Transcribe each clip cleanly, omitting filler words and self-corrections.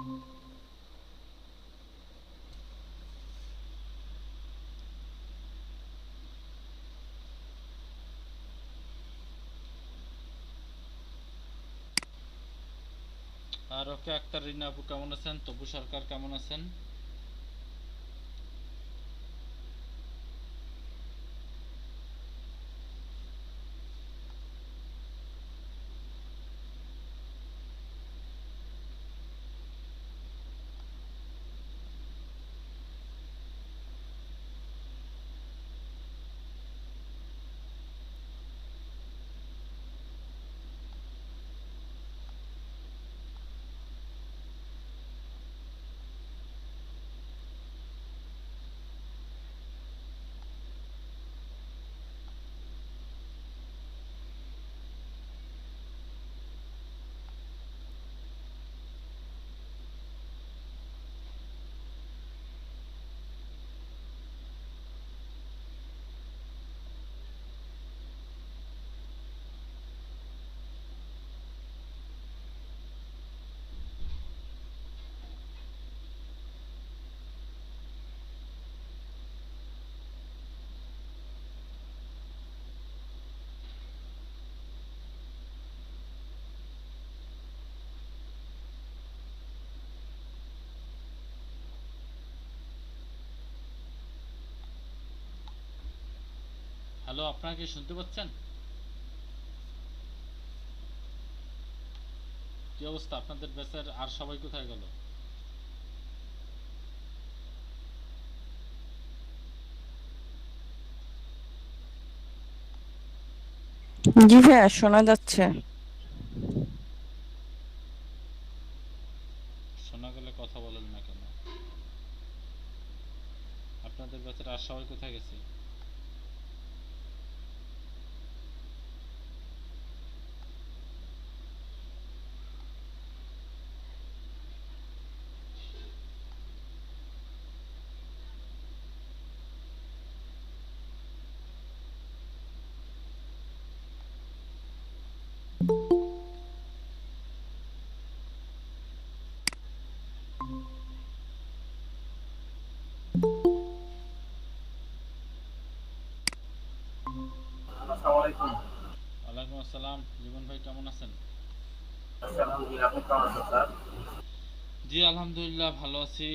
আর ওকে আক্তার, রিনা আপু কেমন আছেন? তপু সরকার কেমন আছেন? হ্যালো, আপনারা কি শুনতে পাচ্ছেন? কি অবস্থা আপনাদের ব্যাচের? আর সবাই কোথায় গেল? জি ভাইয়া, শোনা যাচ্ছে। শোনা গেলে কথা বলেন না কেন? আপনাদের ব্যাচের আর সবাই কোথায় গেছে? আসসালামু আলাইকুম। ওয়ালাইকুম আসসালাম। জীবন ভাই কেমন আছেন? আলহামদুলিল্লাহ, আপনি কেমন আছেন স্যার? জি আলহামদুলিল্লাহ ভালো আছি।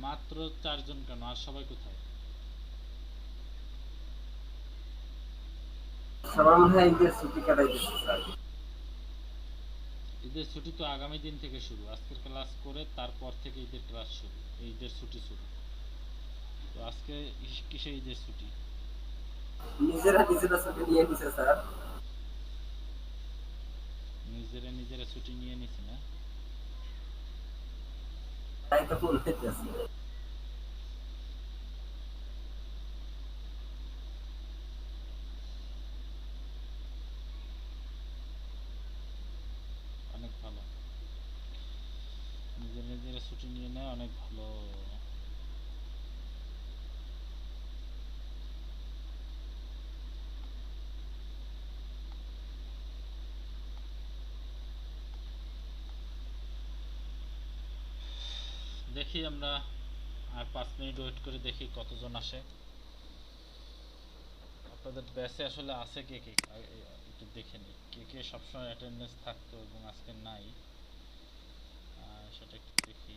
মাত্র 4 জন কেন? আর সবাই কোথায়? সবার মনে হয় ঈদের ছুটি কাটাইতেছে স্যার। ঈদের ছুটি তো আগামী দিন থেকে শুরু। আজকের ক্লাস করে তারপর থেকে ঈদের ক্লাস শুরু, ঈদের ছুটি শুরু। তো আজকে কিসে ঈদের ছুটি? নিজেরা নিজেরা ছুটি নিয়ে নিছে স্যার। নিজেরা নিজেরা ছুটি নিয়ে নিছি না? তাই তো মনে হইতেছে। অনেক ভালো। নিজেরা নিজেরা ছুটি নিয়ে নেয়, অনেক ভালো। দেখি আমরা আর 5 মিনিট ওয়েট করে দেখি কতজন আসে। আপনাদের ব্যাচে আসলে আছে কে কে? একটু দেখে নিই কে কে সবসময় অ্যাটেন্ডেন্স থাকতো এবং আজকে নাই। সেটা একটু দেখি।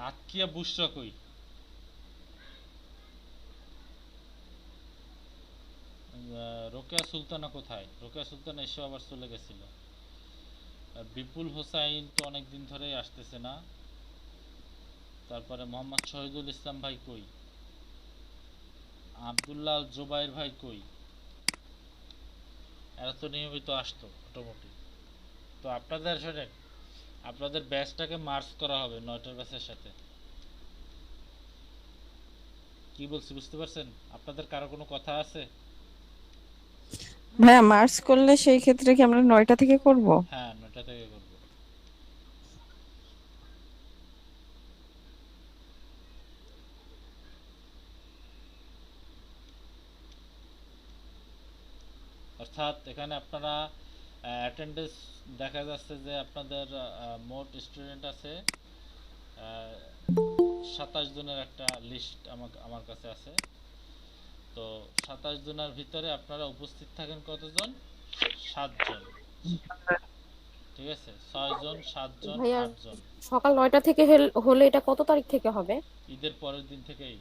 আতকিয়া বুশরা কই? রোকেয়া সুলতানা কোথায়? রোকেয়া সুলতানা এসে আবার চলে গেছিল। আর বিপুল হোসাইন তো অনেক দিন ধরেই আসতেছে না। তারপরে মোহাম্মদ শহীদুল ইসলাম ভাই কই? আবদুল্লাহ আল জোবাইর ভাই কই? এরা তো নিয়মিত আসতো মোটামুটি। তো আপনাদের শোনেন, আপনাদের ব্যাচটাকে মার্চ করা হবে 9টার ব্যাচের সাথে। কি বলছি বুঝতে পারছেন? আপনাদের কারো কোনো কথা আছে? ভাইয়া মার্চ করলে সেই ক্ষেত্রে কি আমরা 9টা থেকে করব? হ্যাঁ, 9টা থেকে করবো। অর্থাৎ এখানে আপনারা অ্যাটেন্ডেন্স দেখা যাচ্ছে যে আপনাদের মোট স্টুডেন্ট আছে 27 জনের একটা লিস্ট আমার কাছে আছে। তো 27 জনের ভিতরে আপনারা উপস্থিত থাকেন কতজন? 7 জন। ঠিক আছে, 6 জন, 7 জন, ভাইয়া 8 জন। সকাল 9টা থেকে হলে এটা কত তারিখ থেকে হবে? ঈদের পরের দিন থেকেই।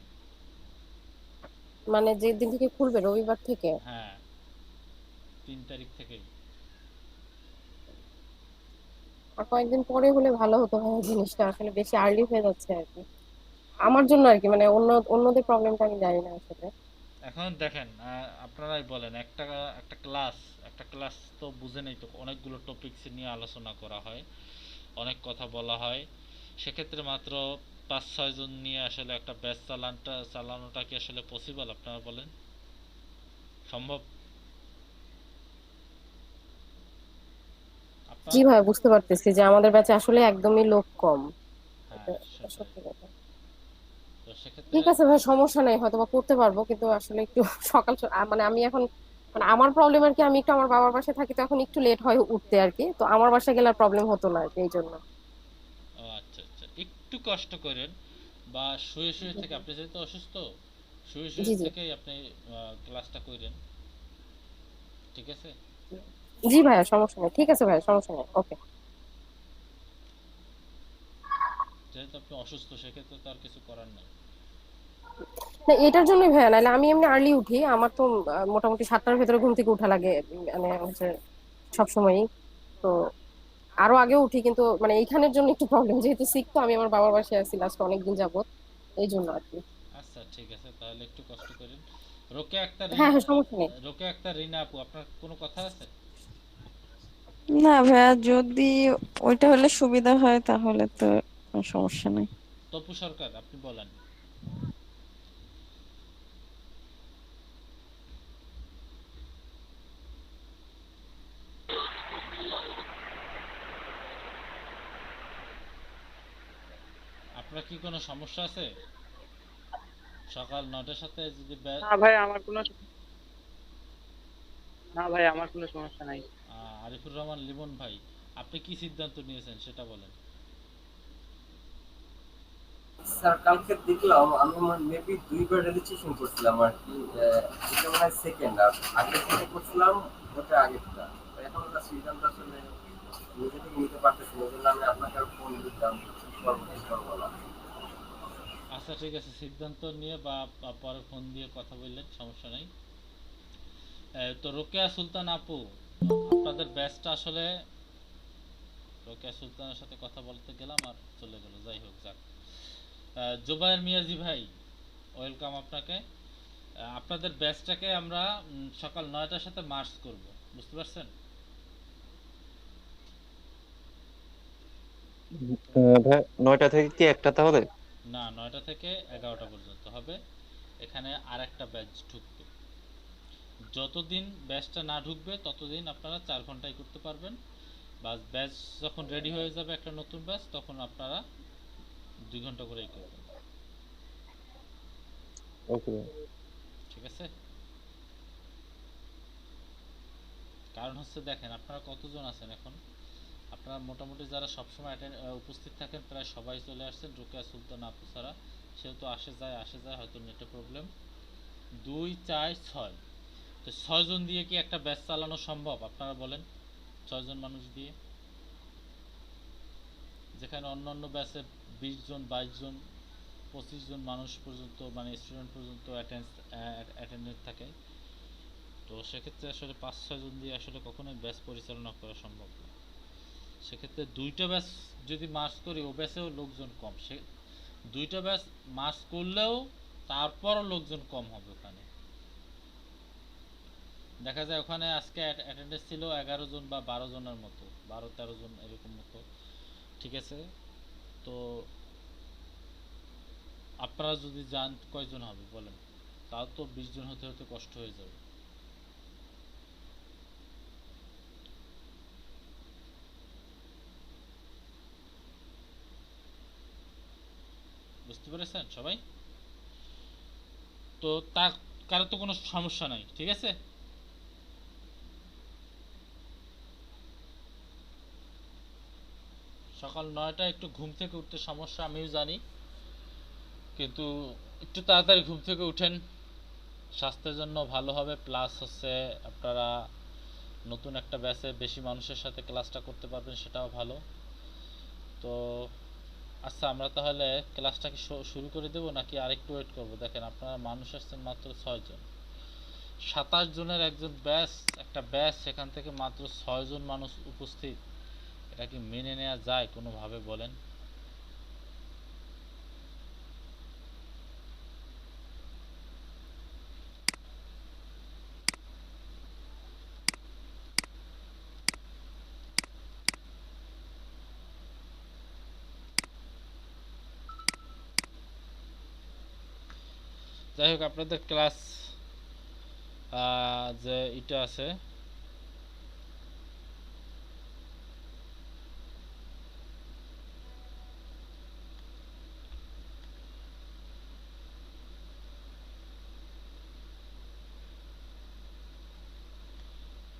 মানে যে দিন থেকে খুলবে, রবিবার থেকে? হ্যাঁ, 3 তারিখ থেকেই। আর কয়েকদিন পরে হলে ভালো হতো ভাইয়া, জিনিসটা আসলে বেশি আর্লি হয়ে যাচ্ছে আর কি আমার জন্য আর কি, মানে অন্যদের প্রবলেমটা আমি জানি না আসলে। এখন দেখেন আপনারাই বলেন, একটা একটা ক্লাস একটা ক্লাস তো বুঝেনই তো, অনেকগুলো টপিকস নিয়ে আলোচনা করা হয়, অনেক কথা বলা হয়। সেক্ষেত্রে মাত্র 5-6 জন নিয়ে আসলে একটা ব্যাচ চালানোটা কি আসলে পসিবল? আপনারা বলেন, সম্ভব? জি আপনারা ভাইয়া, বুঝতে পারতেছি যে আমাদের ব্যাচে আসলে একদমই লোক কম। হ্যাঁ, এটা এটা সেটাই। সত্যি কথা। তো সেক্ষেত্রে ঠিক আছে ভাই, সমস্যা নাই, হয়তো বা করতে পারবো, কিন্তু আসলে একটু মানে আমি এখন, মানে আমার প্রবলেম আর কি, আমি একটু আমার বাবার বাসায় থাকি, তো এখন একটু লেট হয় উঠতে আর কি, তো আমার বাসায় গেলে আর প্রবলেম হতো না আর কি, এই জন্য। ও আচ্ছা আচ্ছা, একটু কষ্ট করেন, বা শুয়ে শুয়ে থেকে, আপনি যেহেতু অসুস্থ, শুয়ে শুয়ে জি জি। থেকেই আপনি ক্লাসটা করেন। ঠিক আছে? জি ভাইয়া, সমস্যা নেই, ঠিক আছে ভাইয়া, সমস্যা নেই, ওকে। যেহেতু আপনি অসুস্থ, সেক্ষেত্রে তো আর কিছু করার নাই। না, এটার জন্যই ভাইয়া, নাহলে আমি এমনি আর্লি উঠি, আমার তো মোটামুটি 7টার ভেতরে ঘুম থেকে উঠা লাগে, মানে হচ্ছে সবসময়ই। তো আরো আগেও উঠি, কিন্তু মানে এইখানের জন্য একটু প্রবলেম, যেহেতু সিক, তো আমি আমার বাবার বাসায় আছি লাস্ট অনেকদিন যাবত, এই জন্য আর কি। আচ্ছা ঠিক আছে, তাহলে একটু কষ্ট করেন। রোকেয়া আক্তার হ্যাঁ রিনা, হ্যাঁ, সমস্যা নেই। রোকেয়া আক্তার রিনা আপু, আপনার কোনো কথা আছে? না ভাইয়া, যদি ওইটা হলে সুবিধা হয় তাহলে তো কোনো সমস্যা নাই। তপু সরকার, আপনি বলেন। আপনার কি কোনো সমস্যা আছে? সকাল 9টার সাথে যদি না ভাই আমার কোনো না ভাই আমার কোনো সমস্যা নাই। আরিফুর রহমান লিমন ভাই, আপনি কি সিদ্ধান্ত নিয়েছেন সেটা বলেন। স্যার কালকে দেখলাম আমি মেবি দুইবার রেজিস্ট্রেশন করছিলাম আর কি, এটা মনে হয় সেকেন্ড, আর আগে যেটা করছিলাম ওটা আগেরটা। এখন ওটা সিদ্ধান্ত আসলে নিজে থেকে নিতে পারতেছি না, ওই জন্য আমি আপনাকে আর ফোন দিতাম সর্বশেষ বলা। আচ্ছা ঠিক আছে, সিদ্ধান্ত নিয়ে বা পরে ফোন দিয়ে কথা বললেন, সমস্যা নাই। তো রোকেয়া সুলতান আপু, আপনাদের ব্যাচটা আসলে, রোকেয়া সুলতানের সাথে কথা বলতে গেলাম আর চলে গেল, যাই হোক যাক। জোবায়ের মিয়াজি ভাই, ওয়েলকাম আপনাকে। আপনাদের ব্যাচটাকে আমরা সকাল 9টার সাথে মার্চ করব, বুঝতে পারছেন? ভাই 9টা থেকে কি একটা তাহলে? না, 9টা থেকে 11টা পর্যন্ত হবে। এখানে আর একটা ব্যাচ ঢুকবে। যতদিন ব্যাচটা না ঢুকবে ততদিন আপনারা 4 ঘন্টায় করতে পারবেন, বা ব্যাচ যখন রেডি হয়ে যাবে একটা নতুন ব্যাচ, তখন আপনারা 2 ঘন্টা করেই করবেন। ওকে। ঠিক আছে? কারণ হচ্ছে দেখেন, আপনারা কতজন আছেন এখন, আপনারা মোটামুটি যারা সবসময় উপস্থিত থাকেন প্রায় সবাই চলে আসছেন, রোকেয়া সুলতান আপু ছাড়া। সেও তো আসে যায়, হয়তো নেটে প্রবলেম। 2, 4, 6, তো 6 জন দিয়ে কি একটা ব্যাচ চালানো সম্ভব? আপনারা বলেন, 6 জন মানুষ দিয়ে, যেখানে অন্যান্য ব্যাচে 20 জন, 22 জন, 25 জন মানুষ পর্যন্ত, মানে স্টুডেন্ট পর্যন্ত অ্যাটেন্ডেন্ট থাকে। তো সেক্ষেত্রে আসলে 5-6 জন দিয়ে আসলে কখনোই ব্যাচ পরিচালনা করা সম্ভব না। সেক্ষেত্রে 2টা ব্যাচ যদি মার্চ করি, ও ব্যাচেও লোকজন কম, সে 2টা ব্যাচ মার্চ করলেও তারপরও লোকজন কম হবে ওখানে। দেখা যায় ওখানে আজকে অ্যাটেন্ডেন্স ছিল 11 জন বা 12 জনের মতো, 12-13 জন এরকম মতো। ঠিক আছে? তো আপনারা যদি যান কয়জন হবে বলেন? তাও তো 20 জন হতে হতে কষ্ট হয়ে যাবে। বুঝতে পেরেছেন সবাই? তো তা কারো তো কোনো সমস্যা নাই, ঠিক আছে? সকাল 9টা একটু ঘুম থেকে উঠতে সমস্যা আমিও জানি, কিন্তু একটু তাড়াতাড়ি ঘুম থেকে উঠেন, স্বাস্থ্যের জন্য ভালো হবে। প্লাস হচ্ছে আপনারা নতুন একটা ব্যাচে বেশি মানুষের সাথে ক্লাসটা করতে পারবেন, সেটাও ভালো। তো আচ্ছা, আমরা তাহলে ক্লাসটা কি শুরু করে দেব নাকি আরেকটু ওয়েট করব? দেখেন আপনারা মানুষ আসছেন মাত্র 6 জন, 27 জনের একজন ব্যাচ, একটা ব্যাচ, সেখান থেকে মাত্র 6 জন মানুষ উপস্থিত। এটা কি মেনে নেওয়া যায় কোনোভাবে বলেন? যাই হোক, আপনাদের ক্লাস যে এটা আছে,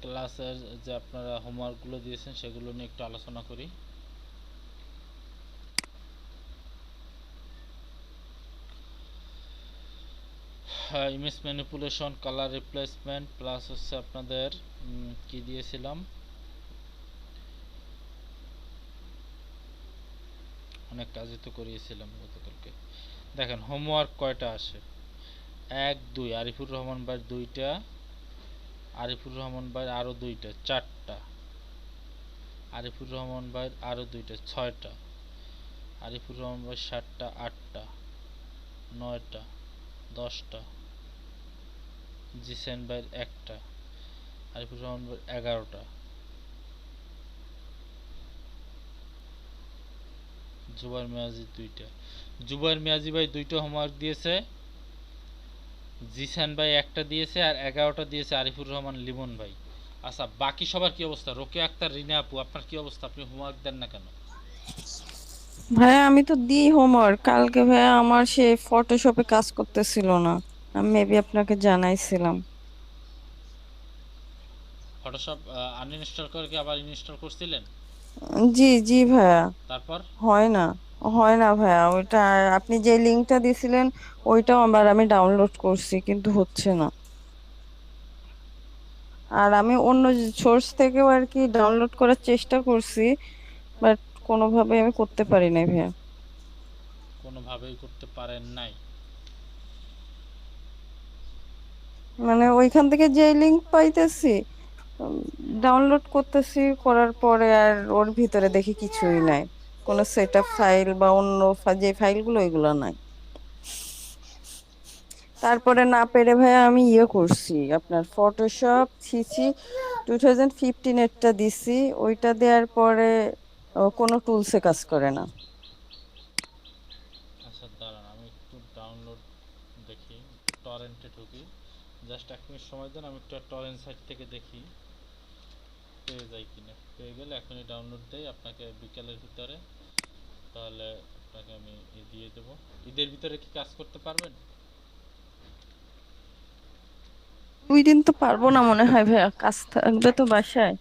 ক্লাসের যে আপনারা হোমওয়ার্কগুলো দিয়েছেন সেগুলো নিয়ে একটু আলোচনা করি। Image manipulation, colour replacement, plus হচ্ছে আপনাদের কি দিয়েছিলাম, অনেক কাজই তো করিয়েছিলাম গতকালকে। দেখেন হোমওয়ার্ক কয়টা আসে, 1 2, আরিফুর রহমান ভাই 2টা, আরিফুর রহমান ভাই আরো 2টা, 4টা, আরিফুর রহমান ভাই আরো 2টা, 6টা, আরিফুর রহমান ভাই 7টা, 8টা, 9টা, 10টা, জিসেন ভাই 1টা, আরিফুর রহমান ভাই 11টা, জুবাইর মিয়াজি 2টা। জুবাইর মিয়াজি ভাই 2টা হোমওয়ার্ক দিয়েছে, জিসান ভাই 1টা দিয়েছে, আর 11টা দিয়েছে আরিফুর রহমান লিমন ভাই। আচ্ছা, বাকি সবার কি অবস্থা? রোকেয়া আক্তার, রিনা আপু, আপনার কি অবস্থা? আপনি হোমওয়ার্ক দেন না কেন? ভাইয়া আমি তো দিই হোমওয়ার্ক, কালকে ভাইয়া আমার সে ফটোশপে কাজ করতেছিল না, আমি মেবি আপনাকে জানাইছিলাম। ফটোশপ আনইনস্টল করে কি আবার ইনস্টল করছিলেন? জি জি ভাইয়া, তারপর হয় না, হয় না ভাইয়া, ওইটা আপনি যে লিঙ্কটা দিছিলেন ওইটাও আবার আমি ডাউনলোড করছি কিন্তু হচ্ছে না। আর আমি অন্য সোর্স থেকেও আর কি ডাউনলোড করার চেষ্টা করছি, বাট কোনোভাবে আমি করতে পারি নাই ভাইয়া। কোনোভাবেই করতে পারেন নাই? মানে ওইখান থেকে যে লিঙ্ক পাইতেছি ডাউনলোড করতেছি, করার পরে আর ওর ভিতরে দেখি কিছুই নাই, কোনো সেটআপ ফাইল বা অন্য যে ফাইলগুলো ওইগুলো নাই। তারপরে না পেরে ভাইয়া আমি ইয়ে করছি, আপনার ফটোশপ সিসি 2015 এরটা দিছি, ওইটা দেওয়ার পরে কোনো টুলসে কাজ করে না। আচ্ছা দাঁড়ান, আমি একটু ডাউনলোড দেখি, একটু টরেন্টে ঢুকি। জাস্ট 1 মিনিট সময় দেন, আমি একটু টরেন্ট সাইট থেকে দেখি পেয়ে যাই কিনা। পেয়ে গেলে এখনই ডাউনলোড দেই আপনাকে বিকেলের ভিতরে, তাহলে আপনাকে আমি দিয়ে দেবো। ঈদের ভিতরে কি কাজ করতে পারবেন? 2 দিন তো পারবো না মনে হয় ভাইয়া, কাজ থাকবে তো বাসায়।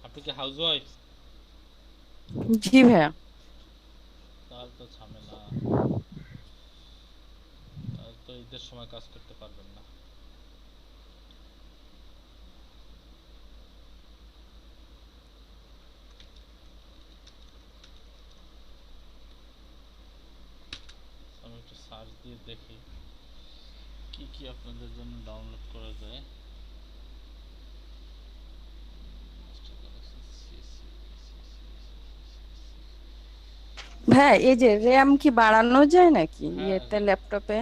আপনি কি হাউস ওয়াইফ? জি ভাইয়া। তাহলে তো ঝামেলা, তাহলে তো ঈদের সময় কাজ করতে পারবেন না। আমি একটু সার্চ দিয়ে দেখি কি কি আপনাদের জন্য ডাউনলোড করা যায়। ভাইয়া এই যে র্যাম কি বাড়ানো যায় নাকি হ্যাঁ, ইয়েতে ল্যাপটপে?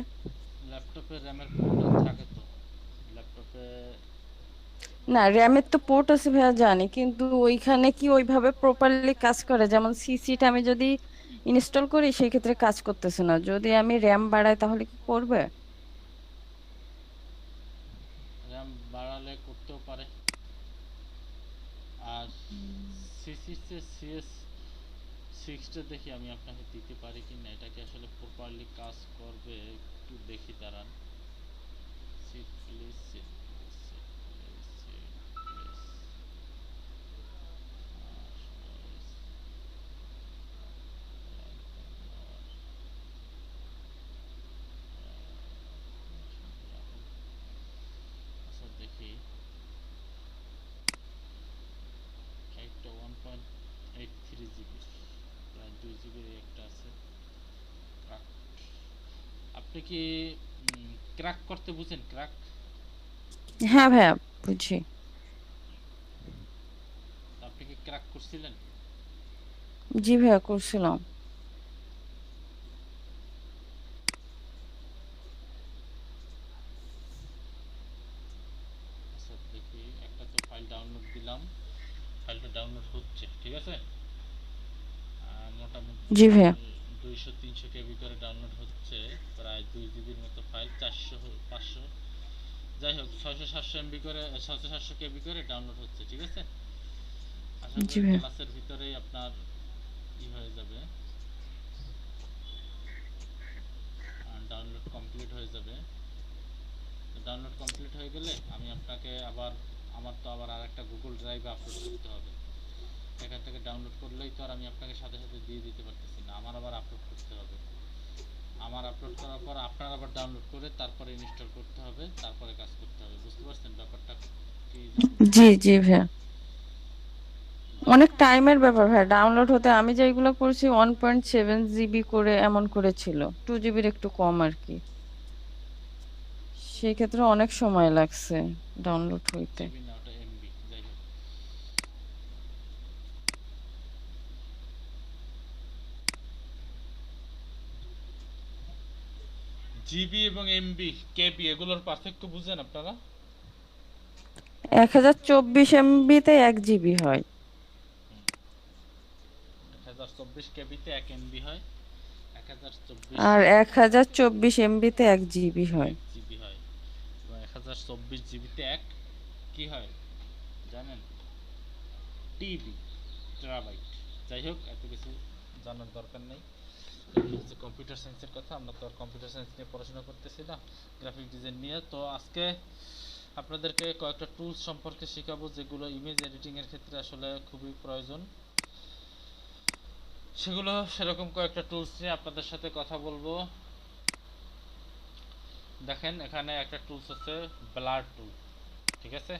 ল্যাপটপে র্যামের প্রবলেম থাকে তো। ল্যাপটপে না, র্যামের তো পোর্ট আছে ভাইয়া জানি, কিন্তু ওইখানে কি ওইভাবে প্রপারলি কাজ করে? যেমন সিসিটা আমি যদি ইনস্টল করি সেই ক্ষেত্রে কাজ করতেছে না, যদি আমি র্যাম বাড়াই তাহলে কি করবে? র্যাম বাড়ালে করতেও পারে। আর সিসিতে সিএস সিক্সটা দেখি আমি আপনাকে দিতে পারি কি না, এটা কি আসলে প্রপারলি কাজ করবে একটু দেখি, দাঁড়ান। Sit please, sit sit please, sit please. আচ্ছা দেখি, একটা 1.83 জিবি, প্রায় 2 জিবির একটা আছে ক্রাক। আপনি কি ক্র্যাক করতে বুঝেন? ক্র্যাক হ্যাঁ ভাইয়া, বুঝি। আপনি কি ক্র্যাক করছিলেন? জি ভাইয়া, করছিলাম। আচ্ছা দেখি, একটা তো ফাইল ডাউনলোড দিলাম, ফাইলটা ডাউনলোড হচ্ছে, ঠিক আছে। মোটামুটি জি ভাইয়া। 200-300 কেবি করে ডাউনলোড হচ্ছে, প্রায় 2 জিবির মতো ফাইল, 400-500, যাই হোক 600-700 এমবি করে, 600-700 কেবি করে ডাউনলোড হচ্ছে, ঠিক আছে। আশা জি করি ভাইয়া। ক্লাসের ভিতরেই আপনার হয়ে যাবে, ডাউনলোড কমপ্লিট হয়ে যাবে। ডাউনলোড কমপ্লিট হয়ে গেলে আমি আপনাকে আবার, আমার তো আবার আরেকটা গুগল ড্রাইভে আপলোড করতে হবে। এখান থেকে ডাউনলোড করলেই তো আর আমি আপনাকে সাথে সাথে দিয়ে দিতে পারতেছি না, আমার আবার আপলোড করতে হবে। আমার আপলোড করার পর আপনার আবার ডাউনলোড করে তারপরে ইনস্টল করতে হবে, তারপরে কাজ করতে হবে। বুঝতে পারছেন ব্যাপারটা কি? জি জি ভাইয়া, অনেক টাইমের ব্যাপার ভাইয়া ডাউনলোড হতে। আমি যেগুলো করছি 1.7 জিবি করে এমন করেছিল, 2 জিবির একটু কম আর কি। সেই ক্ষেত্রে অনেক সময় লাগছে ডাউনলোড হইতে। জিবি না, ওটা এমবি, যাই হোক। জিবি এবং এমবি, কেবি, এগুলোর পার্থক্য বুঝেন আপনারা? 1024 এমবিতে 1 জিবি হয়। 1024 কেবিতে 1 এমবি হয়, আর 1024 1024 এমবিতে 1 জিবি হয়। 1 জিবি হয়, এবং 1024 জিবিতে এক কি হয় জানেন? TB, terabyte. যাই হোক, এত কিছু জানার দরকার নেই। এগুলো হচ্ছে কম্পিউটার সায়েন্সের কথা, আমরা তো আর কম্পিউটার সায়েন্স নিয়ে পড়াশোনা করতেছি না, গ্রাফিক ডিজাইন নিয়ে। তো আজকে আপনাদেরকে কয়েকটা টুলস সম্পর্কে শেখাবো যেগুলো ইমেজ এডিটিং এর ক্ষেত্রে আসলে খুবই প্রয়োজন। সেগুলো সেরকম কয়েকটা টুলস নিয়ে আপনাদের সাথে কথা বলবো। দেখেন, এখানে একটা টুলস আছে ব্লার টুল, ঠিক আছে।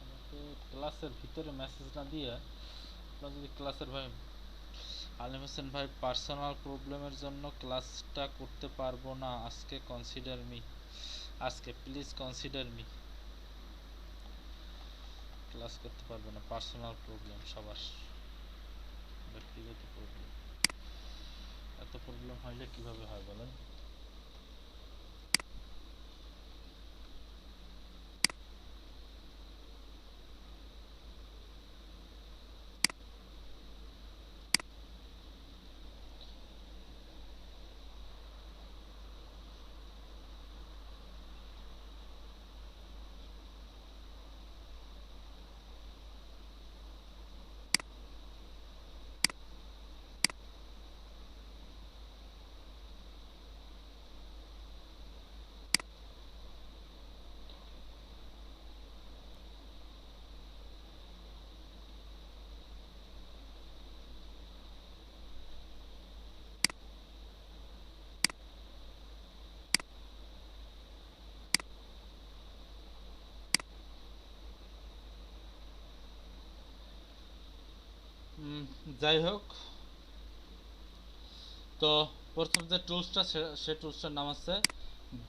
আমাকে ক্লাসের ভিতরে মেসেজ না দিয়ে আপনারা যদি ক্লাসের ভাই, আলিম হোসেন ভাই পার্সোনাল প্রবলেমের জন্য ক্লাসটা করতে পারবো না আজকে, কনসিডার মি। আজকে প্লিজ কনসিডার মি। ক্লাস করতে পারবো না, পার্সোনাল প্রবলেম, সবার ব্যক্তিগত প্রবলেম। এত প্রবলেম হইলে কিভাবে হয় বলেন? যাই হোক, তো প্রথম যে টুলসটা সে টুলসটার নাম হচ্ছে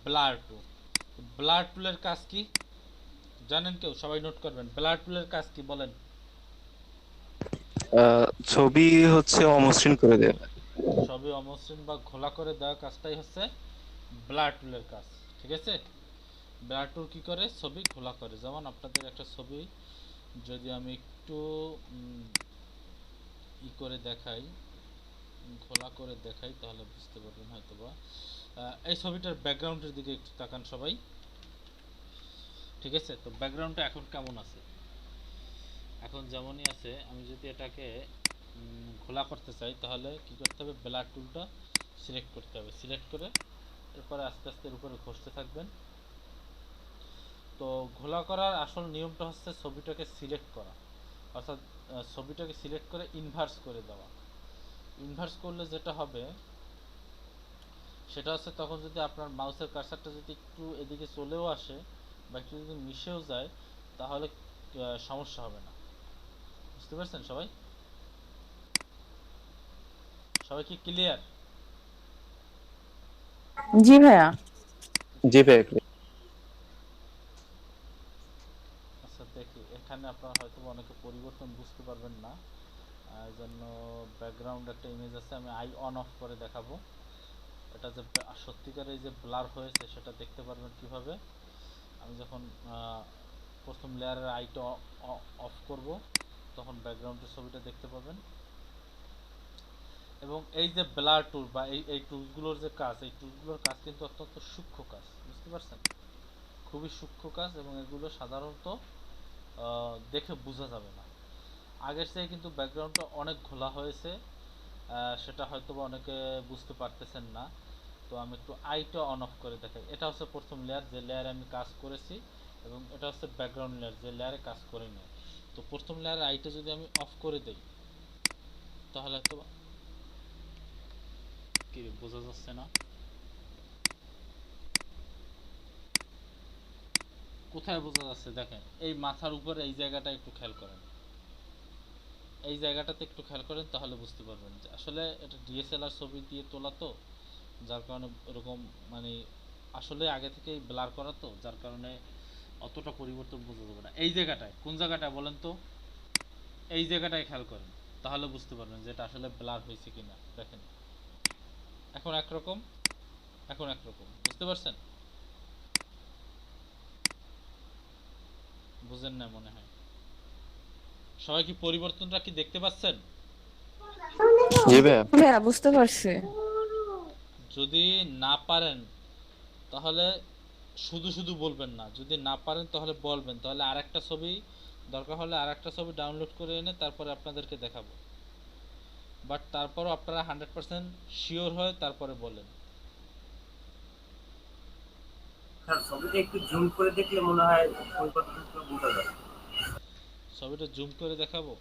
ব্লার টুল। ব্লার টুলের কাজ কি জানেন কেউ? সবাই নোট করবেন। ব্লার টুলের কাজ কি বলেন? ছবি হচ্ছে অমসৃণ করে দেয়। ছবি অমসৃণ বা ঘোলা করে দেওয়া কাজটাই হচ্ছে ব্লার টুলের কাজ, ঠিক আছে? ব্লার টুল কি করে? ছবি ঘোলা করে। যেমন আপনাদের একটা ছবি যদি আমি একটু করে দেখাই, ঘোলা করে দেখাই, তাহলে বুঝতে পারবেন হয়তোবা। এই ছবিটার ব্যাকগ্রাউন্ডের দিকে একটু তাকান সবাই, ঠিক আছে? তো ব্যাকগ্রাউন্ডটা এখন কেমন আছে? এখন যেমনই আছে। আমি যদি এটাকে ঘোলা করতে চাই তাহলে কি করতে হবে? ব্লার টুলটা সিলেক্ট করতে হবে। সিলেক্ট করে এরপরে আস্তে আস্তে এর উপরে ঘষতে থাকবেন। তো ঘোলা করার আসল নিয়মটা হচ্ছে ছবিটাকে সিলেক্ট করা, অর্থাৎ ছবিটাকে সিলেক্ট করে ইনভার্স করে দেওয়া। ইনভার্স করলে যেটা হবে সেটা হচ্ছে, তখন যদি আপনার মাউসের কার্সারটা যদি একটু এদিকে চলেও আসে বা একটু যদি মিশেও যায়, তাহলে সমস্যা হবে না। বুঝতে পারছেন সবাই? সবাই কি ক্লিয়ার? জি ভাইয়া। জি ভাই। আচ্ছা দেখি, এখানে আপনারা হয়তো অনেকে পরিবর্তন বুঝতে পারবেন না, এই জন্য ব্যাকগ্রাউন্ড একটা ইমেজ আছে, আমি আই অন অফ করে দেখাবো। এটা যে সত্যিকার এই যে ব্লার হয়েছে সেটা দেখতে পারবেন কিভাবে। আমি যখন প্রথম লেয়ারের আইটা অফ করব, তখন ব্যাকগ্রাউন্ডের ছবিটা দেখতে পাবেন। এবং এই যে ব্লার টুল বা এই টুলসগুলোর যে কাজ, এই টুলসগুলোর কাজ কিন্তু অত্যন্ত সূক্ষ্ম কাজ, বুঝতে পারছেন? খুবই সূক্ষ্ম কাজ, এবং এগুলো সাধারণত দেখে বোঝা যাবে না। আগের চেয়ে কিন্তু ব্যাকগ্রাউন্ডটা অনেক ঘোলা হয়েছে, সেটা হয়তো বা অনেকে বুঝতে পারতেছেন না। তো আমি একটু আইটা অন অফ করে দেখাই। এটা হচ্ছে প্রথম লেয়ার, যে লেয়ারে আমি কাজ করেছি, এবং এটা হচ্ছে ব্যাকগ্রাউন্ড লেয়ার, যে লেয়ারে কাজ করিনি। তো প্রথম লেয়ারের আইটা যদি আমি অফ করে দেই, তাহলে হয়তো কি বোঝা যাচ্ছে না? কোথায় বোঝা যাচ্ছে? দেখেন, এই মাথার উপরে এই জায়গাটা একটু খেয়াল করেন, এই জায়গাটাতে একটু খেয়াল করেন, তাহলে বুঝতে পারবেন যে আসলে এটা ডিএসএলআর ছবি দিয়ে তোলা তো, যার কারণে এরকম মানে আসলে আগে থেকেই ব্লার করা তো, যার কারণে অতটা পরিবর্তন বোঝা যাবে না। এই জায়গাটায়, কোন জায়গাটায় বলেন তো? এই জায়গাটায় খেয়াল করেন, তাহলে বুঝতে পারবেন যে এটা আসলে ব্লার হয়েছে কিনা। দেখেন, এখন একরকম, এখন একরকম, বুঝতে পারছেন? বুঝেন না মনে হয়। সবাই কি পরিবর্তনটা কি দেখতে পাচ্ছেন? জি ভাই। ভাইয়া বুঝতে পারছি। যদি না পারেন তাহলে শুধু শুধু বলবেন না, যদি না পারেন তাহলে বলবেন, তাহলে আরেকটা ছবি দরকার হলে আরেকটা ছবি ডাউনলোড করে এনে তারপরে আপনাদেরকে দেখাবো। বাট তারপরও আপনারা 100% শিওর হয় তারপরে বলেন। স্যার ছবিটা একটু জুম করে দেখলে মনে হয় পরিবর্তনটা বোঝা যাবে। ছবিটা জুম করে দেখাবো।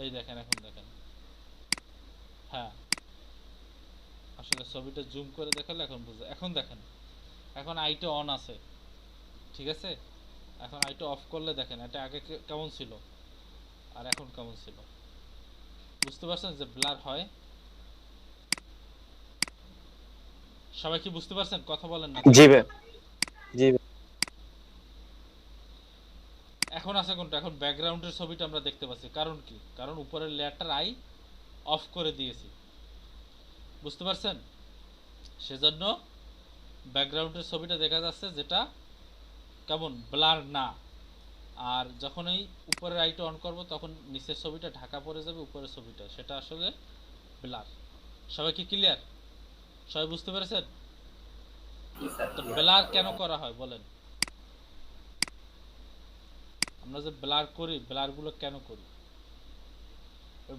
এই দেখেন, এখন দেখেন। হ্যাঁ, আসলে ছবিটা জুম করে দেখালে এখন বুঝে। এখন দেখেন, এখন আইটা অন আছে, ঠিক আছে? এখন আইটা অফ করলে দেখেন এটা আগে কেমন ছিল আর এখন কেমন ছিল। বুঝতে পারছেন যে ব্লার হয়? সবাই কি বুঝতে পারছেন? কথা বলেন না কেন? জি ভাই। জি ভাই। এখন আছে কোনটা? এখন ব্যাকগ্রাউন্ডের ছবিটা আমরা দেখতে পাচ্ছি। কারণ কি? কারণ উপরের লেয়ারটার আই অফ করে দিয়েছি, বুঝতে পারছেন? সেজন্য ব্যাকগ্রাউন্ডের ছবিটা দেখা যাচ্ছে, যেটা কেমন ব্লার না। আর যখন এই উপরের আইটা অন করব, তখন নিচের ছবিটা ঢাকা পড়ে যাবে, উপরের ছবিটা সেটা আসলে ব্লার। সবাই কি ক্লিয়ার? সবাই বুঝতে পেরেছেন? জি স্যার। তো ব্লার কেন করা হয় বলেন? আমরা যে ব্লার করি, ব্লার গুলো কেন করি?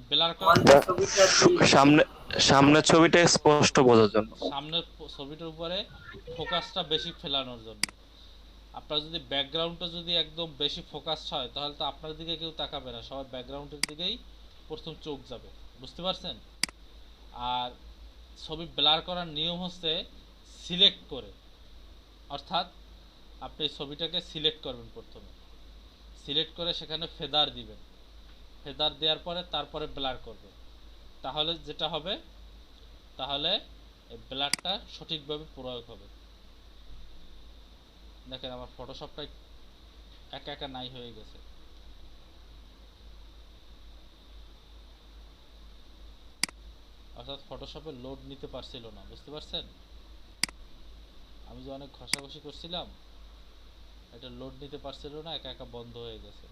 ব্লার করার আমাদের ছবিটা কি সামনে সামনের ছবিটা স্পষ্ট বোঝার জন্য। সামনের ছবিটার উপরে ফোকাসটা বেশি ফেলানোর জন্য। আপনার যদি ব্যাকগ্রাউন্ডটা যদি একদম বেশি ফোকাস হয়, তাহলে তো আপনার দিকে কেউ তাকাবে না, সবাই ব্যাকগ্রাউন্ডের দিকেই প্রথম চোখ যাবে, বুঝতে পারছেন? আর ছবি ব্লার করার নিয়ম হচ্ছে সিলেক্ট করে, অর্থাৎ আপনি ছবিটাকে সিলেক্ট করবেন, প্রথমে সিলেক্ট করে সেখানে ফেদার দিবেন, ফেদার দেওয়ার পরে তারপরে ব্লার করবেন। তাহলে যেটা হবে, তাহলে এই ব্লারটা সঠিকভাবে প্রয়োগ হবে। দেখেন আমার ফটোশপটা একা একা নাই হয়ে গেছে। অর্থাৎ ফটোশপে লোড নিতে পারছিল না, বুঝতে পারছেন? আমি যে অনেক ঘষাঘষি করছিলাম, এটা লোড নিতে পারছিল না, একা একা বন্ধ হয়ে গেছে।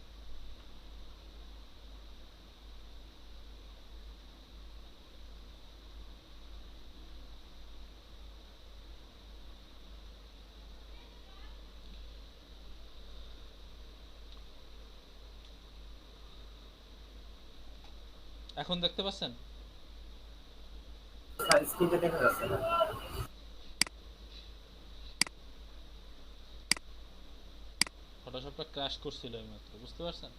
এখন দেখতে পাচ্ছেন? স্যার স্ক্রিনে দেখা যাচ্ছে না। ফটোশপটা ক্র্যাশ করছিল এইমাত্র, বুঝতে পারছেন?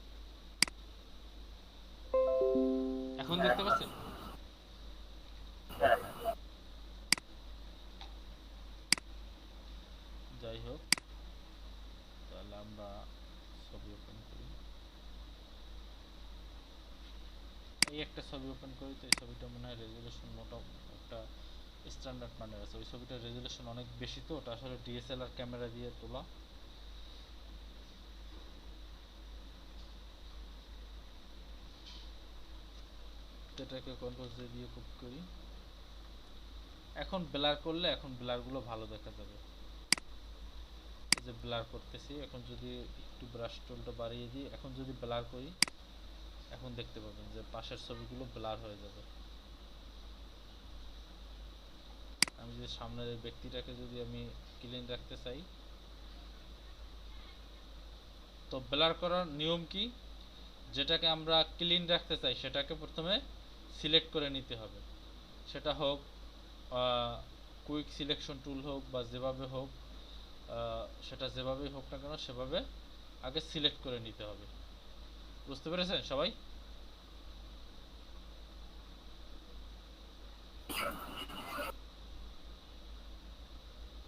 এখন দেখতে পাচ্ছেন? হ্যাঁ, যাই হোক, তাহলে আমরা ছবি ওপেন করি। এই একটা ছবি ওপেন করি, তো এই ছবিটা মনে হয় রেজুলেশন মোটামুটি একটা স্ট্যান্ডার্ড মানের আছে। ওই ছবিটার রেজুলেশন অনেক বেশি, তো ওটা আসলে ডিএসএলআর ক্যামেরা দিয়ে তোলা। এটাকে কন্ট্রোল জে দিয়ে কপি করি। এখন ব্লার করলে এখন ব্লারগুলো ভালো দেখা যাবে। এই যে ব্লার করতেছি, এখন যদি একটু ব্রাশ টুলটা বাড়িয়ে দিই, এখন যদি ব্লার করি, এখন দেখতে পাবেন যে পাশের ছবিগুলো ব্লার হয়ে যাবে। আমি যদি সামনের এই ব্যক্তিটাকে যদি আমি ক্লিন রাখতে চাই, তো ব্লার করার নিয়ম কি? যেটাকে আমরা ক্লিন রাখতে চাই সেটাকে প্রথমে সিলেক্ট করে নিতে হবে। সেটা হোক কুইক সিলেকশন টুল হোক বা যেভাবে হোক, সেটা যেভাবেই হোক না কেন, সেভাবে আগে সিলেক্ট করে নিতে হবে। বুঝতে পেরেছেন সবাই?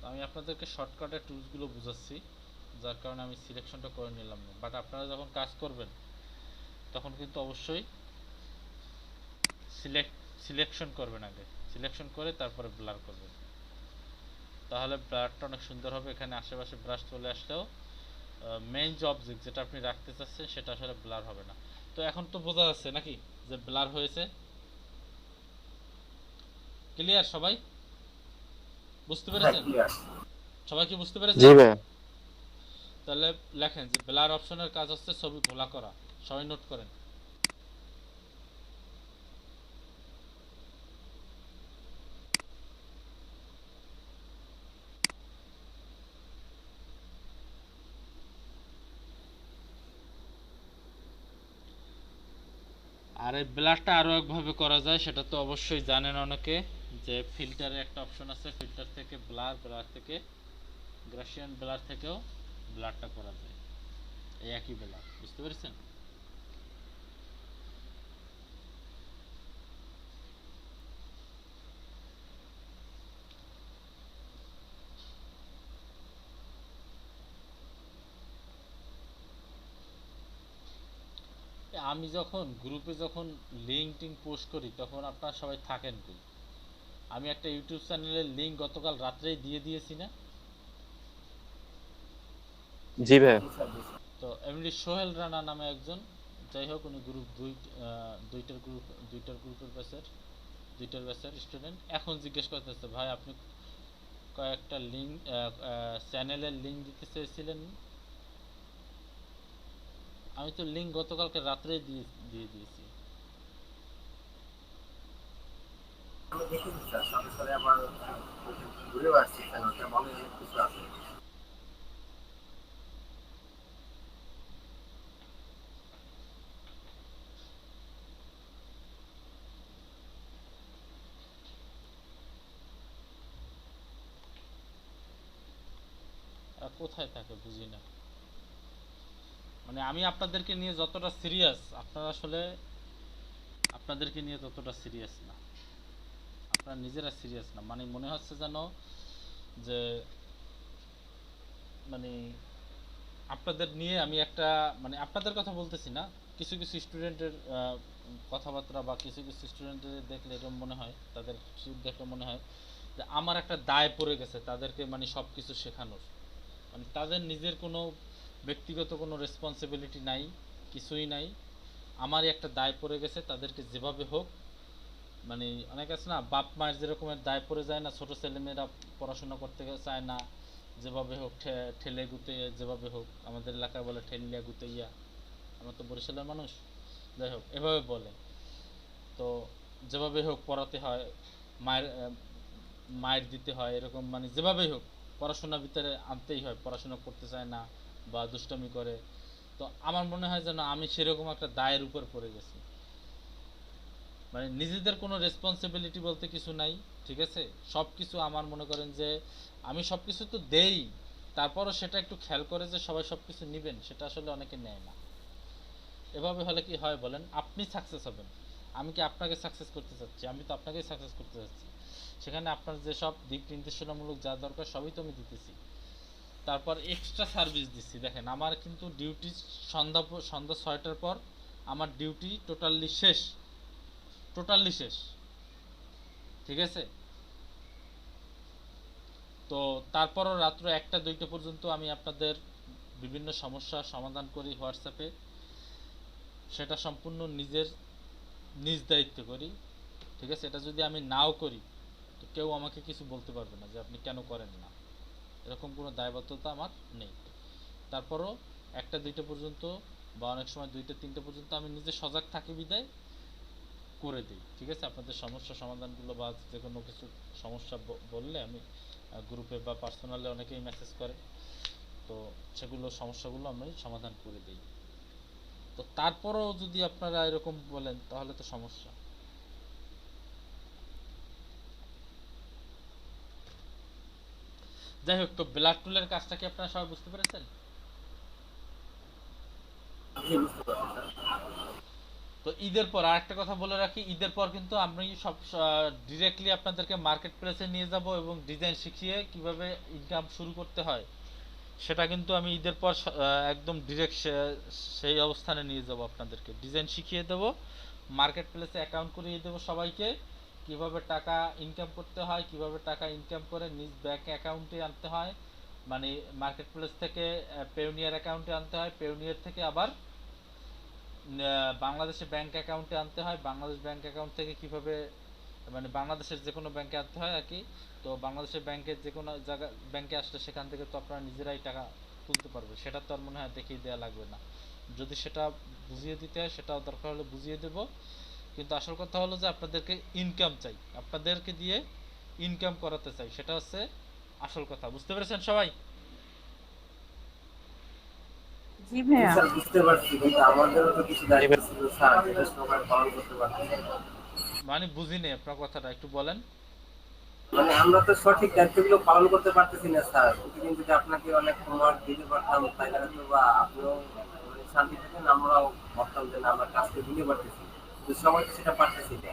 আমি আপনাদেরকে শর্টকাটের টুলসগুলো বুঝাচ্ছি, যার কারণে আমি সিলেকশনটা করে নিলাম না। বাট আপনারা যখন কাজ করবেন তখন কিন্তু অবশ্যই সিলেকশন করবেন, আগে সিলেকশন করে তারপরে ব্লার করবেন, তাহলে ব্লারটা অনেক সুন্দর হবে। এখানে আশেপাশে ব্রাশ চলে আসলেও মেইন যে অবজেক্ট যেটা আপনি রাখতে চাচ্ছেন সেটা আসলে ব্লার হবে না। তো এখন তো বোঝা যাচ্ছে নাকি যে ব্লার হয়েছে? ক্লিয়ার সবাই? বুঝতে হ্যাঁ পেরেছেন? ক্লিয়ার। সবাই কি বুঝতে জি পেরেছেন? ভাই। তাহলে লেখেন যে ব্লার অপশনের কাজ হচ্ছে ছবি ঘোলা করা। সবাই নোট করেন। আর এই ব্লারটা আরো একভাবে করা যায়, সেটা তো অবশ্যই জানেন অনেকে, যে ফিল্টারে একটা অপশন আছে, ফিল্টার থেকে ব্লার, ব্লার থেকে গ্রাসিয়ান, ব্লার থেকেও ব্লারটা করা যায়। এই একই ব্লার, বুঝতে পেরেছেন? আমি যখন গ্রুপে যখন লিঙ্ক টিঙ্ক পোস্ট করি তখন আপনারা সবাই থাকেন কই? আমি একটা ইউটিউব চ্যানেলের লিঙ্ক গতকাল রাত্রেই দিয়ে দিয়েছি না? জি ভাই। জি স্যার, জি স্যার। তো এমনি সোহেল রানা নামে একজন, যাই হোক উনি গ্রুপ দুইটার গ্রুপের দুইটার ব্যাচের স্টুডেন্ট, এখন জিজ্ঞেস করতেছে ভাই আপনি কয়েকটা লিঙ্ক চ্যানেলের লিঙ্ক দিতে চেয়েছিলেন। আমি তো লিঙ্ক গতকালকে রাত্রেই দিয়ে দিয়েছি। আমি দেখেছি স্যার, সাথে সাথে আবার ঘুরেও আসছি স্যার, ওটা ভালো কিছু আছে। আর কোথায় থাকে বুঝি না। মানে আমি আপনাদেরকে নিয়ে যতটা সিরিয়াস, আপনারা আসলে আপনাদেরকে নিয়ে ততটা সিরিয়াস না, আপনারা নিজেরা সিরিয়াস না। মানে মনে হচ্ছে যেন যে মানে আপনাদের নিয়ে আমি একটা, মানে আপনাদের কথা বলতেছি না, কিছু কিছু স্টুডেন্টের কথাবার্তা বা কিছু কিছু স্টুডেন্টের দেখলে এরকম মনে হয়, তাদের দেখলে মনে হয় যে আমার একটা দায় পড়ে গেছে তাদেরকে মানে সব কিছু শেখানোর। মানে তাদের নিজের কোনো ব্যক্তিগত কোনো রেসপন্সিবিলিটি নাই, কিছুই নাই, আমারই একটা দায় পড়ে গেছে তাদেরকে যেভাবে হোক, মানে অনেক আছে না বাপ মায়ের যেরকমের দায় পড়ে যায় না, ছোট ছেলেমেয়েরা পড়াশোনা করতে চায় না, যেভাবে হোক ঠেলে গুতে, যেভাবে হোক আমাদের এলাকায় বলে ঠেলিয়া গুতাইয়া, আমরা তো বরিশালের মানুষ, যাই হোক এভাবে বলে। তো যেভাবে হোক পড়াতে হয়, মায়ের মায়ের দিতে হয়, এরকম মানে যেভাবেই হোক পড়াশোনার ভিতরে আনতেই হয়, পড়াশোনা করতে চায় না বা দুষ্টামি করে। তো আমার মনে হয় যেন আমি সেরকম একটা দায়ের উপর পড়ে গেছি, মানে নিজেদের কোনো রেসপন্সিবিলিটি বলতে কিছু নাই, ঠিক আছে, সব কিছু আমার মনে করেন যে আমি সব কিছু তো দেই, তারপরও সেটা একটু খেয়াল করে যে সবাই সব কিছু নেবেন, সেটা আসলে অনেকে নেয় না। এভাবে হলে কি হয় বলেন, আপনি সাকসেস হবেন, আমি কি আপনাকে সাকসেস করতে চাচ্ছি, আমি তো আপনাকেই সাকসেস করতে চাচ্ছি, সেখানে আপনার যেসব দিক নির্দেশনামূলক যা দরকার সবই তো আমি দিতেছি, তারপর এক্সট্রা সার্ভিস দিচ্ছি। দেখেন আমার কিন্তু ডিউটি সন্ধ্যা 6টার পর আমার ডিউটি টোটালি শেষ, টোটালি শেষ, ঠিক আছে। তো তারপরও রাত্র 1টা 2টা পর্যন্ত আমি আপনাদের বিভিন্ন সমস্যার সমাধান করি হোয়াটসঅ্যাপে, সেটা সম্পূর্ণ নিজ দায়িত্ব করি, ঠিক আছে। এটা যদি আমি নাও করি তো কেউ আমাকে কিছু বলতে পারবে না যে আপনি কেন করেন না, এরকম কোনো দায়বদ্ধতা আমার নেই। তারপরও 1টা 2টা পর্যন্ত বা অনেক সময় 2টা 3টা পর্যন্ত আমি নিজে সজাগ থাকি বিদায় করে দিই, ঠিক আছে। আপনাদের সমস্যা সমাধানগুলো বা যে কোনো কিছু সমস্যা বললে আমি গ্রুপে বা পার্সোনালে অনেকেই মেসেজ করে, তো সেগুলো সমস্যাগুলো আমি সমাধান করে দিই। তো তারপরও যদি আপনারা এরকম বলেন তাহলে তো সমস্যা। যাই হোক, তো ব্লাড টুলের কাজটা কি আপনারা সবাই বুঝতে পেরেছেন? জি, বুঝতে পারছি স্যার। তো ঈদের পর আরেকটা কথা বলে রাখি, ঈদের পর কিন্তু আমি সব ডিরেক্টলি আপনাদেরকে মার্কেট প্লেসে নিয়ে যাব এবং ডিজাইন শিখিয়ে কিভাবে ইনকাম শুরু করতে হয় সেটা কিন্তু আমি ঈদের পর একদম ডিরেক্ট সেই অবস্থানে নিয়ে যাব, আপনাদেরকে ডিজাইন শিখিয়ে দেব, মার্কেট প্লেসে অ্যাকাউন্ট করিয়ে দেব সবাইকে, কিভাবে টাকা ইনকাম করতে হয়, কিভাবে টাকা ইনকাম করে নিজ ব্যাংক অ্যাকাউন্টে আনতে হয়, মানে মার্কেট প্লেস থেকে পেউনিয়ার অ্যাকাউন্টে আনতে হয়, পেউনিয়ার থেকে আবার বাংলাদেশে ব্যাংক অ্যাকাউন্টে আনতে হয়, বাংলাদেশ ব্যাংক অ্যাকাউন্ট থেকে কিভাবে মানে বাংলাদেশের যে কোনো ব্যাংকে আনতে হয় আর কি। তো বাংলাদেশের ব্যাংকের যে কোনো জায়গা ব্যাংকে আসলে সেখান থেকে তো আপনারা নিজেরাই টাকা তুলতে পারবে, সেটা তো আর মনে হয় দেখিয়ে দেওয়া লাগবে না। যদি সেটা বুঝিয়ে দিতে হয় সেটাও দরকার হলে বুঝিয়ে দেব, কিন্তু আসল কথা হলো যে আপনাদেরকে ইনকাম চাই, আপনাদেরকে দিয়ে ইনকাম করাতে চাই, সেটা হচ্ছে আসল কথা। বুঝতে পেরেছেন সবাই? জি জি ভাইয়া। স্যার, বুঝতে পারছি, কিন্তু আমাদেরও তো কিছু দায়িত্ব ছিল স্যার, যেটা সবাই পালন করতে পারতেছে না। মানে বুঝিনি আপনার কথাটা, একটু বলেন। মানে আমরা তো সঠিক দায়িত্বগুলো পালন করতে পারতেছি না স্যার। প্রতিদিন যদি আপনাকে অনেক হোমওয়ার্ক দিতে পারতাম তাহলে হয়তো বা আপনিও মানে শান্তি থাকেন, আমরাও ভাবতাম যে না আমরা কাজটা দিতে পারতেছি, কিন্তু সবাই তো সেটা পারতেছি না।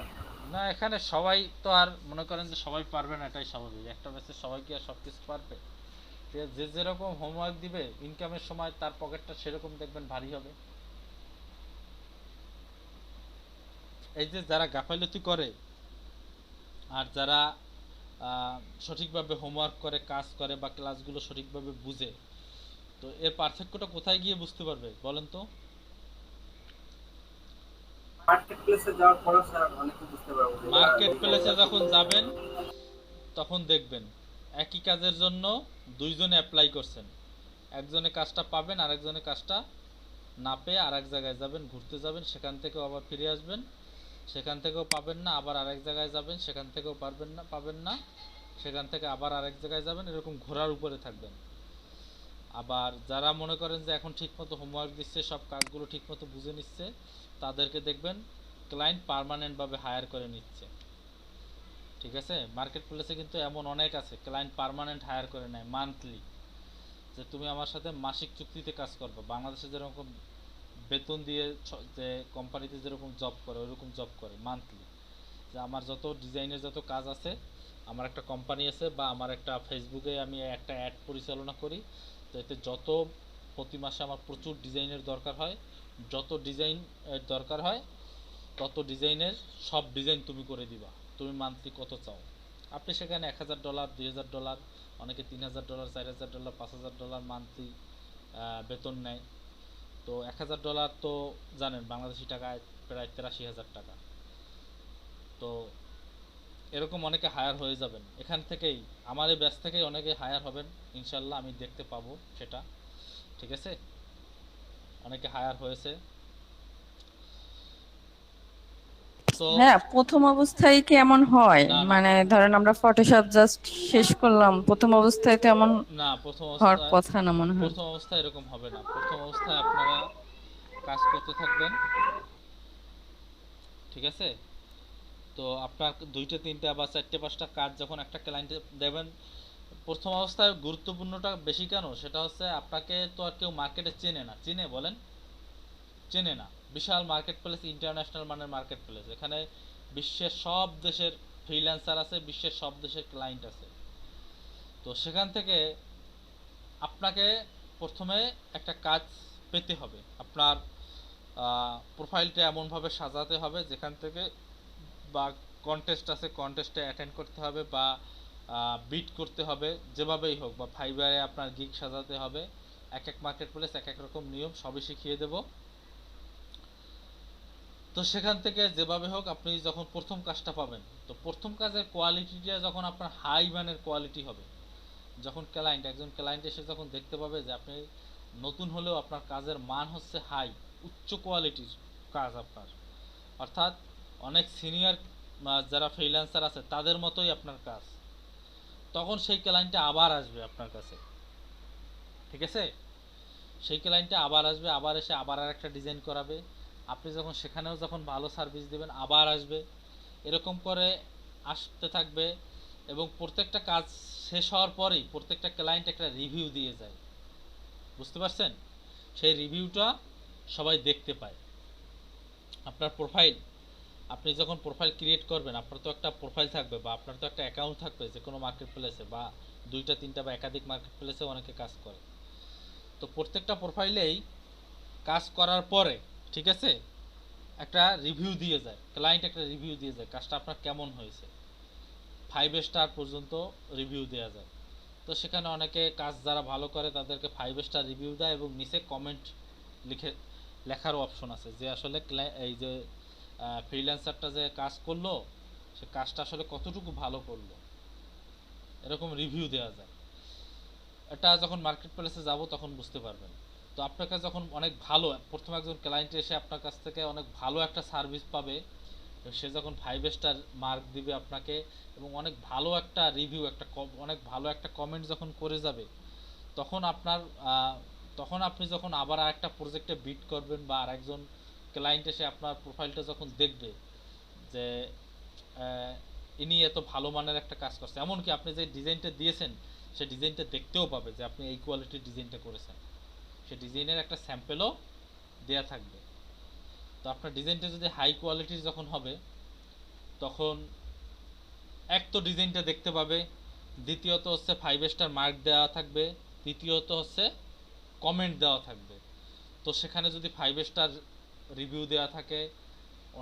না, এখানে সবাই তো আর মনে করেন যে সবাই পারবে না, এটাই স্বাভাবিক, একটা ব্যাচে সবাই কি আর সব কিছু পারবে? যে যেরকম হোমওয়ার্ক দিবে ইনকামের সময় তার পকেটটা সেরকম দেখবেন ভারী হবে। এই যে যারা গাফাইলতি করে আর যারা সঠিকভাবে হোমওয়ার্ক করে, কাজ করে বা ক্লাসগুলো সঠিকভাবে বুঝে, তো এর পার্থক্যটা কোথায় গিয়ে বুঝতে পারবে বলেন তো? মার্কেট প্লেসে যাওয়ার পরেও স্যার অনেকে বুঝতে পারবো যে না, মার্কেট এইখানে প্লেসে যখন এত- যাবেন তখন দেখবেন একই কাজের জন্য দুইজনে অ্যাপ্লাই করছেন, একজনে কাজটা পাবেন আর একজনে কাজটা না পেয়ে আরেক জায়গায় যাবেন, ঘুরতে যাবেন, সেখান থেকেও আবার ফিরে আসবেন, সেখান থেকেও পাবেন না, আবার আরেক জায়গায় যাবেন, সেখান থেকেও পাবেন না, সেখান থেকে আবার আরেক জায়গায় যাবেন, এরকম ঘোরার উপরে থাকবেন। আবার যারা মনে করেন যে এখন ঠিকমতো হোমওয়ার্ক দিচ্ছে, সব কাজগুলো ঠিকমতো বুঝে নিচ্ছে, তাদেরকে দেখবেন ক্লায়েন্ট পার্মানেন্টভাবে হায়ার করে নিচ্ছে, ঠিক আছে। মার্কেট প্লেসে কিন্তু এমন অনেক আছে ক্লায়েন্ট পার্মানেন্ট হায়ার করে নেয় মান্থলি, যে তুমি আমার সাথে মাসিক চুক্তিতে কাজ করবে, বাংলাদেশে যেরকম বেতন দিয়ে যে কোম্পানিতে যেরকম জব করে ওইরকম জব করে মান্থলি, যে আমার যত ডিজাইনের যত কাজ আছে, আমার একটা কোম্পানি আছে বা আমার একটা ফেসবুকে আমি একটা অ্যাড পরিচালনা করি, তো এতে যত প্রতি মাসে আমার প্রচুর ডিজাইনের দরকার হয়, যত ডিজাইন দরকার হয় তত ডিজাইনের সব ডিজাইন তুমি করে দিবা। তুমি মান্থলি কত চাও, আপনি সেখানে $1000, $2000, অনেকে $3000, $4000, $5000 মান্থলি বেতন নেয়। তো $1000 তো জানেন বাংলাদেশি টাকায় প্রায় 83,000 টাকা। তো এরকম অনেকে হায়ার হয়ে যাবেন এখান থেকেই, আমার এই ব্যাচ থেকেই অনেকে হায়ার হবেন ইনশাল্লাহ, আমি দেখতে পাবো সেটা। ঠিক আছে, অনেকে হায়ার হয়েছে। তো হ্যাঁ, প্রথম অবস্থায় কি এমন হয়? না না মানে ধরেন আমরা ফটোশপ জাস্ট শেষ করলাম, প্রথম অবস্থায় তো এমন না, প্রথম হওয়ার অবস্থায় কথা না মনে হয়। প্রথম অবস্থায় এরকম হবে না। প্রথম অবস্থায় আপনারা কাজ করতে থাকবেন, ঠিক আছে। তো আপনার 2টা 3টা বা 4টে 5টা কাজ যখন একটা ক্লায়েন্টে দেবেন, প্রথম অবস্থায় গুরুত্বপূর্ণটা বেশি কেন, সেটা হচ্ছে আপনাকে তো আর কেউ মার্কেটে চেনে না। চিনে বলেন? চেনে না। বিশাল মার্কেট প্লেস, ইন্টারন্যাশনাল মানের মার্কেট প্লেস, এখানে বিশ্বের সব দেশের ফ্রিল্যান্সার আছে, বিশ্বের সব দেশের ক্লায়েন্ট আছে। তো সেখান থেকে আপনাকে প্রথমে একটা কাজ পেতে হবে। আপনার প্রোফাইলটা এমনভাবে সাজাতে হবে যেখান থেকে, বা কন্টেস্ট আছে কন্টেস্টে অ্যাটেন্ড করতে হবে, বা বিট করতে হবে, যেভাবেই হোক, বা ফাইবারে আপনার গিগ সাজাতে হবে। এক এক মার্কেট প্লেস এক এক রকম নিয়ম, সবই শিখিয়ে দেব। তো সেখান থেকে যেভাবে হোক আপনি যখন প্রথম কাজটা পাবেন, তো প্রথম কাজের কোয়ালিটিটা যখন আপনার হাই মানের কোয়ালিটি হবে, যখন একজন ক্লায়েন্ট এসে যখন দেখতে পাবে যে আপনি নতুন হলেও আপনার কাজের মান হচ্ছে হাই, উচ্চ কোয়ালিটির কাজ আপনার, অর্থাৎ অনেক সিনিয়র যারা ফ্রিল্যান্সার আছে তাদের মতোই আপনার কাজ, তখন সেই ক্লায়েন্টটা আবার আসবে আপনার কাছে। ঠিক আছে, সেই ক্লায়েন্টটা আবার আসবে, আবার এসে আবার আর একটা ডিজাইন করাবে। আপনি যখন সেখানেও যখন ভালো সার্ভিস দেবেন আবার আসবে, এরকম করে আসতে থাকবে। এবং প্রত্যেকটা কাজ শেষ হওয়ার পরেই প্রত্যেকটা ক্লায়েন্ট একটা রিভিউ দিয়ে যায়, বুঝতে পারছেন? সেই রিভিউটা সবাই দেখতে পায়। আপনার প্রোফাইল, আপনি যখন প্রোফাইল ক্রিয়েট করবেন, আপনার তো একটা প্রোফাইল থাকবে, বা আপনার তো একটা অ্যাকাউন্ট থাকবে যে কোনো মার্কেট প্লেসে, বা 2টা 3টা বা একাধিক মার্কেট প্লেসে অনেকে কাজ করে। তো প্রত্যেকটা প্রোফাইলেই কাজ করার পরে, ঠিক আছে, একটা রিভিউ দিয়ে যায়, ক্লায়েন্ট একটা রিভিউ দিয়ে যায় কাজটা আপনার কেমন হয়েছে, 5 স্টার পর্যন্ত রিভিউ দেওয়া যায়। তো সেখানে অনেকে কাজ যারা ভালো করে তাদেরকে 5 স্টার রিভিউ দেয়, এবং নিচে কমেন্ট লেখারও অপশন আছে যে আসলে এই যে ফ্রিল্যান্সারটা যে কাজ করলো সে কাজটা আসলে কতটুকু ভালো করলো, এরকম রিভিউ দেওয়া যায়। এটা যখন মার্কেট প্লেসে যাব তখন বুঝতে পারবেন। তো আপনাকে যখন অনেক ভালো, প্রথম একজন ক্লায়েন্ট এসে আপনার কাছ থেকে অনেক ভালো একটা সার্ভিস পাবে, সে যখন 5 স্টার মার্ক দিবে আপনাকে, এবং অনেক ভালো একটা রিভিউ, অনেক ভালো একটা কমেন্ট যখন করে যাবে, তখন আপনার তখন আপনি যখন আবার আরেকটা প্রজেক্টে বিট করবেন, বা আরেকজন ক্লায়েন্ট এসে আপনার প্রোফাইলটা যখন দেখবে যে ইনি এত ভালো মানের একটা কাজ করছে, এমনকি আপনি যে ডিজাইনটা দিয়েছেন সেই ডিজাইনটা দেখতেও পাবে যে আপনি এই কোয়ালিটির ডিজাইনটা করেছেন, সেই ডিজাইনের একটা স্যাম্পেলও দেয়া থাকবে। তো আপনার ডিজাইনটা যদি হাই কোয়ালিটির যখন হবে, তখন এক তো ডিজাইনটা দেখতে পাবে, দ্বিতীয়ত হচ্ছে 5 স্টার মার্ক দেওয়া থাকবে, তৃতীয়ত হচ্ছে কমেন্ট দেওয়া থাকবে। তো সেখানে যদি 5 স্টার রিভিউ দেওয়া থাকে,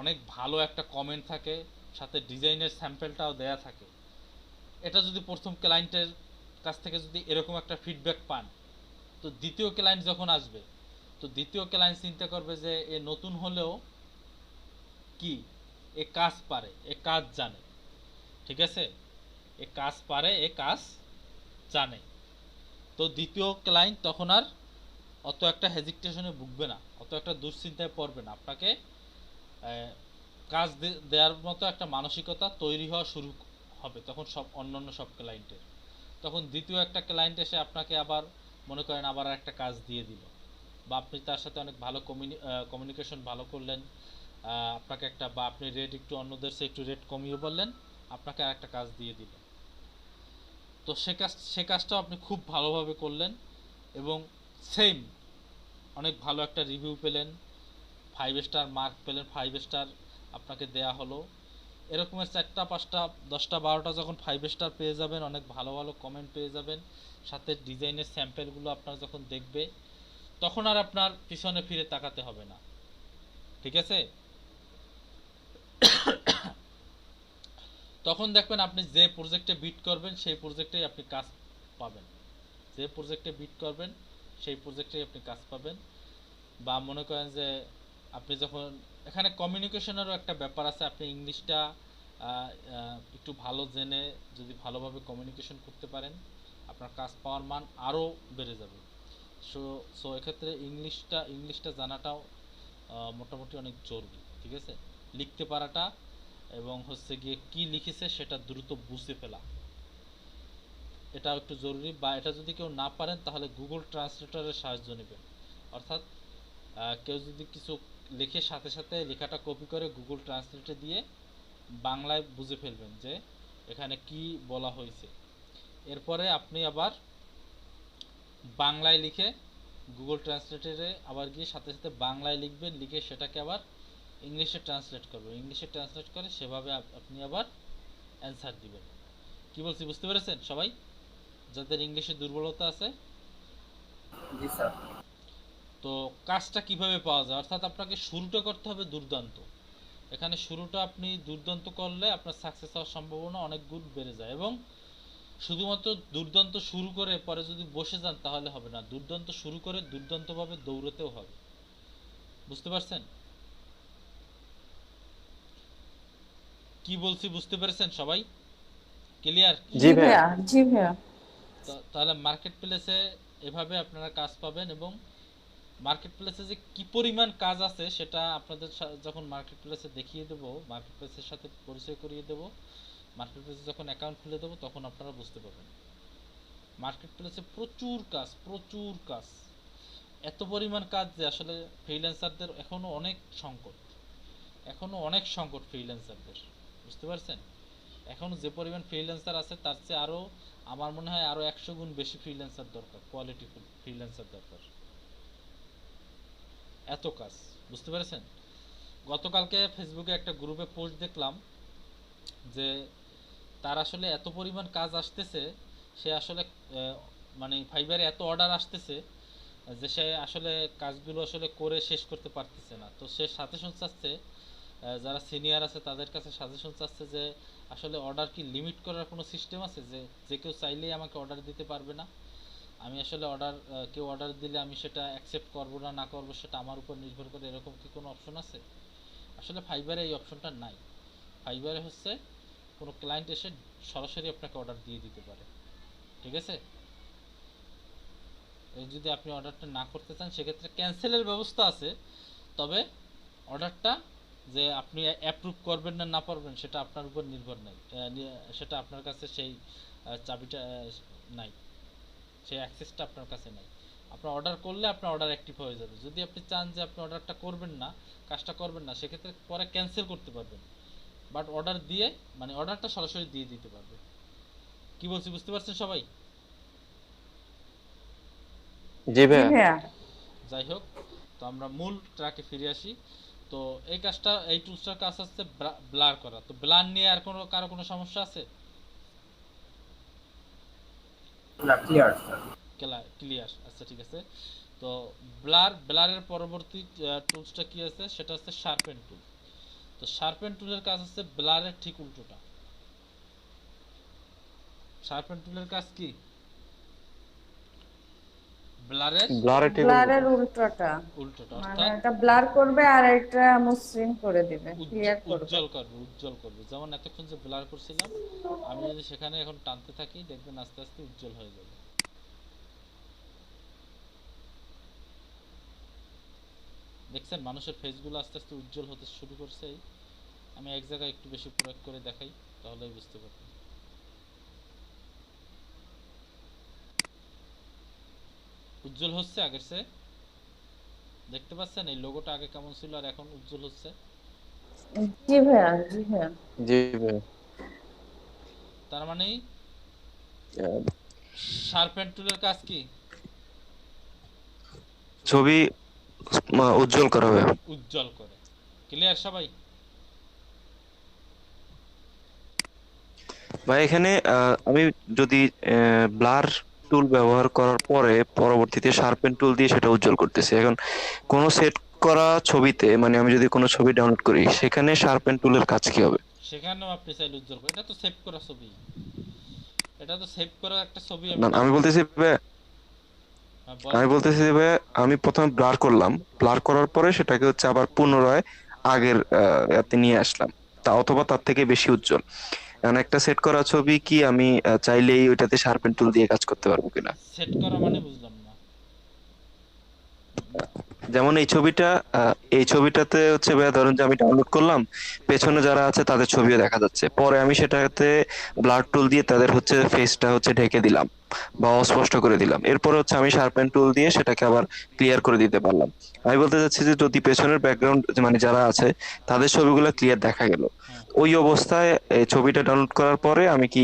অনেক ভালো একটা কমেন্ট থাকে, সাথে ডিজাইনের স্যাম্পেলটাও দেয়া থাকে, এটা যদি প্রথম ক্লায়েন্টের কাছ থেকে যদি এরকম একটা ফিডব্যাক পান, তো দ্বিতীয় ক্লায়েন্ট যখন আসবে, তো দ্বিতীয় ক্লায়েন্ট চিন্তা করবে যে এ নতুন হলেও কি এ কাজ পারে, এ কাজ জানে। ঠিক আছে, এ কাজ পারে, এ কাজ জানে। তো দ্বিতীয় ক্লায়েন্ট তখন আর অত একটা হেজিটেশনে ভুগবে না, অত একটা দুশ্চিন্তায় পড়বে না। আপনাকে কাজ দেওয়ার মতো একটা মানসিকতা তৈরি হওয়া শুরু হবে তখন অন্যান্য সব ক্লায়েন্টের। তখন দ্বিতীয় একটা ক্লায়েন্ট এসে আপনাকে আবার মনে করেন আবার একটা কাজ দিয়ে দিল, বা আপনি তার সাথে অনেক ভালো কমিউনিকেশন ভালো করলেন, আপনাকে একটা, বা আপনি রেট একটু অন্যদের চেয়ে একটু রেট কমিয়ে বললেন, আপনাকে আর একটা কাজ দিয়ে দিল। তো সে কাজটাও আপনি খুব ভালোভাবে করলেন, এবং সেম অনেক ভালো একটা রিভিউ পেলেন, 5 স্টার মার্ক পেলেন, 5 স্টার আপনাকে দেয়া হলো, এরকমের 4টা 5টা 10টা 12টা যখন 5 স্টার পেয়ে যাবেন, অনেক ভালো ভালো কমেন্ট পেয়ে যাবেন, সাথে ডিজাইনের স্যাম্পেলগুলো আপনার যখন দেখবে, তখন আর আপনার পিছনে ফিরে তাকাতে হবে না। ঠিক আছে? তখন দেখবেন আপনি যে প্রজেক্টে বিট করবেন সেই প্রজেক্টেই আপনি কাজ পাবেন। যে প্রজেক্টে বিট করবেন সেই প্রজেক্টেই আপনি কাজ পাবেন। বা মনে করেন যে আপনি যখন এখানে কমিউনিকেশনেরও একটা ব্যাপার আছে, আপনি ইংলিশটা একটু ভালো জেনে যদি ভালোভাবে কমিউনিকেশন করতে পারেন, আপনার কাজ পাওয়ার মান আরও বেড়ে যাবে। সো সো এক্ষেত্রে ইংলিশটা জানাটাও মোটামুটি অনেক জরুরি। ঠিক আছে? লিখতে পারাটা এবং হচ্ছে গিয়ে কি লিখেছে সেটা দ্রুত বুঝে ফেলা, এটাও একটু জরুরি। বা এটা যদি কেউ না পারেন তাহলে গুগল ট্রান্সলেটরের সাহায্য নেবেন। অর্থাৎ কেউ যদি কিছু লিখে সাথে সাথে লেখাটা কপি করে গুগল ট্রান্সলেটে দিয়ে বাংলায় বুঝে ফেলবেন যে এখানে কি বলা হয়েছে। এরপরে আপনি আবার বাংলায় লিখে গুগল ট্রান্সলেটরে আবার গিয়ে সাথে সাথে বাংলায় লিখবেন, লিখে সেটাকে আবার ইংলিশে ট্রান্সলেট করবেন, ইংলিশে ট্রান্সলেট করে সেভাবে আপনি আবার অ্যান্সার দিবেন। কি বলছি বুঝতে পেরেছেন সবাই, যাদের ইংলিশে দুর্বলতা আছে? জি স্যার। তো কাজটা কিভাবে পাওয়া যায়, অর্থাৎ আপনাকে শুরুটা করতে হবে দুর্দান্ত। এখানে শুরুটা আপনি দুর্দান্ত করলে আপনার সাকসেস হওয়ার সম্ভাবনা অনেক গুণ বেড়ে যায়। এবং শুধুমাত্র দুর্দান্ত শুরু করে পরে যদি বসে যান তাহলে হবে না, দুর্দান্ত শুরু করে দুর্দান্তভাবে দৌড়াতেও হবে। বুঝতে পারছেন কি বলছি? বুঝতে পেরেছেন সবাই? ক্লিয়ার? জি জি ভাইয়া। ভাইয়া, জি ভাইয়া। তাহলে মার্কেট প্লেসে এভাবে আপনারা কাজ পাবেন। এবং মার্কেট প্লেসে যে কি পরিমাণ কাজ আছে সেটা আপনাদের যখন মার্কেট প্লেসে দেখিয়ে দেবো, মার্কেট প্লেসের সাথে পরিচয় করিয়ে দেবো, মার্কেট প্লেসে যখন অ্যাকাউন্ট খুলে দেবো তখন আপনারা বুঝতে পারবেন মার্কেট প্লেসে প্রচুর কাজ, প্রচুর কাজ, এত পরিমাণ কাজ যে আসলে ফ্রিল্যান্সারদের এখনো অনেক সংকট, এখনো অনেক সংকট ফ্রিল্যান্সারদের। বুঝতে পারছেন? এখনো যে পরিমাণ ফ্রিল্যান্সার আছে তার চেয়ে আরও আমার মনে হয় আরও 100 গুণ বেশি ফ্রিল্যান্সার দরকার, কোয়ালিটিফুল ফ্রিল্যান্সার দরকার, এত কাজ। বুঝতে পেরেছেন? গতকালকে ফেসবুকে একটা গ্রুপে পোস্ট দেখলাম যে তার আসলে এত পরিমাণ কাজ আসতেছে, সে আসলে মানে ফাইবারে এত অর্ডার আসতেছে যে সে আসলে কাজগুলো আসলে করে শেষ করতে পারতেছে না। তো সে সাজেশন চাচ্ছে, যারা সিনিয়র আছে তাদের কাছে সাজেশন চাচ্ছে যে আসলে অর্ডার কি লিমিট করার কোনো সিস্টেম আছে, যে যে কেউ চাইলেই আমাকে অর্ডার দিতে পারবে না, আমি আসলে কেউ অর্ডার দিলে আমি সেটা অ্যাকসেপ্ট করবো না না করবো সেটা আমার উপর নির্ভর করে, এরকম কি কোনো অপশন আছে? আসলে ফাইবারে এই অপশনটা নাই। ফাইবারে হচ্ছে কোনো ক্লায়েন্ট এসে সরাসরি আপনাকে অর্ডার দিয়ে দিতে পারে। ঠিক আছে? যদি আপনি অর্ডারটা না করতে চান সেক্ষেত্রে ক্যান্সেলের ব্যবস্থা আছে, তবে অর্ডারটা যে আপনি অ্যাপ্রুভ করবেন না না পারবেন সেটা আপনার উপর নির্ভর নাই, সেটা আপনার কাছে সেই চাবিটা নাই, সেই অ্যাক্সেসটা আপনার কাছে নাই। আপনার অর্ডার করলে আপনার অর্ডার অ্যাক্টিভ হয়ে যাবে। যদি আপনি চান যে আপনি অর্ডারটা করবেন না, কাজটা করবেন না, সেক্ষেত্রে পরে ক্যান্সেল করতে পারবেন, বাট অর্ডার দিয়ে মানে অর্ডারটা সরাসরি দিয়ে দিতে পারবে। কি বলছি বুঝতে পারছেন সবাই? জি জি ভাইয়া। ভাইয়া। যাই হোক, তো আমরা মূল ট্র্যাকে ফিরে আসি। তো এই কাজটা, এই টুলসটার কাজ হচ্ছে ব্লার করা। তো ব্লার নিয়ে আর কারো কোনো সমস্যা আছে? না, ক্লিয়ার স্যার। ক্লিয়ার? আচ্ছা ঠিক আছে। তো ব্লারের পরবর্তী টুলসটা কি আছে সেটা হচ্ছে শার্পেন টুল। তো শার্পেন টুলের কাজ হচ্ছে ব্লারের ঠিক উল্টোটা। শার্পেন টুলের কাজ কি? ব্লারের ব্লারে ঠিক ব্লারের উল্টোটা, উল্টোটা, মানে অর্থাৎ এটা ব্লার করবে আর এটা মসৃণ করে দিবে, ক্লিয়ার করবে। উজ্জ্বল করবে, উজ্জ্বল করবে। যেমন এতক্ষণ যে ব্লার করছিলাম, আমি যদি সেখানে এখন টানতে থাকি দেখবেন আস্তে আস্তে উজ্জ্বল হয়ে যাবে। দেখছেন মানুষের ফেসগুলো আস্তে আস্তে উজ্জ্বল হতে শুরু করছে। আমি এক জায়গায় একটু বেশি প্রয়োগ করে দেখাই, তাহলেই বুঝতে পারবেন। উজ্জ্বল হচ্ছে আগের চেয়ে, দেখতে পাচ্ছেন এই লোগোটা আগে কেমন ছিল আর এখন উজ্জ্বল হচ্ছে। জি ভাইয়া, জি ভাইয়া। জি ভাইয়া। তার মানে আহ, শার্পেন টুলের কাজ কি? ছবি উজ্জ্বল করা ভাইয়া। উজ্জ্বল করে। ক্লিয়ার সবাই? ভাই এখানে আমি যদি ব্লার টুল ব্যবহার করার পরে পরবর্তীতে শার্পেন টুল দিয়ে সেটা উজ্জ্বল করতেছি। এখন কোনো সেট করা ছবিতে, মানে আমি যদি কোনো ছবি ডাউনলোড করি, সেখানে শার্পেন টুলের কাজ কি হবে? সেখানেও আপনি চাইলে উজ্জ্বল করুন, এটা তো সেভ করা ছবি, এটা তো সেভ করা একটা ছবি না, আমি আমি ডাউনলোড। বলতেছি ভাই, হ্যাঁ বলেন। আমি প্রথমে ব্লার করলাম, ব্লার করার পরে সেটাকে হচ্ছে আবার পুনরায় আগের ইয়াতে নিয়ে আসলাম, তা অথবা তার থেকে বেশি উজ্জ্বল। এখন একটা সেট করা ছবি কি আমি চাইলেই ওইটাতে শার্পেন টুল দিয়ে কাজ করতে পারবো কিনা? সেট করা মানে বুঝলাম না। যেমন এই ছবিটাতে হচ্ছে ভাইয়া, ধরুন যে আমি ডাউনলোড করলাম, পেছনে যারা আছে তাদের ছবিও দেখা যাচ্ছে, পরে আমি সেটাতে ব্লার টুল দিয়ে তাদের হচ্ছে ফেসটা হচ্ছে ঢেকে দিলাম বা অস্পষ্ট করে দিলাম, এরপর হচ্ছে আমি শার্পেন টুল দিয়ে সেটাকে আবার ক্লিয়ার করে দিতে পারলাম। আমি বলতে চাচ্ছি যে যদি পেছনের ব্যাকগ্রাউন্ড, মানে যারা আছে তাদের ছবিগুলো ক্লিয়ার দেখা গেল, হ্যাঁ, ওই অবস্থায় এই ছবিটা ডাউনলোড করার পরে আমি কি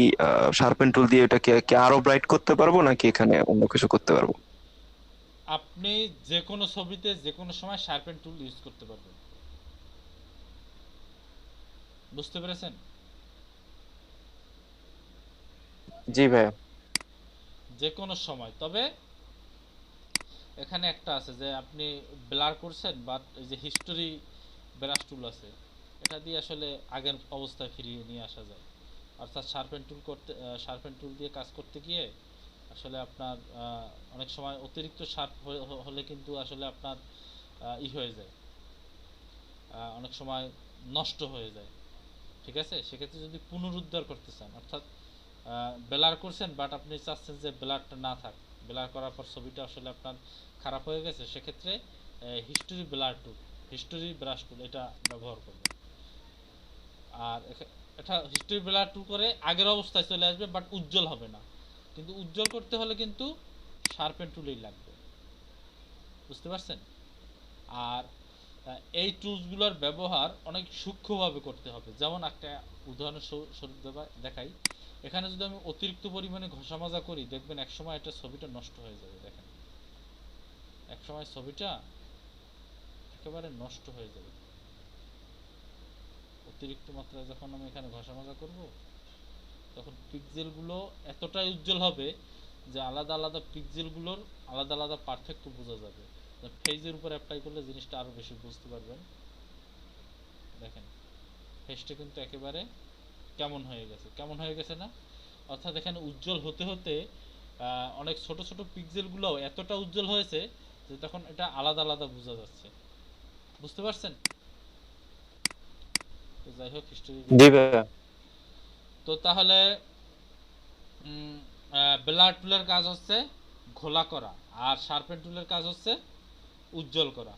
শার্পেন টুল দিয়ে এটাকে কি আরো ব্রাইট করতে পারবো, নাকি এখানে অন্য কিছু করতে পারবো? আপনি যে কোনো ছবিতে যে কোনো সময় শার্পেন টুল ইউজ করতে পারবেন, বুঝতে পেরেছেন? জি ভাইয়া। যে কোনো সময়, তবে এখানে একটা আছে যে আপনি ব্লার করছেন, বাট এই যে হিস্টোরি ব্রাশ টুল আছে, এটা দিয়ে আসলে আগের অবস্থায় ফিরিয়ে নিয়ে আসা যায়। অর্থাৎ শার্পেন টুল দিয়ে কাজ করতে গিয়ে আসলে আপনার অনেক সময় অতিরিক্ত শার্প হলে কিন্তু আসলে আপনার হয়ে যায়, অনেক সময় নষ্ট হয়ে যায়। ঠিক আছে, সেক্ষেত্রে যদি পুনরুদ্ধার করতে চান, অর্থাৎ ব্লার করছেন বাট আপনি চাচ্ছেন যে ব্লারটা না থাক, ব্লার করার পর ছবিটা আসলে আপনার খারাপ হয়ে গেছে, সেক্ষেত্রে হিস্টোরি ব্রাশ টুল এটা ব্যবহার করবেন। আর এটা হিস্টোরি ব্লার টুল করে আগের অবস্থায় চলে আসবে, বাট উজ্জ্বল হবে না। কিন্তু উজ্জ্বল করতে হলে কিন্তু শার্পেন টুলই লাগবে, বুঝতে পারছেন? আর এই টুলসগুলোর ব্যবহার অনেক সূক্ষ্মভাবে করতে হবে। যেমন একটা উদাহরণ স্বরূপ দেখাই, এখানে যদি আমি অতিরিক্ত পরিমাণে ঘষা মাজা করি, দেখবেন একসময় এটা ছবিটা নষ্ট হয়ে যাবে। দেখেন, একসময় ছবিটা একেবারে নষ্ট হয়ে যাবে। অতিরিক্ত মাত্রায় যখন আমি এখানে ঘষা মাজা করব, তখন পিক্সেলগুলো এতটাই উজ্জ্বল হবে যে আলাদা আলাদা পিক্সেলগুলোর আলাদা আলাদা পার্থক্য বোঝা যাবে। ফেজের উপর অ্যাপ্লাই করলে জিনিসটা আরো বেশি বুঝতে পারবেন। দেখেন, ফেজটা কিন্তু একেবারে কেমন হয়ে গেছে না? অর্থাৎ এখানে উজ্জ্বল হতে হতে অনেক ছোট ছোট পিক্সেলগুলো এতটা উজ্জ্বল হয়েছে যে তখন এটা আলাদা আলাদা বোঝা যাচ্ছে, বুঝতে পারছেন? তো যাই হোক, হিস্টোরি। জি ভাইয়া। তো তাহলে ব্লার টুলের কাজ হচ্ছে ঘোলা করা, আর শার্পেন টুলের কাজ হচ্ছে উজ্জ্বল করা।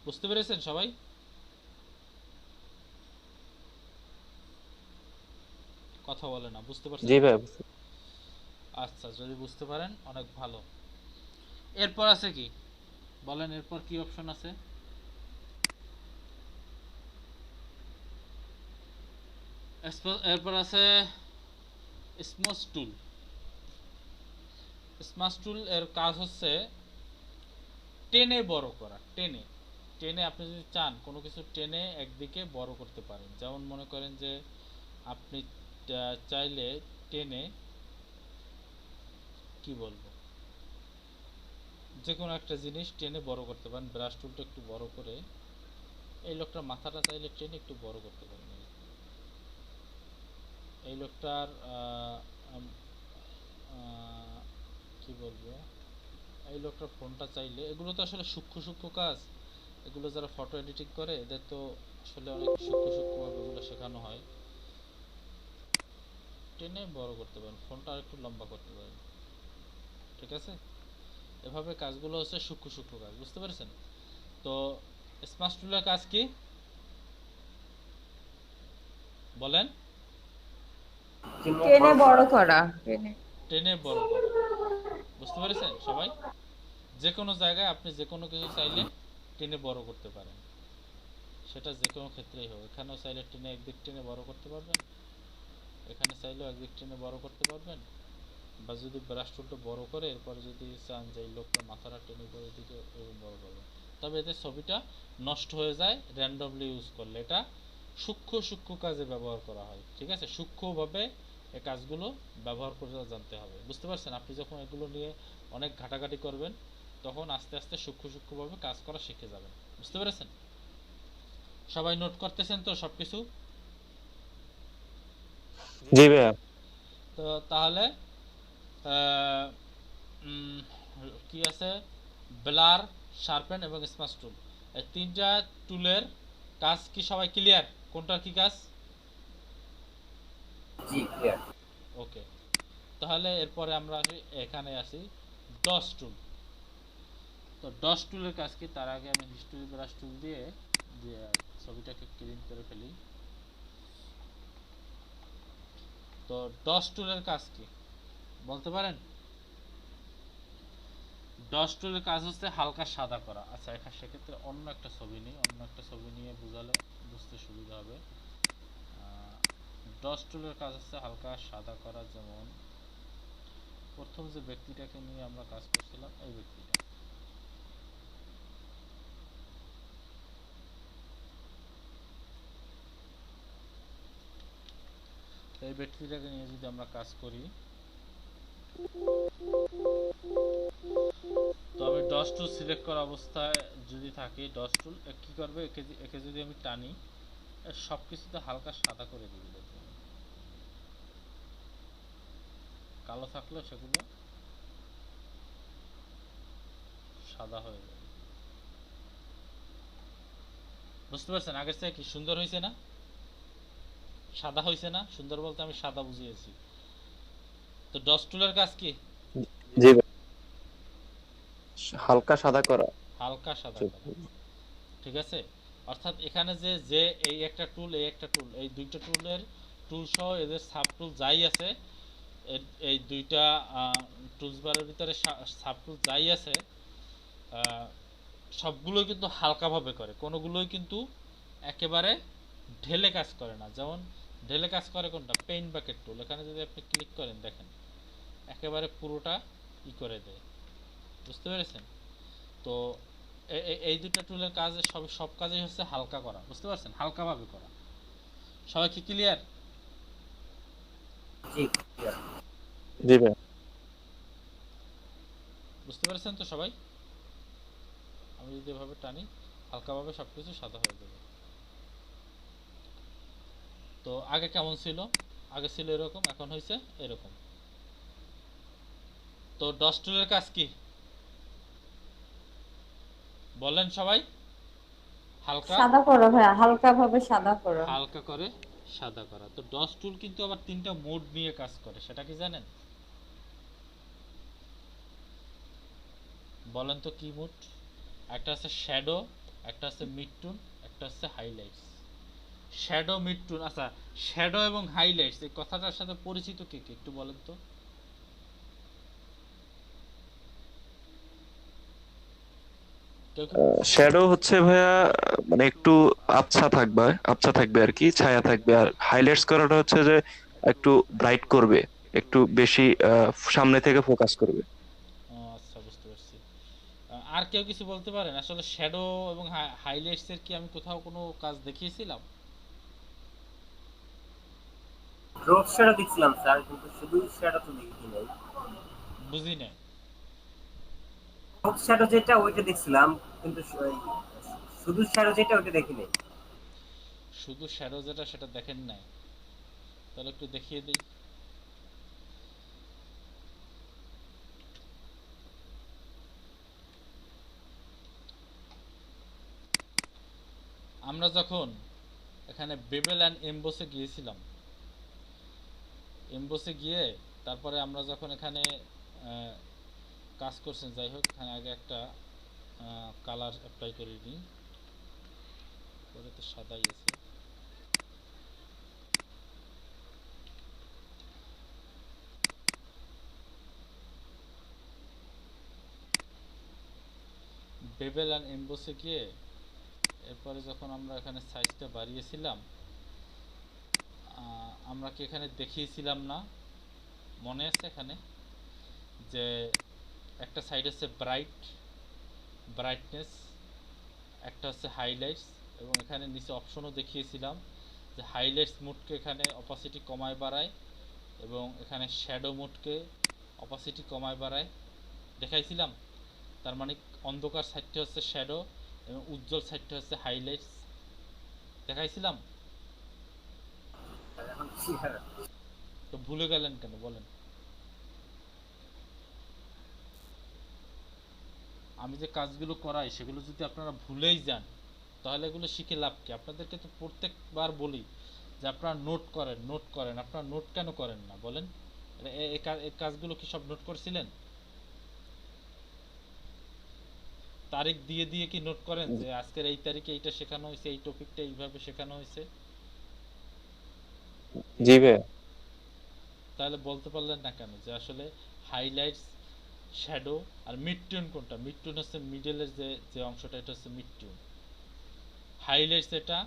বুঝতে পেরেছেন সবাই? কথা বলে না, বুঝতে পারছেন? জি ভাইয়া। আচ্ছা, যদি বুঝতে পারেন অনেক ভালো। এরপর আছে কি বলেন, এরপর কি অপশন আছে? এরপর আছে স্মচ টুল। স্মাশ টুল এর কাজ হচ্ছে টেনে বড় করা। টেনে টেনে আপনি যদি চান কোনো কিছু টেনে একদিকে বড় করতে পারেন, যেমন মনে করেন যে আপনি চাইলে টেনে, কি বলবো, যে কোনো একটা জিনিস টেনে বড় করতে পারেন। ব্রাশ টুলটা একটু বড় করে, এই লোকটার মাথাটা চাইলে টেনে একটু বড় করতে পারেন। এই লোকটার কি বলবো, এই লোকটার ফোনটা চাইলে, এগুলো তো আসলে সূক্ষ্ম সূক্ষ্ম কাজ, এগুলো যারা ফটো এডিটিং করে এদের তো আসলে অনেক সূক্ষ্ম সূক্ষ্মভাবে এগুলো শেখানো হয়। টেনে বড় করতে পারেন, ফোনটা আর একটু লম্বা করতে পারেন। ঠিক আছে, এভাবে কাজগুলো হচ্ছে সূক্ষ্ম সূক্ষ্ম কাজ, বুঝতে পেরেছেন? তো স্মাশ টুলের কাজ কি বলেন? টেনে বড় করা। টেনে বড় করা, বুঝতে পেরেছেন সবাই? যে কোনো জায়গায় আপনি যে কোনো কিছু চাইলে টেনে বড় করতে পারেন, সেটা যে কোনো ক্ষেত্রেই হোক। এখানেও চাইলে টেনে একদিক টেনে বড় করতে পারবেন, এখানে চাইলেও একদিক টেনে বড় করতে পারবেন, বা যদি ব্রাশ টুলটা বড় করে এরপরে যদি চান যে এই লোকটার মাথাটা টেনে করে দিকে, এরকম বড় করবেন। তবে এতে ছবিটা নষ্ট হয়ে যায় র্যান্ডমলি ইউজ করলে, এটা সূক্ষ্ম সূক্ষ্ম কাজে ব্যবহার করা হয়, ঠিক আছে? সূক্ষ্মভাবে এই কাজগুলো ব্যবহার করে জানতে হবে, বুঝতে পারছেন? আপনি যখন এগুলো নিয়ে অনেক ঘাটাঘাটি করবেন তখন আস্তে আস্তে সূক্ষ্ম সূক্ষ্মভাবে কাজ করা শিখে যাবেন, বুঝতে পেরেছেন? সবাই নোট করতেছেন তো সবকিছু? জি ভাইয়া। তো তাহলে আহ, উম, কি আছে, ব্লার, শার্পেন এবং স্মাশ টুল, এই তিনটা টুলের কাজ কি সবাই ক্লিয়ার? কোনটার কি কাজ? জি ক্লিয়ার। ওকে, তাহলে এরপরে আমরা এখানে আসি ডস টুল। তো ডস টুলের কাজ কি, তার আগে আমি হিস্টোরি ব্রাশ টুল দিয়ে দিয়ে ছবিটাকে ক্লিন করে ফেলি। তো ডস টুলের কাজ কি বলতে পারেন? ডস টুলের কাজ হচ্ছে হালকা সাদা করা। আচ্ছা, এখানে সেক্ষেত্রে অন্য একটা ছবি নিই, অন্য একটা ছবি নিয়ে বোঝালে বুঝতে সুবিধা হবে। ডস টুলের কাজ হচ্ছে হালকা সাদা করা, যেমন প্রথম যে ব্যক্তিটাকে নিয়ে আমরা কাজ করছিলাম, এই ব্যক্তিটা। এই ব্যক্তিটাকে নিয়ে যদি আমরা কাজ করি, তো আমি ডস টুল সিলেক্ট করা অবস্থায় যদি থাকি, ডস টুল কি করবে, একে যদি আমি টানি, সব কিছুতে হালকা সাদা করে দিবি, দেখবেন কালো থাকলেও সেগুলো সাদা হয়ে যাবে, বুঝতে পারছেন? আগের থেকে কি সুন্দর হয়েছে না? সাদা হয়েছে না? সুন্দর বলতে আমি সাদা বুঝিয়েছি। তো ডস টুলের কাজ কি? জি ভাই, হালকা সাদা করা। হালকা সাদা করা, ঠিক আছে? অর্থাৎ এখানে যে যে এই একটা টুল, এই একটা টুল, এই দুইটা টুলের টুল সহ এদের সাব টুল যাই আছে, এই দুইটা টুলস বারের ভিতরে সাব টুল যাই আছে, সবগুলোই কিন্তু হালকাভাবে করে, কোনোগুলোই কিন্তু একেবারে ঢেলে কাজ করে না। যেমন ঢেলে কাজ করে কোনটা, পেইন্ট বাকেট টুল। এখানে যদি আপনি ক্লিক করেন, দেখেন একেবারে পুরোটা ই করে দেয়, বুঝতে পেরেছেন? তো এই দুটো টুলের কাজ, সব কাজই হচ্ছে হালকা করা, বুঝতে পারছেন? হালকাভাবে করা। সবাই কি ক্লিয়ার? জি ক্লিয়ার। জি ভাই। বুঝতে পেরেছেন তো সবাই? আমি যদি এভাবে টানি, হালকাভাবে সবকিছু সাদা হয়ে যাবে। তো আগে কেমন ছিল? আগে ছিল এরকম, এখন হয়েছে এরকম। তো ডস টুলের কাজ কি বলেন সবাই? হালকা সাদা করো ভাইয়া, হালকা ভাবে সাদা করো। হালকা করে সাদা করা। তো ডস টুল কিন্তু আবার তিনটা মোড নিয়ে কাজ করে, সেটা কি জানেন? বলেন তো কি মোড? একটা আছে শ্যাডো, একটা আছে মিড টোন, একটা আছে হাইলাইটস। শ্যাডো, মিড টোন, আচ্ছা শ্যাডো এবং হাইলাইটস এই কথাটার সাথে পরিচিত কে কে একটু বলেন তো? কেউ কি? শ্যাডো হচ্ছে ভাইয়া মানে একটু আবছা থাকবে আর কি, ছায়া থাকবে। আর হাইলাইটস করাটা হচ্ছে যে একটু ব্রাইট করবে, একটু বেশি সামনে থেকে ফোকাস করবে। ও আচ্ছা, বুঝতে পারছি। আর কেউ কিছু বলতে পারেন? আসলে শ্যাডো এবং হাইলাইটস এর কি আমি কোথাও কোনো কাজ দেখিয়েছিলাম? ড্রপ শ্যাডো দেখছিলাম স্যার, কিন্তু শুধু শ্যাডো তো দেখি নাই। বুঝি না। ড্রপ শ্যাডো যেটা ওইটা দেখছিলাম, কিন্তু শুধু শ্যাডো যেটা ওইটা দেখি নাই। শুধু শ্যাডো যেটা, সেটা দেখেন নাই? তাহলে একটু দেখিয়ে দিই। আমরা যখন এখানে বেবেল অ্যান্ড এমবোসে গিয়েছিলাম, এমবোসে গিয়ে তারপরে আমরা যখন এখানে কাজ করছেন, যাই হোক, এখানে আগে একটা কালার অ্যাপ্লাই করে নিই, করে তো সাদাই আছে। বেবেল অ্যান্ড এমবোসে গিয়ে এরপরে যখন আমরা এখানে সাইজটা বাড়িয়েছিলাম, আমরা কি এখানে দেখিয়েছিলাম না? মনে আছে এখানে যে একটা সাইড হচ্ছে ব্রাইটনেস, একটা হচ্ছে হাইলাইটস, এবং এখানে নিচে অপশনও দেখিয়েছিলাম যে হাইলাইটস মোডকে এখানে অপাসিটি কমায় বাড়ায় এবং এখানে শ্যাডো মোডকে অপাসিটি কমায় বাড়ায় দেখাইছিলাম। তার মানে অন্ধকার সাইডটা হচ্ছে শ্যাডো এবং উজ্জ্বল সাইডটা হচ্ছে হাইলাইটস দেখাইছিলাম। এখন clear। তো ভুলে গেলেন কেন বলেন? আমি যে কাজগুলো করাই সেগুলো যদি আপনারা ভুলেই যান তাহলে এগুলো শিখে লাভ কি? আপনাদেরকে তো প্রত্যেকবার বলি যে আপনারা নোট করেন, নোট করেন। আপনারা নোট কেন করেন না বলেন? এই কাজগুলো কি সব নোট করছিলেন? তারিখ দিয়ে দিয়ে কি নোট করেন যে আজকের এই তারিখে এইটা শেখানো হয়েছে, এই টপিকটা এইভাবে শেখানো হয়েছে? জি ভাইয়া। তাহলে বলতে পারলেন না কেন যে আসলে হাইলাইটস, শ্যাডো আর মিড টোন কোনটা? মিড টোন হচ্ছে মিডলের যে যে অংশটা, এটা হচ্ছে মিড টোন। হাইলাইটস এটা,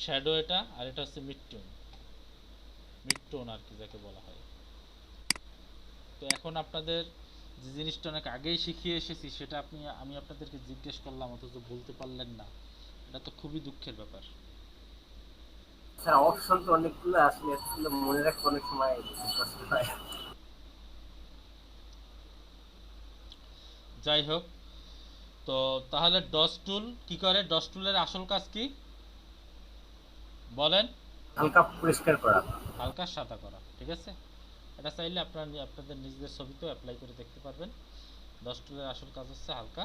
শ্যাডো এটা, আর এটা হচ্ছে মিড টোন। মিড টোন আর কি যাকে বলা হয়। তো এখন আপনাদের যে জিনিসটা অনেক আগেই শিখিয়ে এসেছি সেটা আমি আপনাদেরকে জিজ্ঞেস করলাম অথচ বলতে পারলেন না, এটা তো খুবই দুঃখের ব্যাপার। স্যার অপশন তো অনেকগুলো আসলে এতগুলো মনে রাখতে অনেক সময় কষ্ট হয়। যাই হোক, তো তাহলে ডস টুল কি করে? ডস টুলের আসল কাজ কি বলেন? হালকা পরিষ্কার করা। হালকা সাদা করা, ঠিক আছে? এটা চাইলে আপনারা আপনাদের নিজেদের ছবিতেও অ্যাপ্লাই করে দেখতে পারবেন। ডস টুলের আসল কাজ হচ্ছে হালকা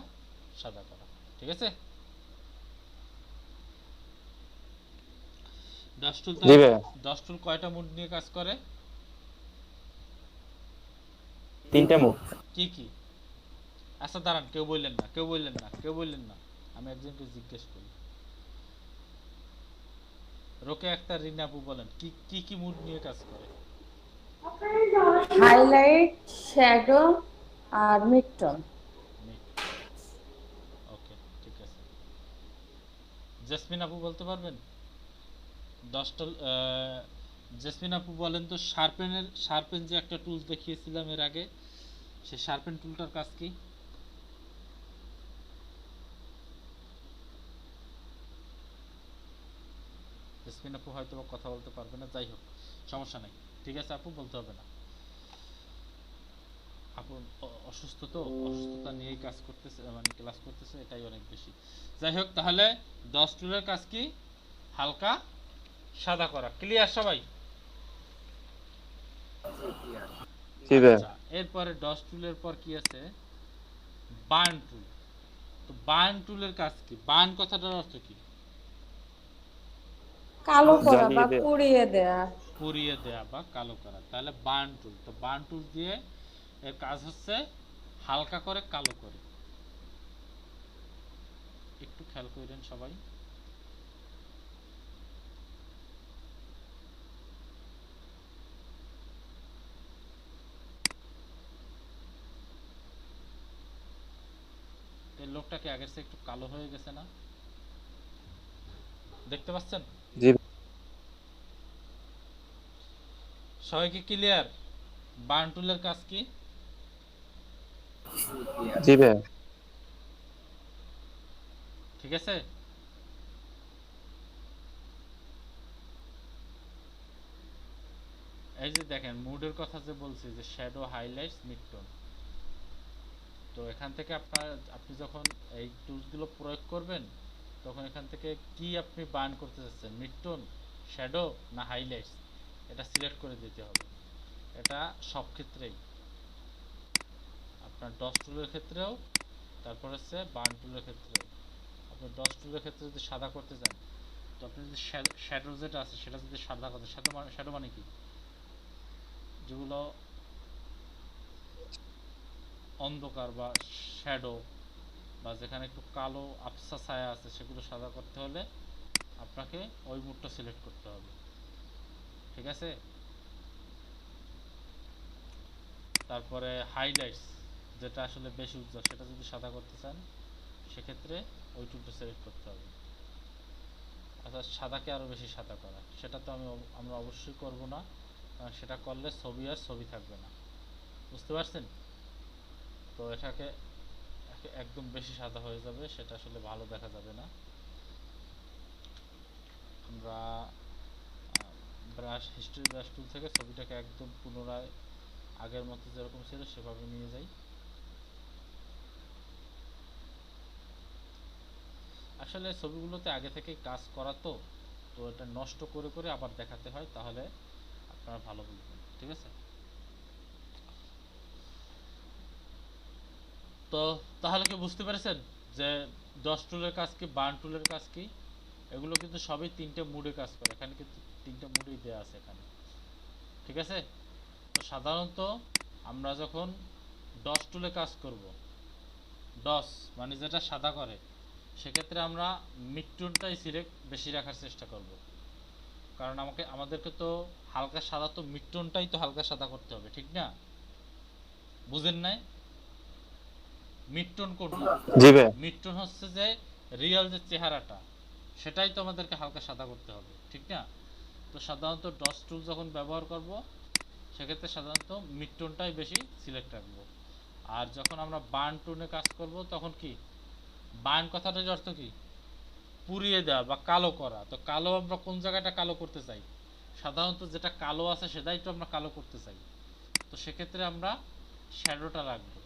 সাদা করা, ঠিক আছে? ডস টুল জি ভাইয়া। ডস টুল কয়টা মুড নিয়ে কাজ করে? 3টা মুড। কি কি? আচ্ছা দাঁড়ান, কেউ বললেন না, কেউ বললেন না, কেউ বললেন না। আমি একজনকে জিজ্ঞেস করি। রোকে আক্তার, রিনা আপু বলেন কি কি কি মুড নিয়ে কাজ করে? হাইলাইট, শ্যাডো আর মিডটোন। ওকে, ঠিক আছে। জেসমিন আপু বলতে পারবেন? দশটা জেসমিন আপু বলেন তো, শার্পেন যে একটা টুল দেখিয়েছিলাম এর আগে, সেই শার্পেন টুলটার কাজ কি? জেসমিন আপু হয়তো কথা বলতে পারবে না, যাই হোক সমস্যা নাই, ঠিক আছে আপু, বলতে হবে না। আপু অসুস্থ, তো অসুস্থতা নিয়েই কাজ করতেছে, মানে ক্লাস করতেছে, এটাই অনেক বেশি। যাই হোক, তাহলে 10 টুলের কাজ কি? হালকা সাদা করা। ক্লিয়ার সবাই? জি ভাইয়া। আচ্ছা, এরপরে 10 টুলের পর কি আছে? বার্ন টুল। তো বার্ন টুলের কাজ কি? বার্ন কথাটার অর্থ কি? কালো করা বা জ্বালিয়ে দেয়া। পুড়িয়ে দেয়া। পুড়িয়ে দেয়া বা কালো করা। তাহলে বার্ন টুল। তো বার্ন টুল দিয়ে এর কাজ হচ্ছে হালকা করে কালো করে। একটু খেয়াল করেন সবাই। এই লোকটা কি আগের চেয়ে একটু কালো হয়ে গেছে না? দেখতে পাচ্ছেন? জি সবাই কি ক্লিয়ার? বার্ন টুলের কাজ কি? জি ভাইয়া। ঠিক আছে? এই যে দেখেন, মুডের কথা যে বলছি, যে শ্যাডো, হাইলাইটস, মিডটোন। তো এখান থেকে আপনি যখন এই টুলসগুলো প্রয়োগ করবেন তখন এখান থেকে কি আপনি বার্ন করতে চাচ্ছেন, মিডটোন, শ্যাডো না হাইলাইটস, এটা সিলেক্ট করে দিতে হবে। এটা সব ক্ষেত্রেই, আপনার ডস টুলের ক্ষেত্রেও, তারপর হচ্ছে বার্ন টুলের ক্ষেত্রেও। আপনি ডস টুলের ক্ষেত্রে যদি সাদা করতে চান, তো আপনি যদি শ্যাডো যেটা আছে সেটা যদি সাদা করতে, শ্যাডো মানে কি? যেগুলো অন্ধকার বা শ্যাডো বা যেখানে একটু কালো আবছা ছায়া আছে সেগুলো সাদা করতে হলে আপনাকে ওই মুডটা সিলেক্ট করতে হবে, ঠিক আছে? তারপরে হাইলাইটস, যেটা আসলে বেশি উজ্জ্বল, সেটা যদি সাদা করতে চান সেক্ষেত্রে ওই টুলটা সিলেক্ট করতে হবে। আচ্ছা, সাদাকে আরও বেশি সাদা করা, সেটা তো আমরা অবশ্যই করব না, কারণ সেটা করলে ছবি আর ছবি থাকবে না, বুঝতে পারছেন? তো এটাকে একদম বেশি সাদা হয়ে যাবে, সেটা আসলে ভালো দেখা যাবে না। আমরা ব্রাশ হিস্ট্রি ব্রাশ টুল থেকে ছবিটাকে একদম পুনরায় আগের মতো যেরকম ছিল সেভাবে নিয়ে যাই। আসলে ছবিগুলোতে আগে থেকে কাজ করা তো, তো এটা নষ্ট করে করে আবার দেখাতে হয়, তাহলে আপনারা ভালো বুঝবেন। ঠিক আছে, তো তাহলে কি বুঝতে পেরেছেন যে ডস টুলের কাজ কি, বার্ন টুলের কাজ কি? এগুলো কিন্তু সবই তিনটে মুডে কাজ করে, এখানে কিন্তু তিনটে মুডেই দেওয়া আছে এখানে। ঠিক আছে, তো সাধারণত আমরা যখন ডস টুলে কাজ করব, ডস মানে যেটা সাদা করে, সেক্ষেত্রে আমরা মিড টোনটাই সিলেক্ট বেশি রাখার চেষ্টা করব, কারণ আমাদেরকে তো হালকা সাদা, তো মিড টোনটাই তো হালকা সাদা করতে হবে, ঠিক না? বুঝেন নাই? মিড টোন কোনটা? জি ভাই। মিড টোন হচ্ছে যে রিয়েল যে চেহারাটা, সেটাই তো আমাদেরকে হালকা সাদা করতে হবে, ঠিক না? তো সাধারণত ডস টুল যখন ব্যবহার করব, সেক্ষেত্রে সাধারণত মিড টোনটাই বেশি সিলেক্ট রাখবো। আর যখন আমরা বার্ন টোনে কাজ করব, তখন কি, বার্ন কথাটার অর্থ কি? পুড়িয়ে দেওয়া বা কালো করা। তো কালো আমরা কোন জায়গাটা কালো করতে চাই? সাধারণত যেটা কালো আছে সেটাই তো আমরা কালো করতে চাই। তো সেক্ষেত্রে আমরা শ্যাডোটা রাখবো।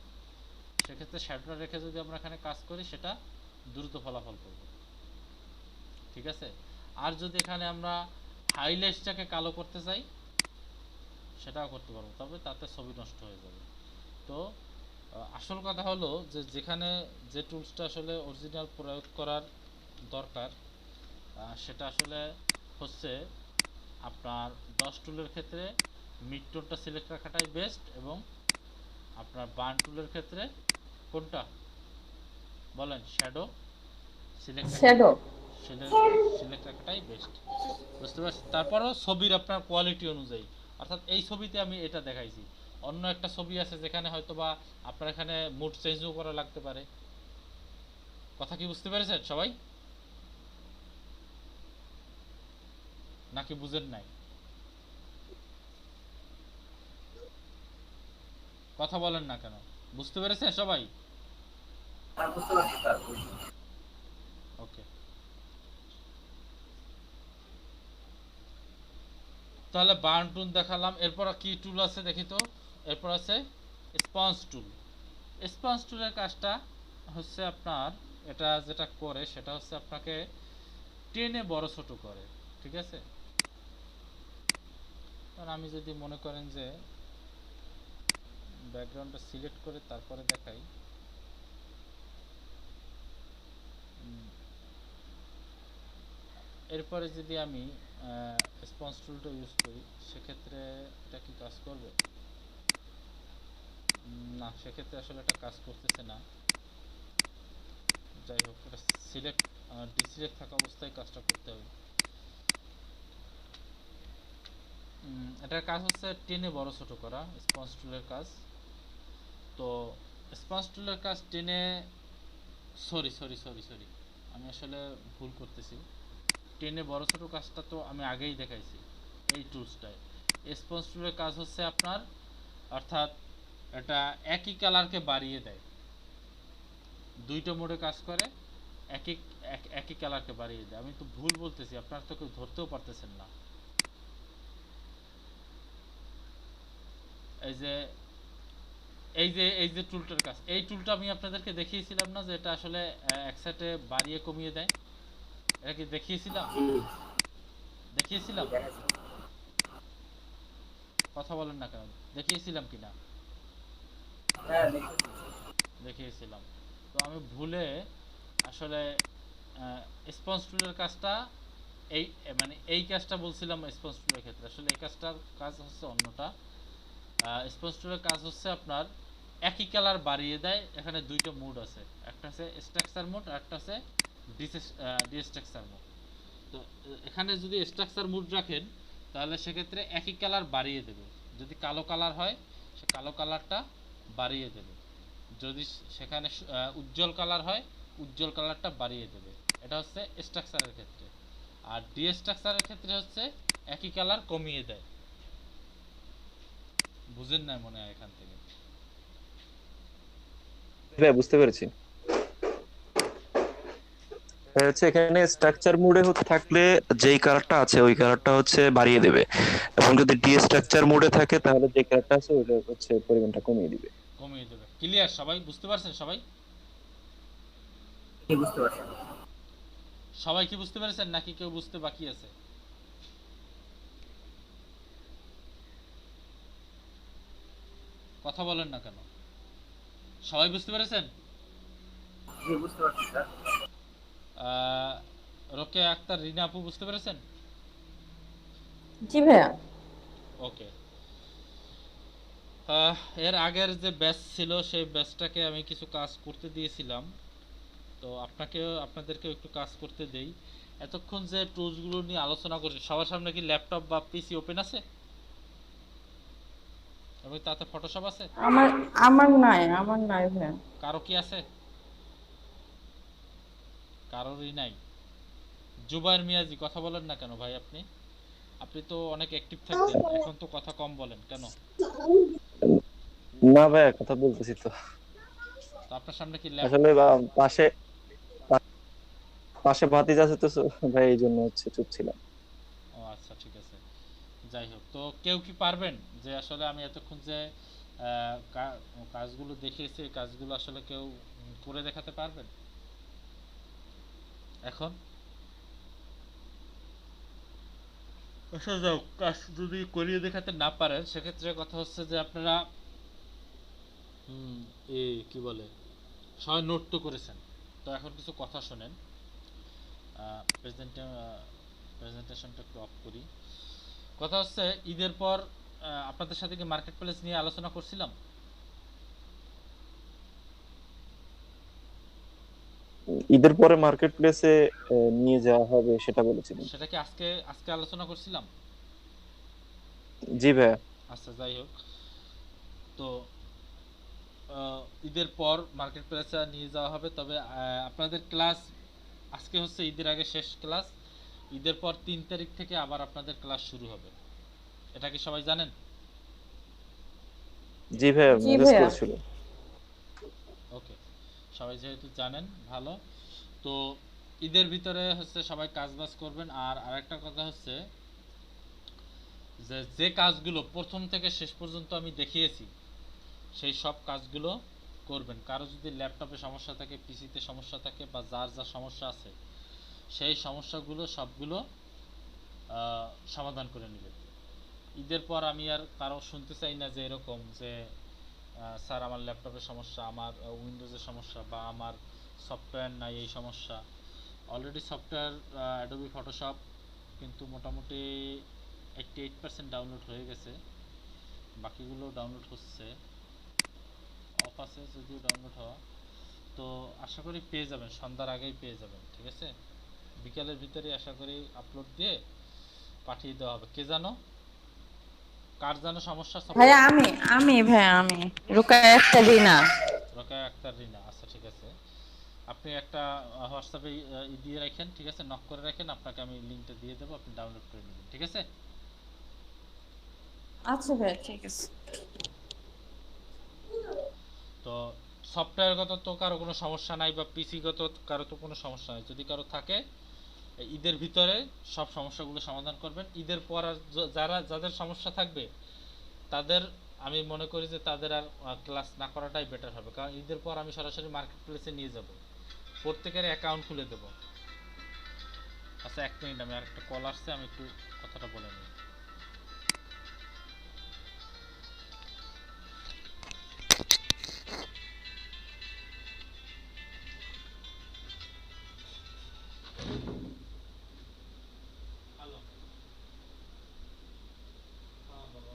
সেক্ষেত্রে শ্যাডোটা রেখে যদি আমরা এখানে কাজ করি, সেটা দ্রুত ফলাফল করব। ঠিক আছে, আর যদি এখানে আমরা হাইলাইটসটাকে কালো করতে চাই, সেটাও করতে পারবো, তবে তাতে ছবি নষ্ট হয়ে যাবে। তো আসল কথা হলো যে যেখানে যে টুলসটা আসলে অরিজিনাল প্রয়োগ করার দরকার, সেটা আসলে হচ্ছে আপনার ডস টুলের ক্ষেত্রে মিড টোনটা সিলেক্ট রাখাটাই বেস্ট, এবং আপনার বার্ন টুলের ক্ষেত্রে কোনটা বলেন? Shadow select shadow. সিলেক্ট রাখাটাই বেস্ট। বুঝতে পারছি? তারপরও ছবির আপনার কোয়ালিটি অনুযায়ী, অর্থাৎ এই ছবিতে আমি এটা দেখাইছি, অন্য একটা ছবি আছে যেখানে হয়তো বা আপনার এখানে মুড চেঞ্জও করা লাগতে পারে। কথা কি বুঝতে পেরেছেন সবাই, নাকি বুঝেন নাই? কথা বলেন না কেন? বুঝতে পেরেছেন সবাই? স্যার বুঝতে পারছি স্যার। ওকে, তাহলে বার্ন টুল দেখালাম। এরপর কি টুল আছে দেখি তো? এরপর আছে স্পঞ্জ টুল। স্পঞ্জ টুলের কাজটা হচ্ছে আপনার, এটা যেটা করে সেটা হচ্ছে আপনাকে টেনে বড় ছোট করে। ঠিক আছে, কারণ আমি যদি মনে করেন যে ব্যাকগ্রাউন্ডটা সিলেক্ট করে তারপরে দেখাই, এরপরে যদি আমি স্পঞ্জ টুলটা ইউজ করি, সেক্ষেত্রে এটা কি কাজ করবে? না, সেক্ষেত্রে আসলে এটা কাজ করতেছে না। যাই হোক, এটা সিলেক্ট ডিসিলেক্ট থাকা অবস্থায় কাজটা করতে হবে। এটার কাজ হচ্ছে টেনে বড় ছোট করা, স্পঞ্জ টুলের কাজ। তো স্পঞ্জ টুলের কাজ টেনে, সরি সরি সরি সরি আমি আসলে ভুল করতেছি। টেনে বড় ছোট কাজটা তো আমি আগেই দেখাইছি এই টুলসটায়। স্পঞ্জ টুলের কাজ হচ্ছে আপনার, অর্থাৎ এটা একই কালারকে বাড়িয়ে দেয়, দুইটা মোডে কাজ করে, একই একই কালারকে বাড়িয়ে দেয়। আমি তো ভুল বলতেছি, আপনারা তো কেউ ধরতেও পারতেছেন না। এই যে এই যে টুলটার কাজ, এই টুলটা আমি আপনাদেরকে দেখিয়েছিলাম না, যে এটা আসলে এক সাইডে বাড়িয়ে কমিয়ে দেয়? এটা কি দেখিয়েছিলাম? দেখিয়েছিলাম? কথা বলেন না কেন? দেখিয়েছিলাম কিনা? হ্যাঁ দেখেছি। দেখিয়েছিলাম। তো আমি ভুলে আসলে স্পঞ্জ টুলের কাজটা, এই মানে এই কাজটা বলছিলাম স্পঞ্জ টুলের ক্ষেত্রে, আসলে এই কাজটার কাজ হচ্ছে অন্যটা। স্পঞ্জ টুলের কাজ হচ্ছে আপনার একই কালার বাড়িয়ে দেয়। এখানে দুইটা মোড আছে, একটা আছে স্ট্রাকচার মোড আর একটা আছে ডিস্ট্রাকচার মোড। তো এখানে যদি স্ট্রাকচার মোড রাখেন, তাহলে সেক্ষেত্রে একই কালার বাড়িয়ে দেবে। যদি কালো কালার হয়, সে কালো কালারটা বাড়িয়ে দেবে। যদি সেখানে উজ্জ্বল কালার হয়, উজ্জ্বল কালারটা বাড়িয়ে দেবে। এটা হচ্ছে স্ট্রাকচারের ক্ষেত্রে। আর ডিস্ট্রাকচারের ক্ষেত্রে হচ্ছে একই কালার কমিয়ে দেয়। বুঝেন না মনে হয় এখান থেকে? ভাই বুঝতে পেরেছি। হচ্ছে এখানে স্ট্রাকচার মোডে থাকলে যেই কালারটা আছে ওই কালারটা হচ্ছে বাড়িয়ে দেবে, এবং যদি ডি স্ট্রাকচার মোডে থাকে তাহলে যে কালারটা আছে ওইটা হচ্ছে পরিমাণটা কমিয়ে দিবে। কমিয়ে দেবে। ক্লিয়ার? সবাই বুঝতে পারছেন? সবাই কি বুঝতে পারছেন? সবাই কি বুঝতে পেরেছেন নাকি কেউ বুঝতে বাকি আছে? কথা বলেন না কেন? সবাই বুঝতে পেরেছেন? জি বুঝতে পারছি স্যার। আহ, রোকেয়া আক্তার, রিনা আপু বুঝতে পেরেছেন? জি ভাইয়া। ওকে। এর আগের যে ব্যাচ ছিল সেই ব্যাচটাকে আমি কিছু কাজ করতে দিয়েছিলাম, তো আপনাদেরকেও একটু কাজ করতে দেই। এতক্ষণ যে টুলসগুলো নিয়ে আলোচনা করছি, সবার সামনে কি ল্যাপটপ বা পিসি ওপেন আছে এবং তাতে ফটোশপ আছে? আমার আমার নাই ভাইয়া। কারো কি আছে? কারোরই নাই। জুবায়ের মিয়াজি, কথা বলেন না কেন ভাই? আপনি আপনি তো অনেক অ্যাক্টিভ থাকতেন, এখন তো কথা কম বলেন কেন? না ভাইয়া, কথা বলতেছি তো। তো আপনার সামনে কি আসলে ল্যাপটপ? পাশে পাশে ভাতিজা আছে তো, ভাই এই জন্য হচ্ছে চুপ ছিলাম। ও আচ্ছা, ঠিক আছে। যাই হোক, তো কেউ কি পারবেন যে আসলে আমি এতক্ষণ যে কাজগুলো দেখিয়েছি এই কাজগুলো আসলে কেউ করে দেখাতে পারবেন এখন? আচ্ছা যাও, কাজ যদি করিয়ে দেখাতে না পারেন সেক্ষেত্রে কথা হচ্ছে যে আপনারা হুম এই কি বলে সবাই নোট তো করেছেন, তো এখন কিছু কথা শোনেন। প্রেজেন্টেশনটা একটু অফ করি। কথা হচ্ছে ঈদের পর আপনাদের সাথে কি মার্কেট প্লেস নিয়ে আলোচনা করছিলাম? ঈদের পরে মার্কেট প্লেসে নিয়ে যাওয়া হবে সেটা বলেছিলেন। সেটা কি আজকে আজকে আলোচনা করছিলাম? জি ভাইয়া। আচ্ছা যাই হোক, তো ঈদের পর মার্কেট প্লেসে নিয়ে যাওয়া হবে, তবে আপনাদের ক্লাস আজকে হচ্ছে ঈদের আগে শেষ ক্লাস। ঈদের পর 3 তারিখ থেকে আবার আপনাদের ক্লাস শুরু হবে, এটা কি সবাই জানেন? জি ভাইয়া, জি মেসেজ ভাইয়া। করেছিল। ওকে, সবাই যেহেতু জানেন ভালো। তো ঈদের ভিতরে হচ্ছে সবাই কাজ বাজ করবেন। আর আরেকটা কথা হচ্ছে যে যে কাজগুলো প্রথম থেকে শেষ পর্যন্ত আমি দেখিয়েছি সেই সব কাজগুলো করবেন। কারো যদি ল্যাপটপে সমস্যা থাকে, পিসিতে সমস্যা থাকে, বা যার যা সমস্যা আছে সেই সমস্যাগুলো সবগুলো সমাধান করে নেবেন। ঈদের পর আমি আর কারো শুনতে চাই না যে এরকম যে স্যার আমার ল্যাপটপের সমস্যা, আমার উইন্ডোজের সমস্যা, বা আমার সফটওয়্যার নাই এই সমস্যা। অলরেডি সফটওয়্যার অ্যাডোবি ফটোশপ কিন্তু মোটামুটি 88% ডাউনলোড হয়ে গেছে, বাকিগুলো ডাউনলোড হচ্ছে, অফ আছে যদিও ডাউনলোড হওয়া। তো আশা করি পেয়ে যাবেন, সন্ধ্যার আগেই পেয়ে যাবেন, ঠিক আছে? বিকালের ভিতরে আশা করি আপলোড দিয়ে পাঠিয়ে দেওয়া হবে। কে জানো, কার জানো সমস্যা ভাইয়া সফটওয়্যার? আমি ভাইয়া রুকায়া একটা রিনা। রোকেয়া আক্তার, রিনা, আচ্ছা ঠিক আছে। আপনি একটা হোয়াটসঅ্যাপে দিয়ে রাখেন, ঠিক আছে? নক করে রাখেন, আপনাকে আমি লিঙ্কটা দিয়ে দেবো, আপনি ডাউনলোড করে নেবেন, ঠিক আছে? আচ্ছা ভাইয়া, ঠিক আছে। তো সফটওয়্যারগত তো কারো কোনো সমস্যা নাই, বা পিসিগত কারো তো কোনো সমস্যা নাই। যদি কারো থাকে ঈদের ভিতরে সব সমস্যাগুলো সমাধান করবেন। ঈদের পর আর যাদের সমস্যা থাকবে তাদের আমি মনে করি যে তাদের আর ক্লাস না করাটাই বেটার হবে, কারণ ঈদের পর আমি সরাসরি মার্কেট প্লেসে নিয়ে যাব, প্রত্যেকের অ্যাকাউন্ট খুলে দেবো। আচ্ছা 1 মিনিট, আমি আর একটা কল আসছে, আমি একটু কথাটা বলে নিই। হ্যালো, হ্যাঁ বলো।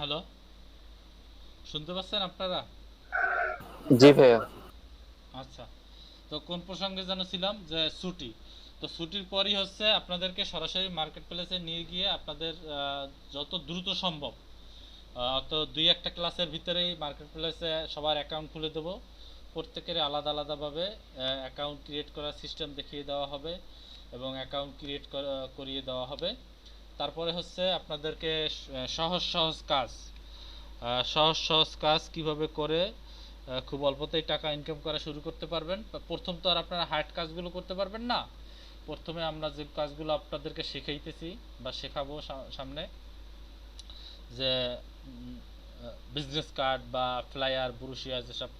হ্যালো, শুনতে পাচ্ছেন আপনারা? জি ভাইয়া। আচ্ছা, তো কোন প্রসঙ্গে যেন ছিলাম, যে ছুটি। তো ছুটির পরই হচ্ছে আপনাদেরকে সরাসরি মার্কেট প্লেসে নিয়ে গিয়ে আপনাদের যত দ্রুত সম্ভব, তো 2-1টা ক্লাসের ভিতরেই মার্কেট প্লেসে সবার অ্যাকাউন্ট খুলে দেবো। প্রত্যেকের আলাদা আলাদাভাবে অ্যাকাউন্ট ক্রিয়েট করার সিস্টেম দেখিয়ে দেওয়া হবে এবং অ্যাকাউন্ট ক্রিয়েট করিয়ে দেওয়া হবে। তারপরে হচ্ছে আপনাদেরকে সহজ সহজ কাজ, সহজ সহজ কাজ কিভাবে করে খুব অল্পতেই টাকা ইনকাম করা শুরু করতে পারবেন। প্রথম তো আর আপনারা হার্ড কাজগুলো করতে পারবেন না। প্রথমে আমরা যে কাজগুলো আপনাদেরকে শেখাইতেছি বা শেখাবো সামনে, যে বিজনেস কার্ড বা ফ্লায়ার, ব্রোশিয়ার যেসব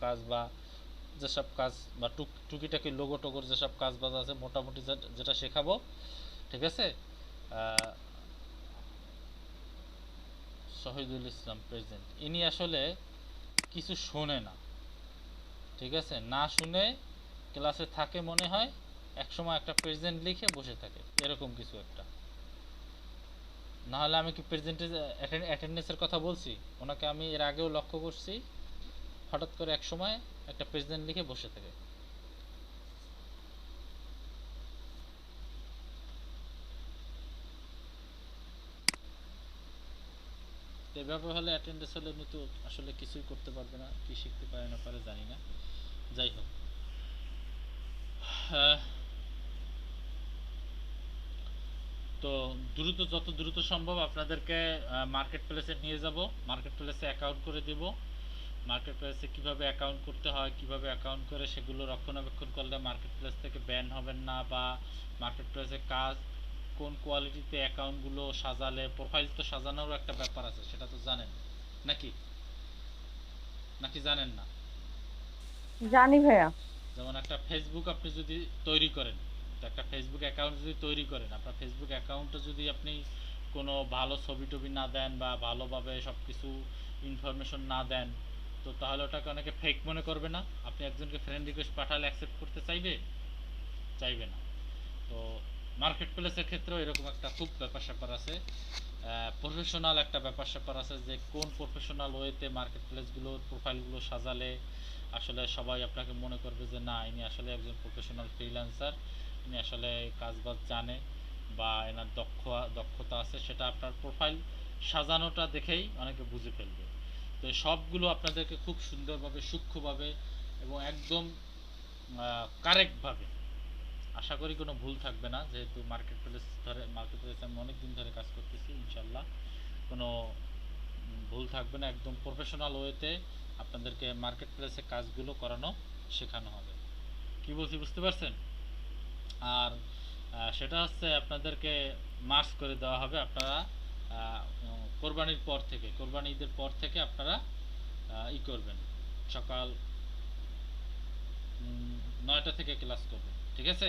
কাজ বা টুকিটাকি লোগো টোগোর যেসব কাজ বাজ আছে মোটামুটি যেটা শেখাবো, ঠিক আছে। শহীদুল ইসলাম প্রেজেন্ট, ইনি আসলে কিছু শোনে না, ঠিক আছে। না শুনে ক্লাসে থাকে মনে হয়, একসময় একটা প্রেজেন্ট লিখে বসে থাকে, এরকম কিছু একটা। না হলে আমি কি অ্যাটেন্ডেন্সের কথা বলছি? ওনাকে আমি এর আগেও লক্ষ্য করছি, হঠাৎ করে এক সময় একটা প্রেজেন্ট লিখে বসে থাকে। এভাবে হলে অ্যাটেন্ডেন্স হলে উনি তো আসলে কিছুই করতে পারবে না, কি শিখতে পারে না পারে জানি না। যাই হোক, তো যত দ্রুত সম্ভব আপনাদেরকে মার্কেট প্লেসে নিয়ে যাব, মার্কেট প্লেসে অ্যাকাউন্ট করে দেব। মার্কেট প্লেসে কীভাবে অ্যাকাউন্ট করতে হয়, কীভাবে অ্যাকাউন্ট করে সেগুলো রক্ষণাবেক্ষণ করলে মার্কেট প্লেস থেকে ব্যান হবেন না, বা মার্কেট প্লেসে কাজ কোন কোয়ালিটিতে অ্যাকাউন্টগুলো সাজালে, প্রোফাইল তো সাজানোরও একটা ব্যাপার আছে, সেটা তো জানেন নাকি? নাকি জানেন না? জানি ভাইয়া। যেমন একটা ফেসবুক আপনি যদি তৈরি করেন, তো একটা ফেসবুক অ্যাকাউন্ট যদি তৈরি করেন, আপনার ফেসবুক অ্যাকাউন্টে যদি আপনি কোনো ভালো ছবি টবি না দেন বা ভালোভাবে সব কিছু ইনফরমেশন না দেন, তো তাহলে ওটাকে অনেকে ফেক মনে করবে না? আপনি একজনকে ফ্রেন্ড রিকোয়েস্ট পাঠালে অ্যাকসেপ্ট করতে চাইবে? চাইবে না। তো মার্কেট প্লেসের ক্ষেত্রেও এরকম একটা খুব ব্যাপার স্যাপার আছে, প্রফেশনাল একটা ব্যাপার স্যাপার আছে, যে কোন প্রফেশনাল ওয়েতে মার্কেট প্লেসগুলোর প্রোফাইলগুলো সাজালে আসলে সবাই আপনাকে মনে করবে যে না, ইনি আসলে একজন প্রফেশনাল ফ্রিল্যান্সার, ইনি আসলে কাজবাজ জানে বা এনার দক্ষতা আছে, সেটা আপনার প্রোফাইল সাজানোটা দেখেই অনেকে বুঝে ফেলবে। তো সবগুলো আপনাদেরকে খুব সুন্দরভাবে, সূক্ষ্মভাবে এবং একদম কারেক্টভাবে, আশা করি কোনো ভুল থাকবে না, যেহেতু মার্কেট প্লেসে আমি অনেক দিন ধরে কাজ করতেছি, ইনশাল্লাহ কোনো ভুল থাকবে না। একদম প্রফেশনাল ওয়েতে আপনাদেরকে মার্কেট প্লেসে কাজগুলো করানো শেখানো হবে। কি বলছি বুঝতে পারছেন? আর সেটা হচ্ছে আপনাদেরকে মার্চ করে দেওয়া হবে। আপনারা কোরবানির পর থেকে, কোরবানি ঈদের পর থেকে আপনারা করবেন, সকাল 9টা থেকে ক্লাস করবেন, ঠিক আছে?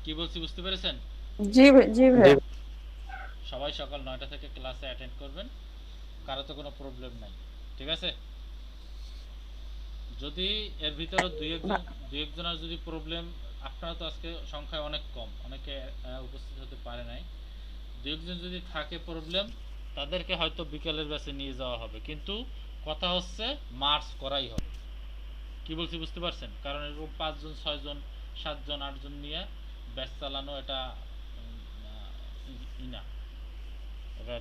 কি বলছি বুঝতে পেরেছেন? জি জি ভাইয়া। সবাই সকাল 9টা থেকে ক্লাসে অ্যাটেন্ড করবেন, কারো তো কোনো প্রবলেম নাই, ঠিক আছে? যদি এর ভিতরে দুই একজনের যদি প্রবলেম, আপনারা তো আজকে সংখ্যায় অনেক কম, অনেকে উপস্থিত হতে পারে নাই, দুই একজন যদি থাকে প্রবলেম, তাদেরকে হয়তো বিকালের ব্যাচে নিয়ে যাওয়া হবে, কিন্তু কথা হচ্ছে মার্চ করাই হবে। কি বলছি বুঝতে পারছেন? কারণ এরকম 5 জন 6 জন 7 জন 8 জন নিয়ে ব্যাচ চালানো এটা না, এটা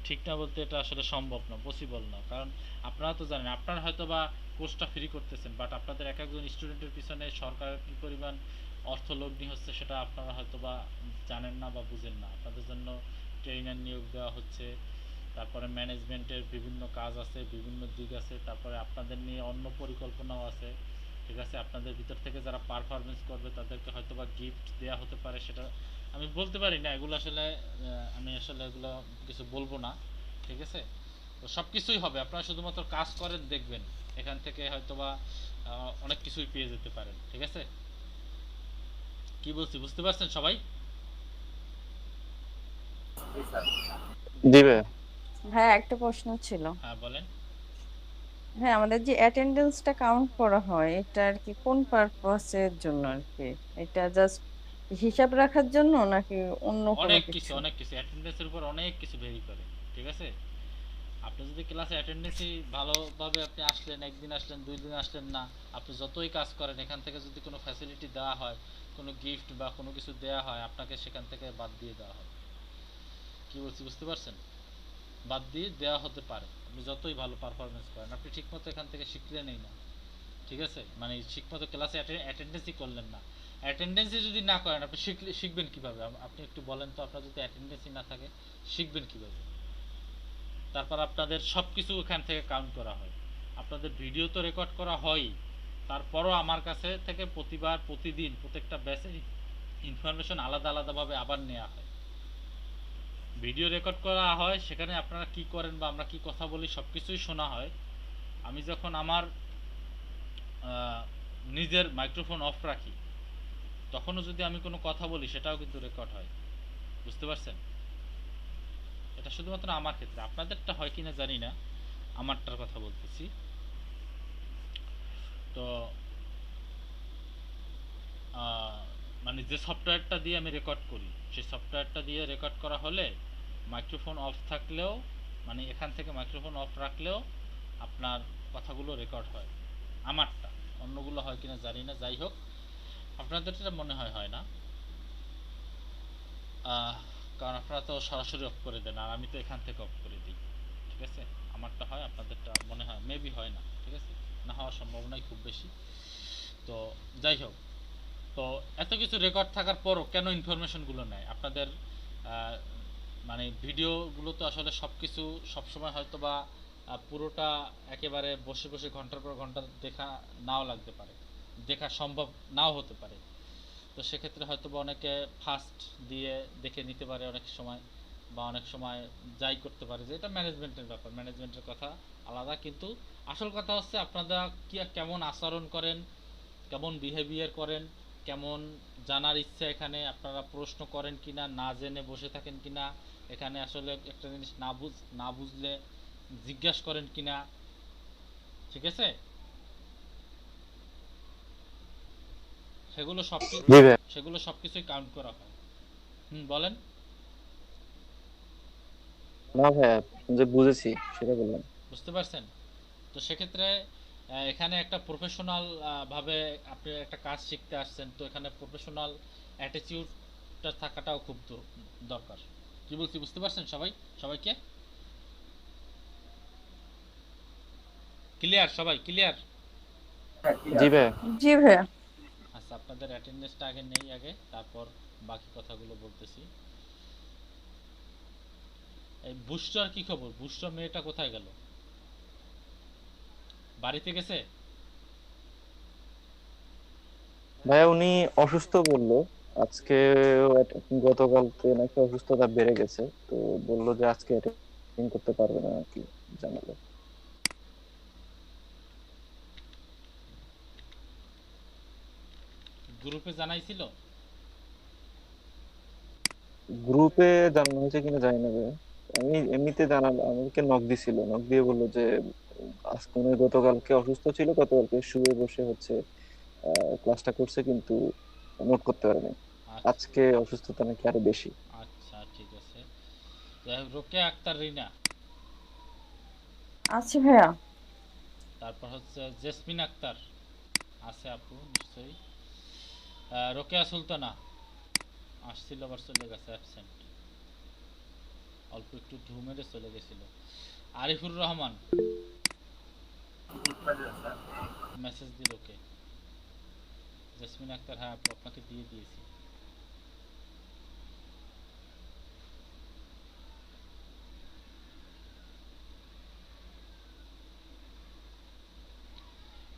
ঠিক না বলতে এটা আসলে সম্ভব না, পসিবল না। কারণ আপনারা তো জানেন, আপনারা হয়তো বা কোর্সটা ফ্রি করতেছেন, বাট আপনাদের এক একজন স্টুডেন্টের পিছনে সরকার কী পরিমাণ অর্থ লগ্নি হচ্ছে সেটা আপনারা হয়তো বা জানেন না বা বুঝেন না। আপনাদের জন্য ট্রেনার নিয়োগ দেওয়া হচ্ছে, তারপরে ম্যানেজমেন্টের বিভিন্ন কাজ আছে, বিভিন্ন দিক আছে, তারপরে আপনাদের নিয়ে অন্য পরিকল্পনাও আছে, ঠিক আছে? আপনাদের ভিতর থেকে যারা পারফরমেন্স করবে তাদেরকে হয়তো বা গিফট দেওয়া হতে পারে, সেটা আমি বলতে পারি না। এগুলো আসলে আমি আসলে এগুলো কিছু বলবো না, ঠিক আছে? তো সব কিছুই হবে, আপনারা শুধুমাত্র কাজ করেন, দেখবেন এখান থেকে হয়তোবা অনেক কিছুই পেয়ে যেতে পারেন, ঠিক আছে? কি বলছি বুঝতে পারছেন সবাই? জি ভাইয়া। হ্যাঁ, একটা প্রশ্ন ছিল। হ্যাঁ বলেন। হ্যাঁ, আমাদের যে অ্যাটেন্ডেন্সটা কাউন্ট করা হয়, এটা আর কি কোন পারপাসের জন্য আর কি? এটা জাস্ট হিসাব রাখার জন্য নাকি অন্য কোনো অনেক কিছু কিছু? অনেক কিছু অ্যাটেন্ডেন্সের উপর অনেক কিছু ভেরি করে। ঠিক আছে? আপনি যদি ক্লাসে অ্যাটেন্ডেন্সই ভালোভাবে আপনি আসলেন, একদিন আসলেন, 2 দিন আসলেন না, আপনি যতই কাজ করেন এখান থেকে যদি কোনো ফ্যাসিলিটি দেওয়া হয়, কোনো গিফট বা কোনো কিছু দেওয়া হয়, আপনাকে সেখান থেকে বাদ দিয়ে দেওয়া হবে। কি বলছি বুঝতে পারছেন? বাদ দিয়ে দেওয়া হতে পারে, আপনি যতই ভালো পারফরমেন্স করেন, আপনি ঠিকমতো এখান থেকে শিখলেনই না। ঠিক আছে, মানে ঠিকমতো ক্লাসে অ্যাটেন্ডেন্সই করলেন না। অ্যাটেন্ডেন্সই যদি না করেন আপনি শিখবেন কিভাবে? আপনি একটু বলেন তো, আপনার যদি অ্যাটেন্ডেন্সই না থাকে শিখবেন কিভাবে? তারপর আপনাদের সব কিছু এখান থেকে কাউন্ট করা হয়, আপনাদের ভিডিও তো রেকর্ড করা হয়ই, তারপরও আমার কাছে থেকে প্রতিবার প্রতিদিন প্রত্যেকটা ব্যাচের ইনফরমেশন আলাদা আলাদাভাবে আবার নেওয়া হয়, ভিডিও রেকর্ড করা হয়, সেখানে আপনারা কি করেন বা আমরা কি কথা বলি সব কিছুই শোনা হয়। আমি যখন আমার নিজের মাইক্রোফোন অফ রাখি তখনও যদি আমি কোনো কথা বলি সেটাও কিন্তু রেকর্ড হয়, বুঝতে পারছেন? এটা শুধুমাত্র আমার ক্ষেত্রে, আপনাদেরটা হয় কিনা জানি না, আমারটার কথা বলতেছি। তো মানে যে সফটওয়্যারটা দিয়ে আমি রেকর্ড করি সেই সফটওয়্যারটা দিয়ে রেকর্ড করা হলে মাইক্রোফোন অফ থাকলেও, মানে এখান থেকে মাইক্রোফোন অফ রাখলেও আপনার কথাগুলো রেকর্ড হয়, আমারটা। অন্যগুলো হয় কিনা জানি না, যাই হোক আপনাদেরটা মনে হয় না, কারণ আপনারা তো সরাসরি অফ করে দেন আর আমি তো এখান থেকে অফ করে দিই। ঠিক আছে, আমারটা হয়, আপনাদেরটা মনে হয় মেবি হয় না। ঠিক আছে, না হওয়ার সম্ভাবনাই খুব বেশি। তো যাই হোক, তো এত কিছু রেকর্ড থাকার পরও কেন ইনফরমেশনগুলো নেয় আপনাদের? মানে ভিডিওগুলো তো আসলে সব কিছু সবসময় হয়তো বা পুরোটা একেবারে বসে বসে ঘন্টার পর ঘন্টা দেখা নাও লাগতে পারে, দেখা সম্ভব নাও হতে পারে। তো সেক্ষেত্রে হয়তো বা অনেকে ফাস্ট দিয়ে দেখে নিতে পারে অনেক সময়, বা অনেক সময় যাই করতে পারে, যে এটা ম্যানেজমেন্টের ব্যাপার, ম্যানেজমেন্টের কথা আলাদা। কিন্তু আসল কথা হচ্ছে আপনারা কি কেমন আচরণ করেন, কেমন বিহেভিয়ার করেন, কেমন জানার ইচ্ছা, এখানে আপনারা প্রশ্ন করেন কিনা, না জেনে বসে থাকেন কিনা, এখানে আসলে একটা জিনিস না বুঝলে জিজ্ঞাসা করেন কিনা। ঠিক আছে, সেগুলো সব জি ভাই। সেগুলো সব কিছুই কাউন্ট করা হয়। বলেন। না ভাইয়া, যে বুঝেছি সেটা বললাম। বুঝতে পারছেন? তো সেক্ষেত্রে এখানে একটা প্রফেশনাল ভাবে আপনি একটা কাজ শিখতে আসছেন, তো এখানে প্রফেশনাল অ্যাটিটিউডটা থাকাটাও খুব দরকার। কি বলছি বুঝতে পারছেন সবাই? সবাইকে ক্লিয়ার? সবাই ক্লিয়ার? হ্যাঁ জি ক্লিয়ার। ভাইয়া। জি ভাইয়া। আচ্ছা, আপনাদের অ্যাটেন্ডেন্সটা আগে নেই, আগে তারপর বাকি কথাগুলো বলতেছি। এই বুস্টার কি খবর? বুস্টার মেয়েটা কোথায় গেল? বাড়িতে গেছে? ভাইয়া উনি অসুস্থ বললো আজকে, গতকালকে নাকি অসুস্থতা বেড়ে গেছে, তো বললো যে আজকে অ্যাটেন্ড করতে পারবে না আর কি, জানালো। গ্রুপে জানাইছিল? গ্রুপে জানানো হয়েছে কিনা জানি না ভাইয়া। আমি এমনিতে জানালাম, আমাকে নক দিছিল, নক দিয়ে বললো যে আজকে উনি গতকালকে অসুস্থ ছিল, গতকালকে শুয়ে বসে হচ্ছে ক্লাসটা করছে কিন্তু নোট করতে পারেনি। আচ্ছা আজকে অসুস্থতা নাকি আরো বেশি। আচ্ছা, ঠিক আছে। যাই হোক, রোকেয়া আক্তার রিনা, আচ্ছা ভাইয়া। তারপর হচ্ছে জেসমিন আক্তার আছে আপু নিশ্চয়ই, রোকেয়া সুলতানা আসছিল আবার চলে গেছে, অ্যাবসেন্ট, অল্প একটু ঢু মেরে চলে গেছিল। আরিফুর রহমান মেসেজ দিল ওকে। জেসমিন আক্তার, হ্যাঁ আপু আপনাকে দিয়ে দিয়েছি।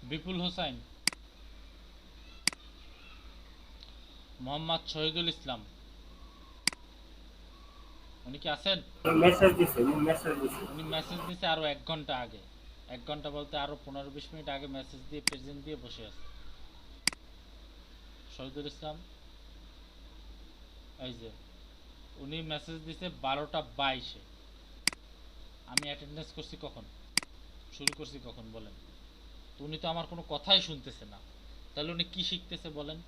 বিপুল হোসাইন, মোহাম্মদ শহীদুল ইসলাম, উনি কি আছেন? মেসেজ দিছে, মেসেজ দিছে। উনি মেসেজ দিয়েছে আরো 1 ঘন্টা আগে, 1 ঘন্টা বলতে আরো 15-20 মিনিট আগে মেসেজ দিয়ে প্রেজেন্ট দিয়ে বসে আছে শহীদুল ইসলাম। এই যে উনি মেসেজ দিছে 12টা 22-এ। আমি অ্যাটেন্ডেন্স করছি কখন, শুরু করছি কখন বলেন? তো উনি তো আমার কোনো কথাই শুনতেছে না, তাহলে উনি কি শিখতেছে বলেন?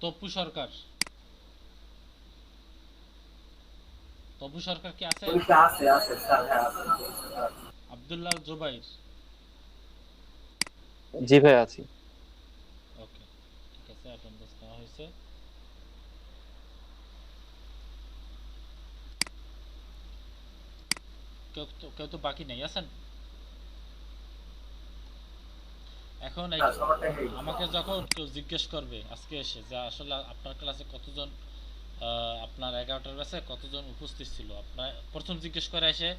তপু সরকার, তপু সরকার কি আছে? উনি কি আছে স্যার, হ্যাঁ আছে। আব্দুল্লাহ জুবাইর। জি ভাই আছি। ওকে, ঠিক আছে, অ্যাটেন্ডেন্স নেওয়া হয়েছে। কেউ তো বাকি নেই, আছেন? এখন হ্যাঁ, সবারটাই হয়ে গেছে। আমাকে যখন কেউ জিজ্ঞেস করবে আজকে এসে যে আসলে আপনার ক্লাসে কতজন, আপনার 11টার ব্যাচে কতজন উপস্থিত ছিল, আপনার প্রথম জিজ্ঞেস করে এসে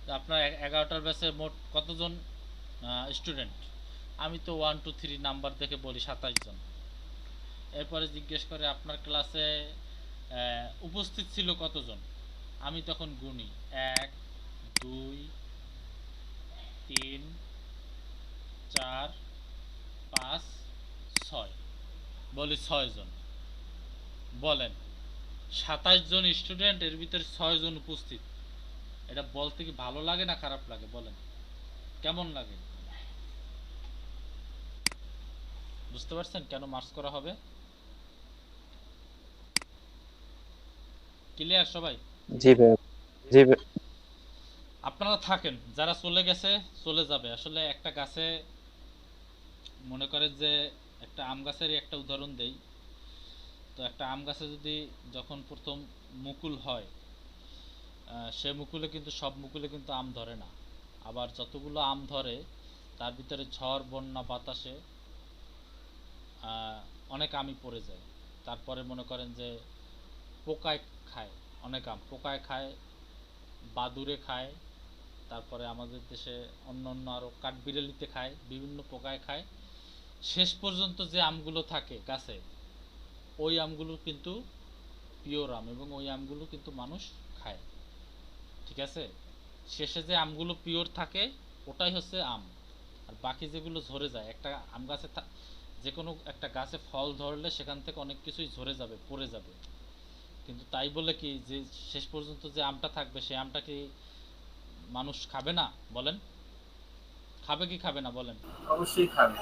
যে আপনার 11টার ব্যাচে মোট কতজন স্টুডেন্ট, আমি তো 1 2 3 নাম্বার দেখে বলি 27 জন। এরপরে জিজ্ঞেস করে আপনার ক্লাসে উপস্থিত ছিল কতজন, আমি তখন গুনি 1 2 3 4 5 6, বলি 6 জন। বলেন 27 জন স্টুডেন্ট, এর ভিতরে 6 জন উপস্থিত, এটা বলতে কি ভালো লাগে না খারাপ লাগে বলেন? কেমন লাগে? বুঝতে পারছেন কেন মার্কস করা হবে? ক্লিয়ার সবাই? জি ভাই। জি ভাই। আপনারা থাকেন, যারা চলে গেছে চলে যাবে। আসলে একটা গাছে মনে করেন যে একটা আম গাছেরই একটা উদাহরণ দেই। তো একটা আম গাছে যদি যখন প্রথম মুকুল হয়, সে মুকুলে কিন্তু সব মুকুলে কিন্তু আম ধরে না। আবার যতগুলো আম ধরে তার ভিতরে ঝড় বন্যা বাতাসে অনেক আমই পড়ে যায়। তারপরে মনে করেন যে পোকায় খায়, অনেক আম পোকায় খায়, বাদুড়ে খায়, তারপরে আমাদের দেশে অন্য অন্য আরও কাঠবিড়ালিতে খায়, বিভিন্ন পোকায় খায়। শেষ পর্যন্ত যে আমগুলো থাকে গাছে, ওই আমগুলো কিন্তু পিওর আম, এবং ওই আমগুলো কিন্তু মানুষ খায়। ঠিক আছে? শেষে যে আমগুলো পিওর থাকে ওটাই হচ্ছে আম। আর বাকি যেগুলো ঝরে যায়, একটা আম গাছে যে কোনো একটা গাছে ফল ধরলে সেখান থেকে অনেক কিছুই ঝরে যাবে, পড়ে যাবে, কিন্তু তাই বলে কি যে শেষ পর্যন্ত যে আমটা থাকবে সেই আমটা কি মানুষ খাবে না বলেন? খাবে কি খাবে না বলেন? অবশ্যই খাবে।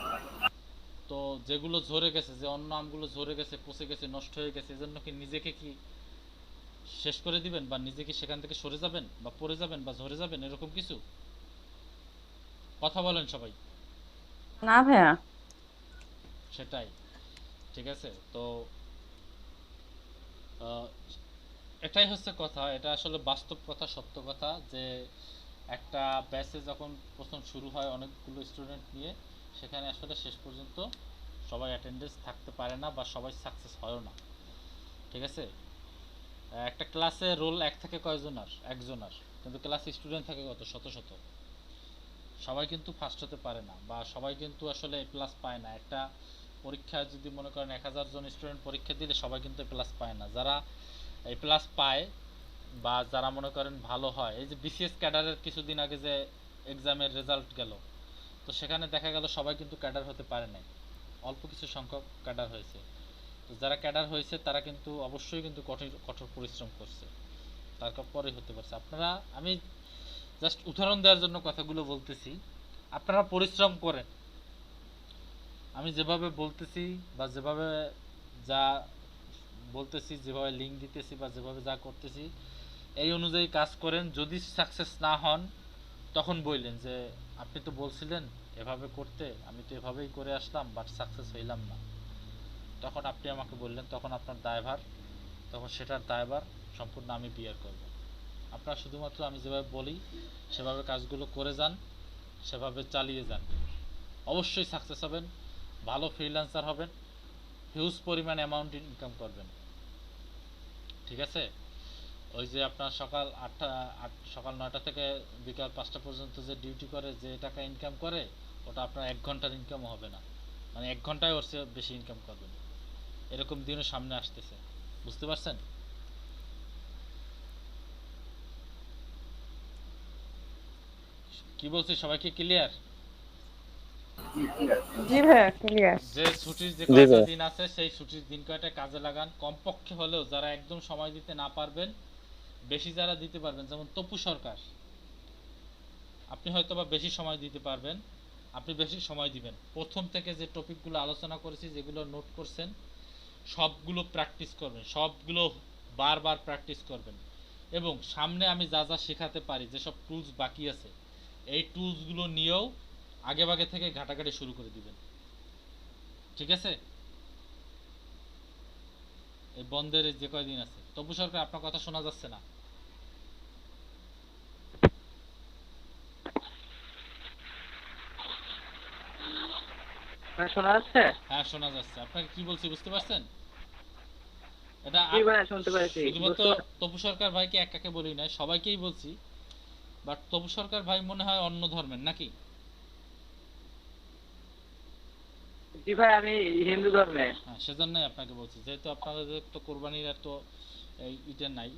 তো যেগুলো ঝরে গেছে, যে অন্য আমগুলো ঝরে গেছে, পচে গেছে, নষ্ট হয়ে গেছে, এজন্য কি নিজেকে কি শেষ করে দিবেন, বা নিজে কি সেখান থেকে সরে যাবেন, বা পড়ে যাবেন, বা ঝরে যাবেন, এরকম কিছু? কথা বলেন সবাই। না ভাইয়া। সেটাই। ঠিক আছে, তো আহ, এটাই হচ্ছে কথা, এটা আসলে বাস্তব কথা, সত্য কথা, যে একটা ব্যাচে যখন প্রথম শুরু হয় অনেকগুলো স্টুডেন্ট নিয়ে, সেখানে আসলে শেষ পর্যন্ত সবাই অ্যাটেন্ডেন্স থাকতে পারে না, বা সবাই সাকসেস হয়ও না। ঠিক আছে? একটা ক্লাসে রোল এক থাকে কয়জনার? একজনার, কিন্তু ক্লাসে স্টুডেন্ট থাকে কত? শত শত। সবাই কিন্তু ফার্স্ট হতে পারে না, বা সবাই কিন্তু আসলে এ প্লাস পায় না। একটা পরীক্ষায় যদি মনে করেন 1000 জন স্টুডেন্ট পরীক্ষা দিলে সবাই কিন্তু এ প্লাস পায় না। যারা এ প্লাস পায় বা যারা মনে করেন ভালো হয়, এই যে বিসিএস ক্যাডারের কিছুদিন আগে যে এক্সামের রেজাল্ট গেল, তো সেখানে দেখা গেল সবাই কিন্তু ক্যাডার হতে পারে নাই, অল্প কিছু সংখ্যক ক্যাডার হয়েছে। তো যারা ক্যাডার হয়েছে তারা কিন্তু অবশ্যই কিন্তু কঠোর কঠোর পরিশ্রম করছে, তারপরে হতে পারছে। আপনারা, আমি জাস্ট উদাহরণ দেওয়ার জন্য কথাগুলো বলতেছি, আপনারা পরিশ্রম করেন। আমি যেভাবে বলতেছি বা যেভাবে যা বলতেছি, যেভাবে লিঙ্ক দিতেছি বা যেভাবে যা করতেছি, এই অনুযায়ী কাজ করেন। যদি সাকসেস না হন তখন বললেন যে আপনি তো বলছিলেন এভাবে করতে, আমি তো এভাবেই করে আসলাম বাট সাকসেস হইলাম না, তখন আপনি আমাকে বললেন, তখন আপনার দায়ভার, তখন সেটার দায়ভার সম্পূর্ণ আমি বিয়ার করব। আপনারা শুধুমাত্র আমি যেভাবে বলি সেভাবে কাজগুলো করে যান, সেভাবে চালিয়ে যান, অবশ্যই সাকসেস হবেন, ভালো ফ্রিল্যান্সার হবেন, হিউজ পরিমাণ অ্যামাউন্ট ইনকাম করবেন। ঠিক আছে? ওই যে আপনার সকাল 9টা থেকে বিকাল 5টা পর্যন্ত যে ডিউটি করে, যে টাকা ইনকাম করে, ওটা আপনার 1 ঘন্টার ইনকামও হবে না, মানে 1 ঘন্টায় ওর চেয়ে বেশি ইনকাম করবেন। এরকম দিনও সামনে আসতেছে, বুঝতে পারছেন? কি বলছি, সবাই কি ক্লিয়ার? জি ঠিক আছে। জি ভাইয়া ক্লিয়ার। যে ছুটির যে জি কয়টা ভাই। দিন আছে সেই ছুটির দিন কয়টা কাজে লাগান, কমপক্ষে হলেও যারা একদম সময় দিতে না পারবেন, বেশি যারা দিতে পারবেন, যেমন তপু সরকার, আপনি হয়তো বা বেশি সময় দিতে পারবেন, আপনি বেশি সময় দিবেন। প্রথম থেকে যে টপিকগুলো আলোচনা করেছি, যেগুলো নোট করছেন, সবগুলো প্র্যাকটিস করবেন, সবগুলো বারবার প্র্যাকটিস করবেন, এবং সামনে আমি যা যা শেখাতে পারি, যেসব টুলস বাকি আছে এই টুলসগুলো নিয়েও আগেভাগে থেকে ঘাটাঘাটি শুরু করে দিবেন। ঠিক আছে? এই বন্ধের যে কয়দিন আছে। তবু সরকার, আপনার কথা শোনা যাচ্ছে না। ভাই শোনা যাচ্ছে? হ্যাঁ, শোনা যাচ্ছে। আপনাকে কি বলছি বুঝতে পারছেন? এটা জি ভাই শুনতে পাচ্ছি, শুধুমাত্র বুঝতে তপু সরকার ভাইকে একাকে বলি নাই, সবাইকেই বলছি। বাট তপু সরকার ভাই মনে হয় অন্য ধর্মের নাকি? জি ভাই আমি হিন্দু ধর্মে। হ্যাঁ, সেজন্যই আপনাকে বলছি, যেহেতু আপনাদের তো কোরবানির এত ইটা নাই,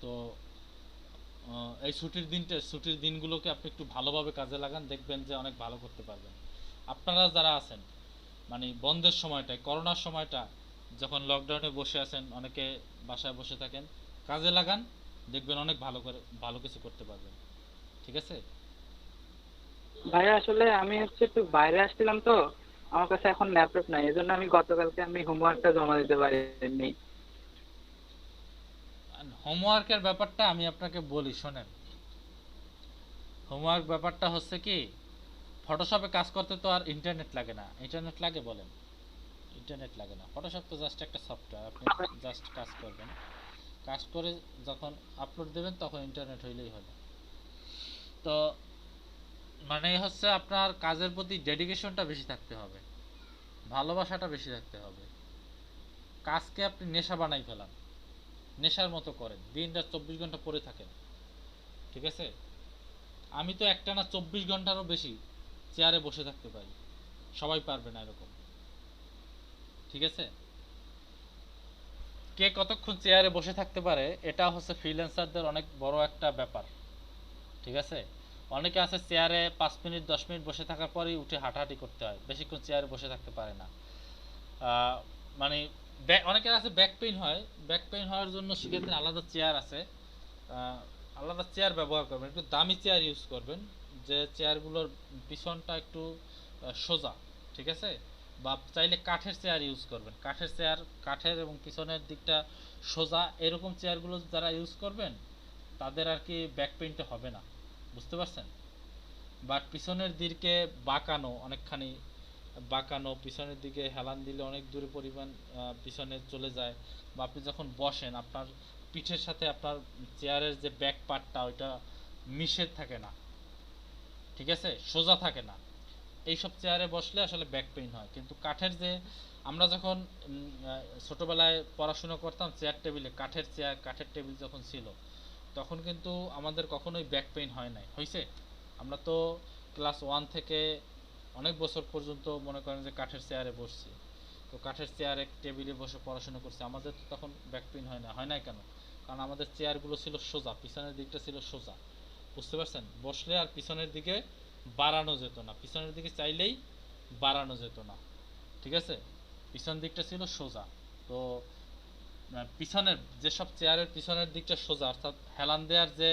তো এই ছুটির দিনগুলোকে আপনি একটু ভালোভাবে কাজে লাগান, দেখবেন যে অনেক ভালো করতে পারবেন। আপনারা যারা আছেন, মানে বন্ধের সময়টায়, করোনার সময়টা যখন লকডাউনে বসে আছেন, অনেকে বাসায় বসে থাকেন, কাজে লাগান, দেখবেন অনেক ভালো কিছু করতে পারবেন। ঠিক আছে? ভাই আসলে আমি হচ্ছে একটু বাইরে আসছিলাম তো, আমার কাছে এখন ল্যাপটপ নাই, এজন্য আমি গতকালকে আমি হোমওয়ার্কটা জমা দিতে পারিনি। হোমওয়ার্কের ব্যাপারটা আমি আপনাকে বলি, শোনেন। হোমওয়ার্ক ব্যাপারটা হচ্ছে কি, ফটোশপে কাজ করতে তো আর ইন্টারনেট লাগে না। ইন্টারনেট লাগে বলেন? ইন্টারনেট লাগে না। ফটোশপ তো জাস্ট একটা সফটওয়্যার, আপনি জাস্ট কাজ করবেন, কাজ করে যখন আপলোড দেবেন তখন ইন্টারনেট হইলেই হলো। তো মানে হচ্ছে আপনার কাজের প্রতি ডেডিকেশনটা বেশি থাকতে হবে, ভালোবাসাটা বেশি থাকতে হবে। কাজকে আপনি নেশা বানাই ফেলান, নেশার মতো করেন, দিন রাত 24 ঘন্টা পড়ে থাকেন। ঠিক আছে? আমি তো একটানা 24 ঘন্টারও বেশি চেয়ারে বসে থাকতে পারি, সবাই পারবে না এরকম। ঠিক আছে? কে কতক্ষণ চেয়ারে বসে থাকতে পারে এটা হচ্ছে ফ্রিল্যান্সারদের অনেক বড় একটা ব্যাপার। ঠিক আছে? অনেকে আছে চেয়ারে 5 মিনিট 10 মিনিট বসে থাকার পরেই উঠে হাঁটাহাঁটি করতে হয়, বেশিক্ষণ চেয়ারে বসে থাকতে পারে না। মানে অনেকের আছে ব্যাক পেইন হয়, ব্যাক পেইন হওয়ার জন্য সেক্ষেত্রে আলাদা চেয়ার আছে, আলাদা চেয়ার ব্যবহার করবেন, একটু দামি চেয়ার ইউজ করবেন, যে চেয়ারগুলোর পিছনটা একটু সোজা। ঠিক আছে? বা চাইলে কাঠের চেয়ার ইউজ করবেন, কাঠের চেয়ার, কাঠের এবং পিছনের দিকটা সোজা, এরকম চেয়ারগুলো যারা ইউজ করবেন তাদের আর কি ব্যাক পেইনটা হবে না। বুঝতে পারছেন? বাট পিছনের দিকে বাঁকানো, অনেকখানি বাঁকানো, পিছনের দিকে হেলান দিলে অনেক দূরে পরিমাণ পিছনে চলে যায়, বা আপনি যখন বসেন আপনার পিঠের সাথে আপনার চেয়ারের যে ব্যাক পার্টটা ওইটা মিশে থাকে না। ঠিক আছে? সোজা থাকে না। এইসব চেয়ারে বসলে আসলে ব্যাক পেইন হয়। কিন্তু কাঠের যে, আমরা যখন ছোটবেলায় পড়াশোনা করতাম চেয়ার টেবিলে, কাঠের চেয়ার কাঠের টেবিল যখন ছিল, তখন কিন্তু আমাদের কখনোই ব্যাক পেইন হয় নাই। হয়েছে? আমরা তো ক্লাস 1 থেকে অনেক বছর পর্যন্ত মনে করেন যে কাঠের চেয়ারে বসছি, তো কাঠের চেয়ারে টেবিলে বসে পড়াশোনা করছি, আমাদের তো তখন ব্যাক পেইন হয় না। হয় নাই কেন? কারণ আমাদের চেয়ারগুলো ছিল সোজা, পিছনের দিকটা ছিল সোজা। বুঝতে পারছেন? বসলে আর পিছনের দিকে বাড়ানো যেত না, পিছনের দিকে চাইলেই বাড়ানো যেত না। ঠিক আছে? পিছন দিকটা ছিল সোজা। তো পিছনের যেসব চেয়ারের পিছনের দিকটা সোজা, অর্থাৎ হেলান দেওয়ার যে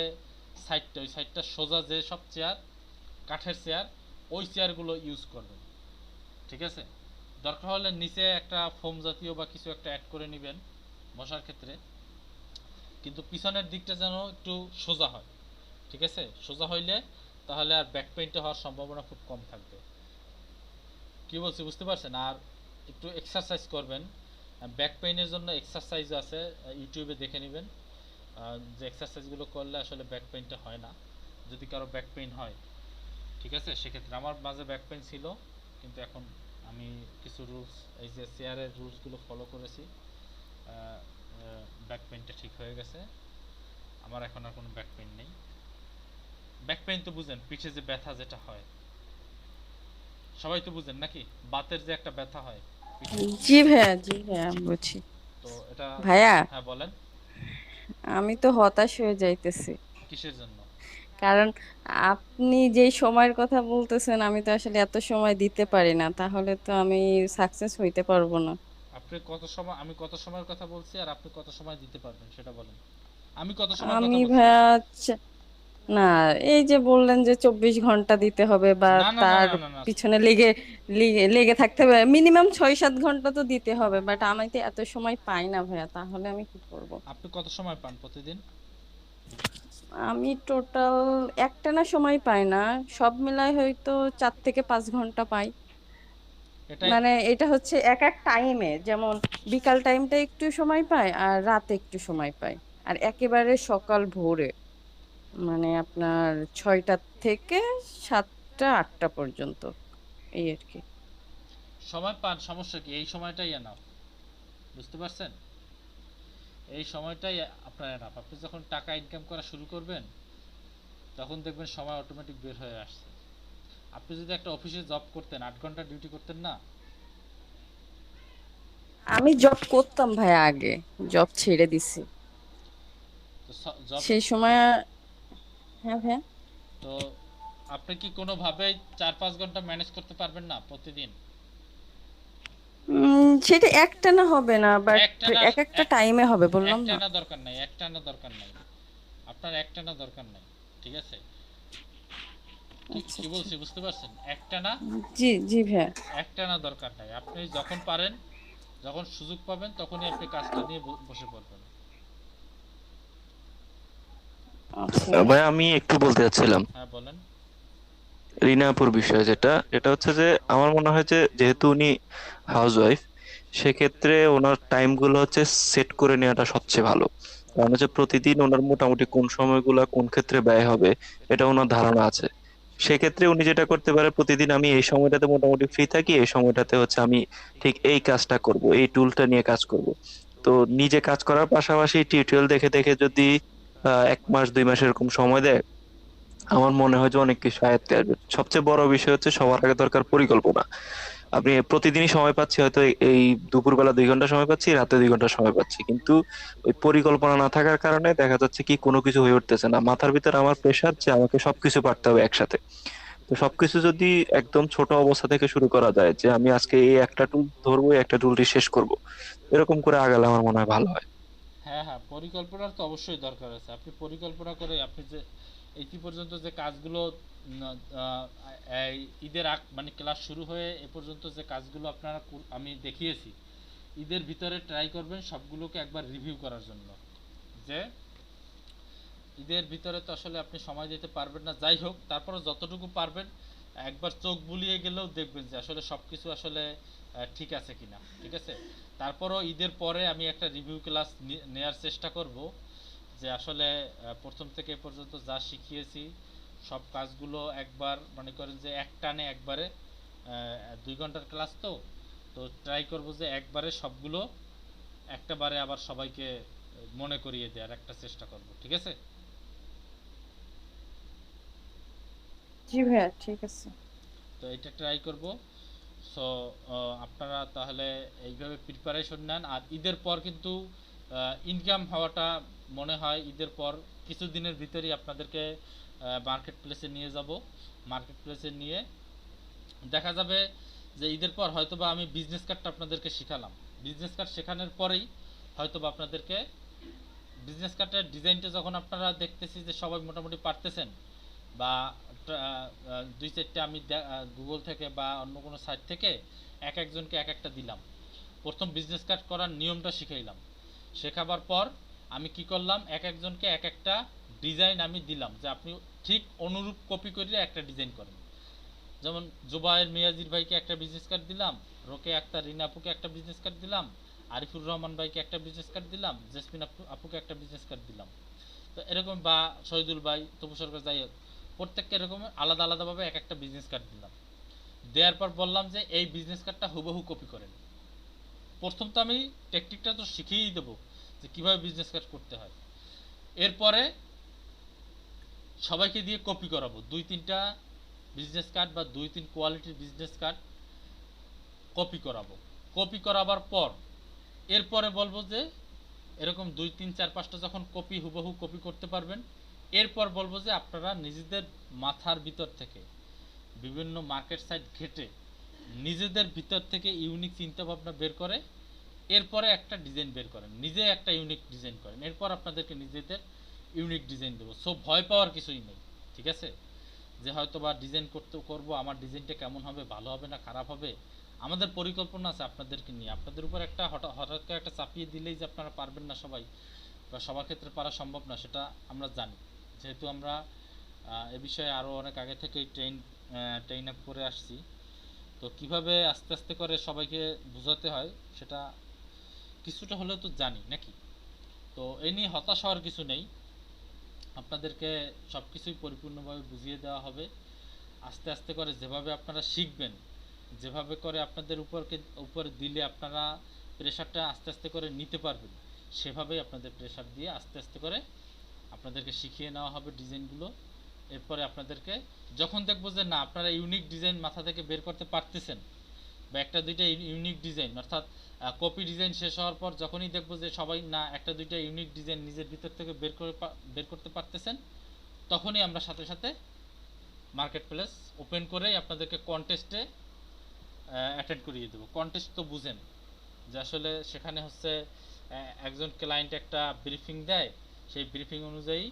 সাইডটা, ওই সাইডটা সোজা যে সব চেয়ার, কাঠের চেয়ার, ওই চেয়ারগুলো ইউজ করবেন। ঠিক আছে? দরকার হলে নিচে একটা ফোম জাতীয় বা কিছু একটা অ্যাড করে নেবেন বসার ক্ষেত্রে, কিন্তু পিছনের দিকটা যেন একটু সোজা হয়। ঠিক আছে? সোজা হইলে তাহলে আর ব্যাক পেইনটা হওয়ার সম্ভাবনা খুব কম থাকবে। কি বলছি বুঝতে পারছেন? আর একটু এক্সারসাইজ করবেন, ব্যাক পেইনের জন্য এক্সারসাইজ আছে, ইউটিউবে দেখে নেবেন, যে এক্সারসাইজগুলো করলে আসলে ব্যাক পেইনটা হয় না, যদি কারো ব্যাক পেইন হয়। ঠিক আছে? সেক্ষেত্রে আমার মাঝে ব্যাক পেইন ছিল, কিন্তু এখন আমি কিছু রুলস, এই যে চেয়ারের রুলসগুলো ফলো করেছি, ব্যাক পেইনটা ঠিক হয়ে গেছে, আমার এখন আর কোনো ব্যাক পেইন নেই। ব্যাক পেইন তো বুঝেন, পিঠে যে ব্যথা যেটা হয়, সবাই তো বুঝেন নাকি? বাতের যে একটা ব্যথা হয় পিঠে। জি ভাইয়া, জি ভাইয়া, আমি বুঝি। তো এটা, ভাইয়া, হ্যাঁ বলেন। আমি তো হতাশ হয়ে যাইতেছি, কিসের জন্য? কারণ আপনি যেই সময়ের কথা বলতেছেন আমি তো আসলে এত সময় দিতে পারি না, তাহলে তো আমি সাকসেস হইতে পারবো না। আপনি কত সময়, আমি কত সময়ের কথা বলছি আর আপনি কত সময় দিতে পারবেন সেটা বলেন। আমি কত সময়ের কথা আমি বলছি? ভাইয়া না, এই যে বললেন যে 24 ঘন্টা দিতে হবে বা না না না তার না না না পিছনে লেগে লেগে লেগে থাকতে হবে, মিনিমাম 6-7 ঘন্টা তো দিতে হবে, বাট আমি তো এত সময় পাই না ভাইয়া, তাহলে আমি কি করব? আপনি কত সময় পান প্রতিদিন? আমি টোটাল একটানা সময় পাই না, সব মিলাই হয়তো 4 থেকে 5 ঘন্টা পাই। এটাই। মানে এটা হচ্ছে এক এক টাইমে, যেমন বিকাল টাইমটা একটু সময় পাই আর রাতে একটু সময় পাই, আর একেবারে সকাল ভোরে মানে আপনার 6টা থেকে 7টা 8টা পর্যন্ত, এই আর কি। সময় পান, সমস্যা কি? এই সময়টাই এনাফ, বুঝতে পারছেন? এই সময়টাই আপনার এনাফ। আপনি যখন টাকা ইনকাম করা শুরু করবেন তখন দেখবেন সময় অটোমেটিক বের হয়ে আসছে। আপনি যদি একটা অফিসে জব করতেন, 8 ঘন্টা ডিউটি করতেন না? আমি জব করতাম ভাইয়া আগে, জব ছেড়ে দিছি তো জব, সেই সময়। হ্যাঁ ভাইয়া। তো আপনি কি কোনোভাবেই 4-5 ঘন্টা ম্যানেজ করতে পারবেন না প্রতিদিন? সেটা একটানা হবে না, বাট একটানা, এক একটা টাইমে হবে, বললাম না। একটানা দরকার নাই, একটানা দরকার নাই, আপনার একটানা দরকার নাই, ঠিক আছে? কি আচ্ছা কি আচ্ছা। বলছি বুঝতে পারছেন? একটানা, জি জি ভাইয়া। একটানা দরকার নাই। আপনি যখন পারেন, যখন সুযোগ পাবেন তখনই আপনি কাজটা নিয়ে বসে পড়বেন। আচ্ছা। ভাই আমি একটু বলতে চাচ্ছিলাম হ্যাঁ বলেন। রিনাপুর বিষয়, যেটা যেটা হচ্ছে যে আমার মনে হয় যে যেহেতু উনি হাউস ওয়াইফ, সেক্ষেত্রে ওনার টাইম গুলো হচ্ছে সেট করে নেওয়াটা সবচেয়ে ভালো। কারণ হচ্ছে প্রতিদিন ওনার মোটামুটি কোন সময়গুলো কোন ক্ষেত্রে ব্যয় হবে এটা ওনার ধারণা আছে। সেক্ষেত্রে উনি যেটা করতে পারে, প্রতিদিন আমি এই সময়টাতে মোটামুটি ফ্রি থাকি, এই সময়টাতে হচ্ছে আমি ঠিক এই কাজটা করব, এই টুলটা নিয়ে কাজ করব। তো নিজে কাজ করার পাশাপাশি টিউটোরিয়াল দেখে দেখে যদি 1 মাস 2 মাস এরকম সময় দেয়, আমার মনে হয় যে অনেক কিছু আয়ত্তে আসবে। সবচেয়ে বড় বিষয় হচ্ছে সবার আগে দরকার পরিকল্পনা। আপনি প্রতিদিনই সময় পাচ্ছি, হয়তো এই দুপুরবেলা 2 ঘন্টা সময় পাচ্ছি, রাতে 2 ঘন্টা সময় পাচ্ছি, কিন্তু ওই পরিকল্পনা না থাকার কারণে দেখা যাচ্ছে কি কোনো কিছু হয়ে উঠতেছে না। মাথার ভিতর আমার প্রেশার যে আমাকে সবকিছু পারতে হবে একসাথে। তো সবকিছু যদি একদম ছোট অবস্থা থেকে শুরু করা যায়, যে আমি আজকে এই একটা টুল ধরবো, এই একটা টুলটি শেষ করব, এরকম করে আগালে আমার মনে হয় ভালো হয়। হ্যাঁ হ্যাঁ, পরিকল্পনার তো অবশ্যই দরকার আছে। আপনি পরিকল্পনা করে আপনি যে এই পর্যন্ত যে কাজগুলো উম, আহ, এই ঈদের আগ মানে ক্লাস শুরু হয়ে এ পর্যন্ত যে কাজগুলো আপনারা আমি দেখিয়েছি, ঈদের ভিতরে ট্রাই করবেন সবগুলোকে একবার রিভিউ করার জন্য। যে ঈদের ভিতরে তো আসলে আপনি সময় দিতে পারবেন না, যাই হোক তারপরে যতটুকু পারবেন একবার চোখ বুলিয়ে গেলেও দেখবেন যে আসলে সবকিছু আসলে ঠিক আছে কিনা, ঠিক আছে? তারপরও ঈদের পরে আমি একটা রিভিউ ক্লাস নেয়ার চেষ্টা করব, যে আসলে প্রথম থেকে এ পর্যন্ত যা শিখিয়েছি সব কাজগুলো একবার মনে করেন যে এক টানে একবারে 2 ঘন্টার ক্লাস তো, তো ট্রাই করব যে একবারে সবগুলো একটা বারে আবার সবাইকে মনে করিয়ে দেওয়ার একটা চেষ্টা করব, ঠিক আছে? জি ভাইয়া, ঠিক আছে। তো এটা ট্রাই করব। সো আপনারা তাহলে এইভাবে প্রিপারেশন নেন। আর ঈদের পর কিন্তু ইনকাম হওয়াটা মনে হয় ঈদের পর কিছুদিনের ভিতরেই আপনাদেরকে মার্কেট প্লেসে নিয়ে যাব। মার্কেট প্লেসে নিয়ে দেখা যাবে যে ঈদের পর হয়তোবা আমি বিজনেস কার্ডটা আপনাদেরকে শেখালাম। বিজনেস কার্ড শেখানোর পরেই হয়তোবা আপনাদেরকে বিজনেস কার্ডের ডিজাইনটা যখন আপনারা দেখতেছি যে সবাই মোটামুটি পারতেছেন, বা 2-4টা আমি গুগল থেকে বা অন্য কোনো সাইট থেকে এক একজনকে এক একটা দিলাম। প্রথম বিজনেস কার্ড করার নিয়মটা শিখাইলাম। শেখাবার পর আমি কি করলাম, এক একজনকে এক একটা ডিজাইন আমি দিলাম, যে আপনি ঠিক অনুরূপ কপি করে একটা ডিজাইন করেন। যেমন জুবায়ের মিয়াজির ভাইকে একটা বিজনেস কার্ড দিলাম, রোকে আক্তার রিনা আপুকে একটা বিজনেস কার্ড দিলাম, আরিফুর রহমান ভাইকে একটা বিজনেস কার্ড দিলাম, জেসমিন আপুকে একটা বিজনেস কার্ড দিলাম। তো এরকম, বা শহীদুল ভাই, তবু সরকার, যাই হোক, প্রত্যেককে এরকম আলাদা আলাদাভাবে এক একটা বিজনেস কার্ড দিলাম। দেওয়ার পর বললাম যে এই বিজনেস কার্ডটা হুবহু কপি করেন। প্রথম তো আমি টেকনিকটা তো শিখিয়েই দেবো যে কীভাবে বিজনেস কার্ড করতে হয়। এরপরে সবাইকে দিয়ে কপি করাবো 2-3টা বিজনেস কার্ড বা 2-3 কোয়ালিটির বিজনেস কার্ড কপি করাবো। কপি করাবার পর এরপরে বলবো যে এরকম 2-3-4-5টা যখন কপি হুবহু কপি করতে পারবেন, এরপর বলবো যে আপনারা নিজেদের মাথার ভিতর থেকে বিভিন্ন মার্কেট সাইট ঘেটে নিজেদের ভিতর থেকে ইউনিক চিন্তা ভাবনা বের করে এরপরে একটা ডিজাইন বের করেন, নিজে একটা ইউনিক ডিজাইন করেন। এরপর আপনাদেরকে নিজেদের ইউনিক ডিজাইন দেবো। সো ভয় পাওয়ার কিছুই নেই, ঠিক আছে? যে হয়তো বা ডিজাইন করব, আমার ডিজাইনটা কেমন হবে, ভালো হবে না খারাপ হবে, আমাদের পরিকল্পনা আছে আপনাদেরকে নিয়ে। আপনাদের উপর একটা হঠাৎ করে একটা চাপিয়ে দিলেই যে আপনারা পারবেন না সবাই, বা সবার ক্ষেত্রে পারা সম্ভব না, সেটা আমরা জানি। যেহেতু আমরা এ বিষয়ে আরও অনেক আগে থেকেই ট্রেন আপ করে আসছি, তো কিভাবে আস্তে আস্তে করে সবাইকে বোঝাতে হয় সেটা কিছুটা হলেও তো জানি নাকি। তো এই নিয়ে হতাশ হওয়ার কিছু নেই, আপনাদেরকে সব কিছুই পরিপূর্ণভাবে বুঝিয়ে দেওয়া হবে। আস্তে আস্তে করে যেভাবে আপনারা শিখবেন, যেভাবে করে আপনাদের উপরে দিলে আপনারা প্রেশারটা আস্তে আস্তে করে নিতে পারবেন, সেভাবেই আপনাদের প্রেশার দিয়ে আস্তে আস্তে করে আপনাদেরকে শিখিয়ে নেওয়া হবে ডিজাইনগুলো। এরপরে আপনাদেরকে যখন দেখবো যে না আপনারা ইউনিক ডিজাইন মাথা থেকে বের করতে পারতেছেন, বা একটা দুইটা ইউনিক ডিজাইন, অর্থাৎ কপি ডিজাইন শেষ হওয়ার পর যখনই দেখবো যে সবাই না একটা দুইটা ইউনিক ডিজাইন নিজের ভিতর থেকে বের করতে পারতেছেন, তখনই আমরা সাথে সাথে মার্কেট প্লেস ওপেন করেই আপনাদেরকে কন্টেস্টে অ্যাটেন্ড করিয়ে দেবো। কন্টেস্ট তো বুঝেন যে আসলে সেখানে হচ্ছে একজন ক্লায়েন্ট একটা ব্রিফিং দেয়, সেই ব্রিফিং অনুযায়ী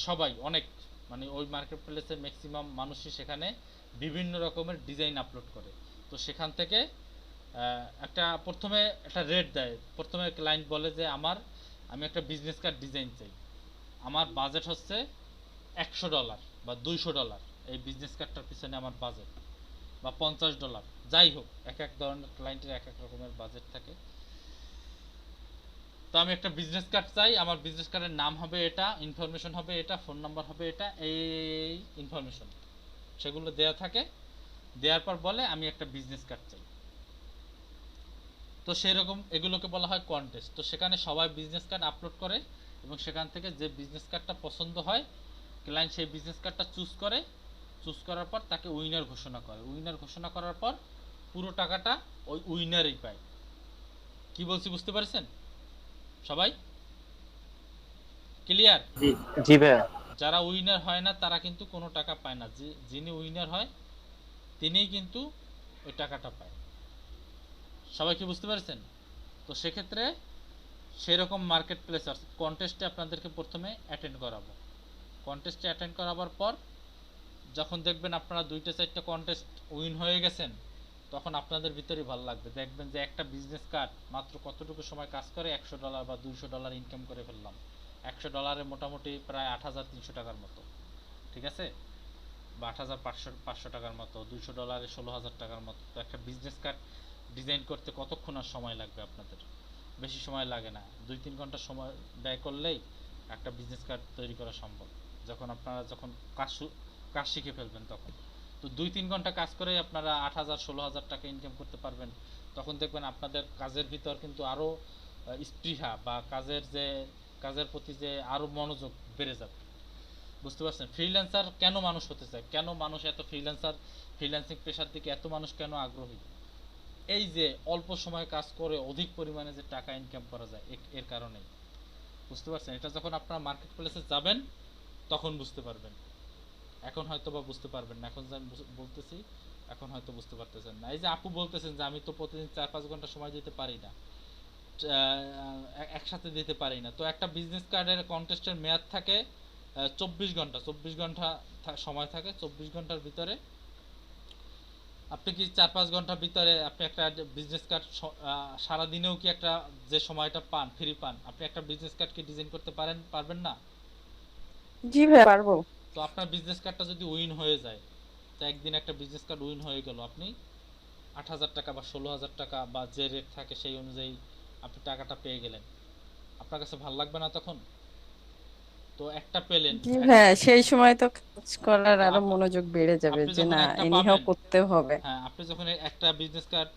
সবাই অনেক মানে ওই মার্কেট প্লেসের ম্যাক্সিমাম মানুষই সেখানে বিভিন্ন রকমের ডিজাইন আপলোড করে। তো সেখান থেকে প্রথমে একটা রেট দেয়। প্রথমে ক্লায়েন্ট বলে যে আমি একটা বিজনেস কার্ড ডিজাইন চাই, আমার বাজেট হচ্ছে $100 বা $200, এই বিজনেস কার্ডটার পিছনে আমার বাজেট, বা $50, যাই হোক, এক এক ধরনের ক্লায়েন্টের এক এক রকমের বাজেট থাকে। তো আমি একটা বিজনেস কার্ড চাই, আমার বিজনেস কার্ডের নাম হবে এটা, ইনফরমেশন হবে এটা, ফোন নাম্বার হবে এটা, এই ইনফরমেশন সেগুলো দেওয়া থাকে। দেওয়ার পর বলে আমি একটা বিজনেস কার্ড চাই। তো সেই রকম এগুলোকে বলা হয় কন্টেস্ট। তো সেখানে সবাই বিজনেস কার্ড আপলোড করে এবং সেখান থেকে যে বিজনেস কার্ডটা পছন্দ হয় ক্লায়েন্ট সেই বিজনেস কার্ডটা চুজ করার পর তাকে উইনার ঘোষণা করে। উইনার ঘোষণা করার পর পুরো টাকাটা ওই উইনারই পায়। কি বলছি বুঝতে পারছেন সবাই? ক্লিয়ার? জি জি ভাইয়া। যারা উইনার হয় না তারা কিন্তু কোনো টাকা পায় না, যিনি উইনার হয় তিনিই কিন্তু ওই টাকাটা পায়। সবাই কি বুঝতে পারছেন? তো সেক্ষেত্রে সেরকম মার্কেট প্লেস কন্টেস্টে আপনাদেরকে প্রথমে অ্যাটেন্ড করাবো। কন্টেস্টে অ্যাটেন্ড করাবার পর যখন দেখবেন আপনারা 2-4টা কন্টেস্ট উইন হয়ে গেছেন, তখন আপনাদের ভিতরেই ভালো লাগবে। দেখবেন যে একটা বিজনেস কার্ড মাত্র কতটুকু সময় কাজ করে, $100 বা $200 ইনকাম করে ফেললাম। $100 মোটামুটি প্রায় 8,300 টাকার মতো, ঠিক আছে, বা 8,500 টাকার মতো, $200 16,000 টাকার মতো। তো একটা বিজনেস কার্ড ডিজাইন করতে কতক্ষণ আর সময় লাগবে আপনাদের? বেশি সময় লাগে না, 2-3 ঘন্টা সময় ব্যয় করলেই একটা বিজনেস কার্ড তৈরি করা সম্ভব। আপনারা যখন কাজ শিখে ফেলবেন তখন তো 2-3 ঘন্টা কাজ করেই আপনারা 8,000-16,000 টাকা ইনকাম করতে পারবেন। তখন দেখবেন আপনাদের কাজের ভিতর কিন্তু আরও স্পৃহা বা কাজের প্রতি যে আরও মনোযোগ বেড়ে যাবে। বুঝতে পারছেন? ফ্রিল্যান্সার কেন মানুষ হতে চায়, কেন মানুষ এত ফ্রিল্যান্সিং পেশার দিকে এত মানুষ কেন আগ্রহী? এই যে অল্প সময় কাজ করে অধিক পরিমাণে যে টাকা ইনকাম করা যায়, এর কারণেই। বুঝতে পারছেন? এটা যখন আপনারা মার্কেট প্লেসে যাবেন তখন বুঝতে পারবেন। এখন হয়তো বা বুঝতে পারবেন না, এখন যে আমি বলতেছি এখন হয়তো বুঝতে পারতেছেন না। এই যে আপু বলতেছেন যে আমি তো প্রতিদিন 4-5 ঘন্টা সময় দিতে পারি না, একসাথে দিতে পারি না। তো একটা বিজনেস কার্ডের কন্টেস্টের মেয়াদ থাকে 24 ঘন্টা। 24 ঘন্টা সময় থাকে। 24 ঘন্টার ভিতরে আপনি কি 4-5 ঘন্টার ভিতরে আপনি একটা বিজনেস কার্ড সারাদিনেও কি একটা যে সময়টা পান ফ্রি পান, আপনি একটা বিজনেস কার্ড কি ডিজাইন করতে পারবেন না? জি ভাইয়া পারবো। তো আপনার বিজনেস কার্ডটা যদি উইন হয়ে যায়, তো একদিন একটা বিজনেস কার্ড উইন হয়ে গেল, আপনি 8,000 টাকা বা 16,000 টাকা বা যে রেট থাকে সেই অনুযায়ী আপনি টাকাটা পেয়ে গেলেন, আপনার কাছে ভালো লাগবে না তখন? তো একটা পেলেন, জি ভাইয়া, সেই সময় তো কাজ করার আরো আপ- মনোযোগ বেড়ে যাবে আপনি যে যখন না একটা এনিহাও পাবেন, করতে হবে। হ্যাঁ, আপনি যখন একটা বিজনেস কার্ড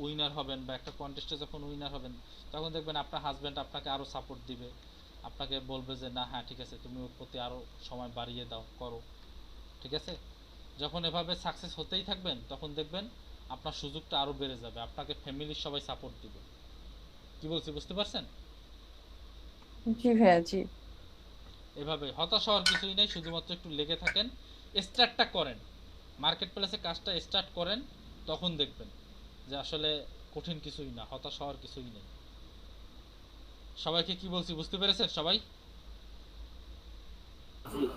উইনার হবেন বা একটা কন্টেস্টে যখন উইনার হবেন, তখন দেখবেন আপনার হাজব্যান্ড আপনাকে আরো সাপোর্ট দিবে, আপনাকে বলবে যে না হ্যাঁ ঠিক আছে, তুমি ওর প্রতি আরো সময় বাড়িয়ে দাও, করো, ঠিক আছে। যখন এভাবে সাকসেস হতেই থাকবেন তখন দেখবেন আপনার সুযোগটা আরো বেড়ে যাবে, আপনাকে ফ্যামিলির সবাই সাপোর্ট দিবে। কি বলছি বুঝতে পারছেন? জি ভাইয়া জি। এভাবে হতাশ হওয়ার কিছুই নেই, শুধুমাত্র একটু লেগে থাকেন, স্টার্টটা করেন, মার্কেট প্লেসে কাজটা স্টার্ট করেন, তখন দেখবেন যে আসলে কঠিন কিছুই না, হতাশ হওয়ার কিছুই নেই। সবাইকে কি বলছি বুঝতে পেরেছেন সবাই?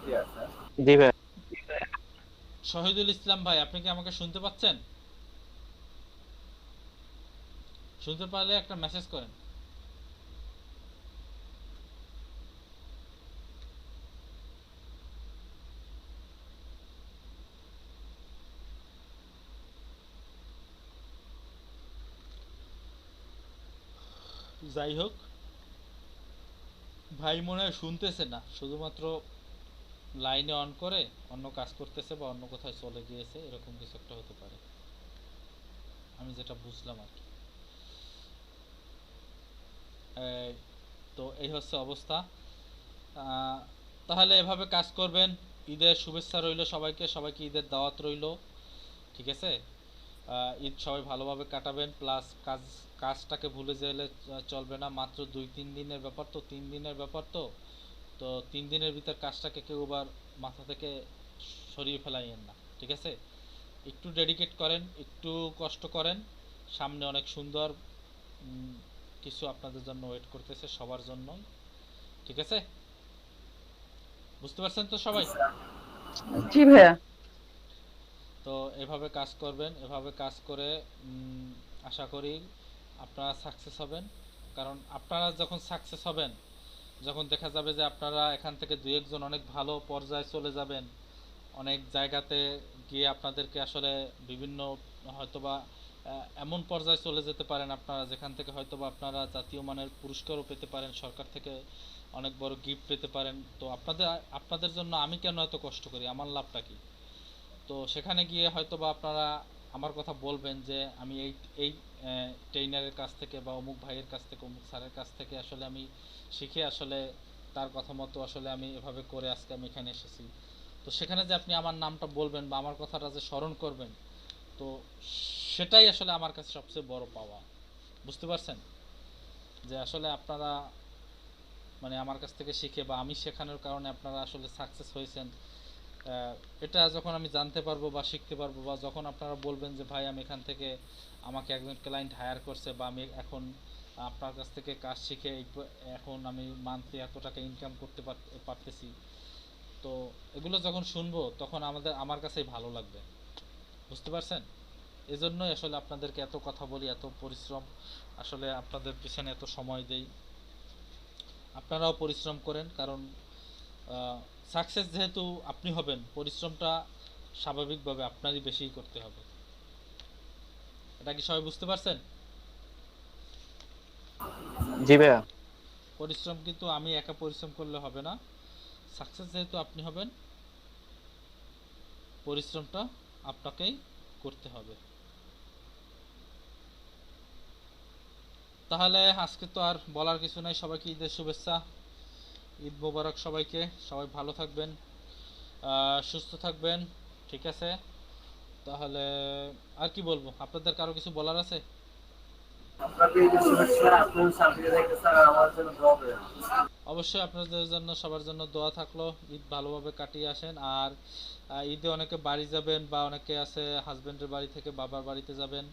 Clear sir. জি ভাইয়া। শহীদুল ইসলাম ভাই, আপনি কি আমাকে শুনতে পাচ্ছেন? শুনতে পারলে একটা মেসেজ করেন। যাই হোক, ভাই মনে হয় শুনতেছে না, শুধুমাত্র লাইনে অন করে অন্য কাজ করতেছে বা অন্য কোথাও চলে গিয়েছে, এরকম কিছু একটা হতে পারে, আমি যেটা বুঝলাম আর কি। এই, তো এই হচ্ছে অবস্থা। আহ, তাহলে এভাবে কাজ করবেন। ঈদের শুভেচ্ছা রইল সবাইকে, সবাইকে ঈদের দাওয়াত রইল, ঠিক আছে? ঈদ সবাই ভালোভাবে কাটাবেন, প্লাস কাজটাকে ভুলে গেলে চলবে না। মাত্র 2-3 দিনের ব্যাপার, তো 3 দিনের ব্যাপার, তো তো 3 দিনের ভিতর কাজটাকে কেউ আবার মাথা থেকে সরিয়ে ফেলাইয়েন না, ঠিক আছে? একটু ডেডিকেট করেন, একটু কষ্ট করেন, সামনে অনেক সুন্দর কিছু আপনাদের জন্য ওয়েট করতেছে, সবার জন্যই, ঠিক আছে? বুঝতে পারছেন তো সবাই? জি ভাইয়া। তো এভাবে কাজ করবেন, এভাবে কাজ করে আশা করি আপনারা সাকসেস হবেন। কারণ আপনারা যখন সাকসেস হবেন, যখন দেখা যাবে যে আপনারা এখান থেকে 2-1 জন অনেক ভালো পর্যায়ে চলে যাবেন, অনেক জায়গাতে গিয়ে আপনাদেরকে আসলে বিভিন্ন হয়তোবা এমন পর্যায়ে চলে যেতে পারেন আপনারা, যেখান থেকে হয়তোবা আপনারা জাতীয় মানের পুরস্কারও পেতে পারেন, সরকার থেকে অনেক বড় গিফট পেতে পারেন। তো আপনাদের জন্য আমি কেন এত কষ্ট করি, আমার লাভটা কি? তো সেখানে গিয়ে হয়তোবা আপনারা আমার কথা বলবেন যে আমি এই এই ট্রেইনারের কাছ থেকে বা অমুক ভাইয়ের কাছ থেকে, অমুক স্যারের কাছ থেকে আসলে আমি শিখে আসলে তার কথা মতো আসলে আমি এভাবে করে আজকে আমি এখানে এসেছি। তো সেখানে যে আপনি আমার নামটা বলবেন বা আমার কথাটা যে স্মরণ করবেন, তো সেটাই আসলে আমার কাছে সবচেয়ে বড় পাওয়া। বুঝতে পারছেন যে আসলে আপনারা মানে আমার কাছ থেকে শিখে বা আমি শেখানোর কারণে আপনারা আসলে সাকসেস হয়েছেন, এটা যখন আমি জানতে পারবো বা শিখতে পারবো, বা যখন আপনারা বলবেন যে ভাই আমি এখান থেকে, আমাকে একজন ক্লায়েন্ট হায়ার করছে, বা আমি এখন আপনার কাছ থেকে কাজ শিখে এখন আমি মান্থলি এত টাকা ইনকাম করতে পারতেছি, তো এগুলো যখন শুনবো তখন আমার কাছেই ভালো লাগবে। বুঝতে পারছেন? এজন্যই আসলে আপনাদেরকে এত কথা বলি, এত পরিশ্রম, আসলে আপনাদের পিছনে এত সময় দেই। আপনারাও পরিশ্রম করেন, কারণ সাকসেস যেহেতু আপনি হবেন, পরিশ্রমটা স্বাভাবিকভাবে আপনারই বেশিই করতে হবে। এটা কি সবাই বুঝতে পারছেন? জি ভাইয়া। পরিশ্রম কিন্তু আমি একা পরিশ্রম করলে হবে না, সাকসেস যেহেতু আপনি হবেন, পরিশ্রমটা আপনাকেই করতে হবে। তাহলে আজকে তো আর বলার কিছু নাই, সবাইকে ঈদের শুভেচ্ছা, ঈদ মোবারক সবাইকে, সবাই ভালো থাকবেন, সুস্থ থাকবেন, ঠিক আছে? তাহলে আর কি বলবো, আপনাদের কারো কিছু বলার আছে? আপনাকে এই যে শুভেচ্ছা, আপনিও শান্তিতে থাকতে স্যার, আমার জন্য দোয়া করেন। অবশ্যই আপনাদের জন্য, সবার জন্য দোয়া থাকলো। ঈদ ভালোভাবে কাটিয়ে আসেন। আর ঈদে অনেকে বাড়ি যাবেন, বা অনেকে আছে হাজবেন্ডের বাড়ি থেকে বাবার বাড়িতে যাবেন,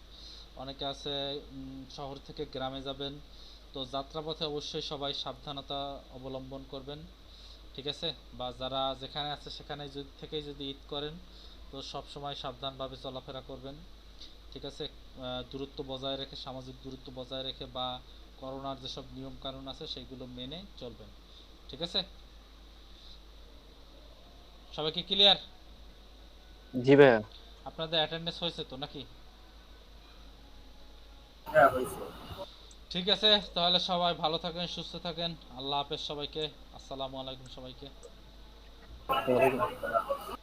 অনেকে আছে শহর থেকে গ্রামে যাবেন। তো যাত্রাপথে অবশ্যই সবাই সাবধানতা অবলম্বন করবেন, ঠিক আছে? বা যারা যেখানে আছে সেখানে থেকেই যদি ঈদ করেন, তো সব সময় সাবধানভাবে চলাফেরা করবেন, ঠিক আছে? দূরত্ব বজায় রেখে, সামাজিক দূরত্ব বজায় রেখে, বা করোনার যেসব নিয়ম কানুন আছে সেগুলো মেনে চলবেন, ঠিক আছে? সবাই কি ক্লিয়ার? জি ভাইয়া। আপনাদের অ্যাটেন্ডেন্স হয়েছে তো নাকি? হ্যাঁ হয়েছে। ঠিক আছে, তাহলে সবাই ভালো থাকেন, সুস্থ থাকেন। আল্লাহ হাফেজ সবাইকে। আসসালামু আলাইকুম সবাইকে। ওয়ালাইকুম।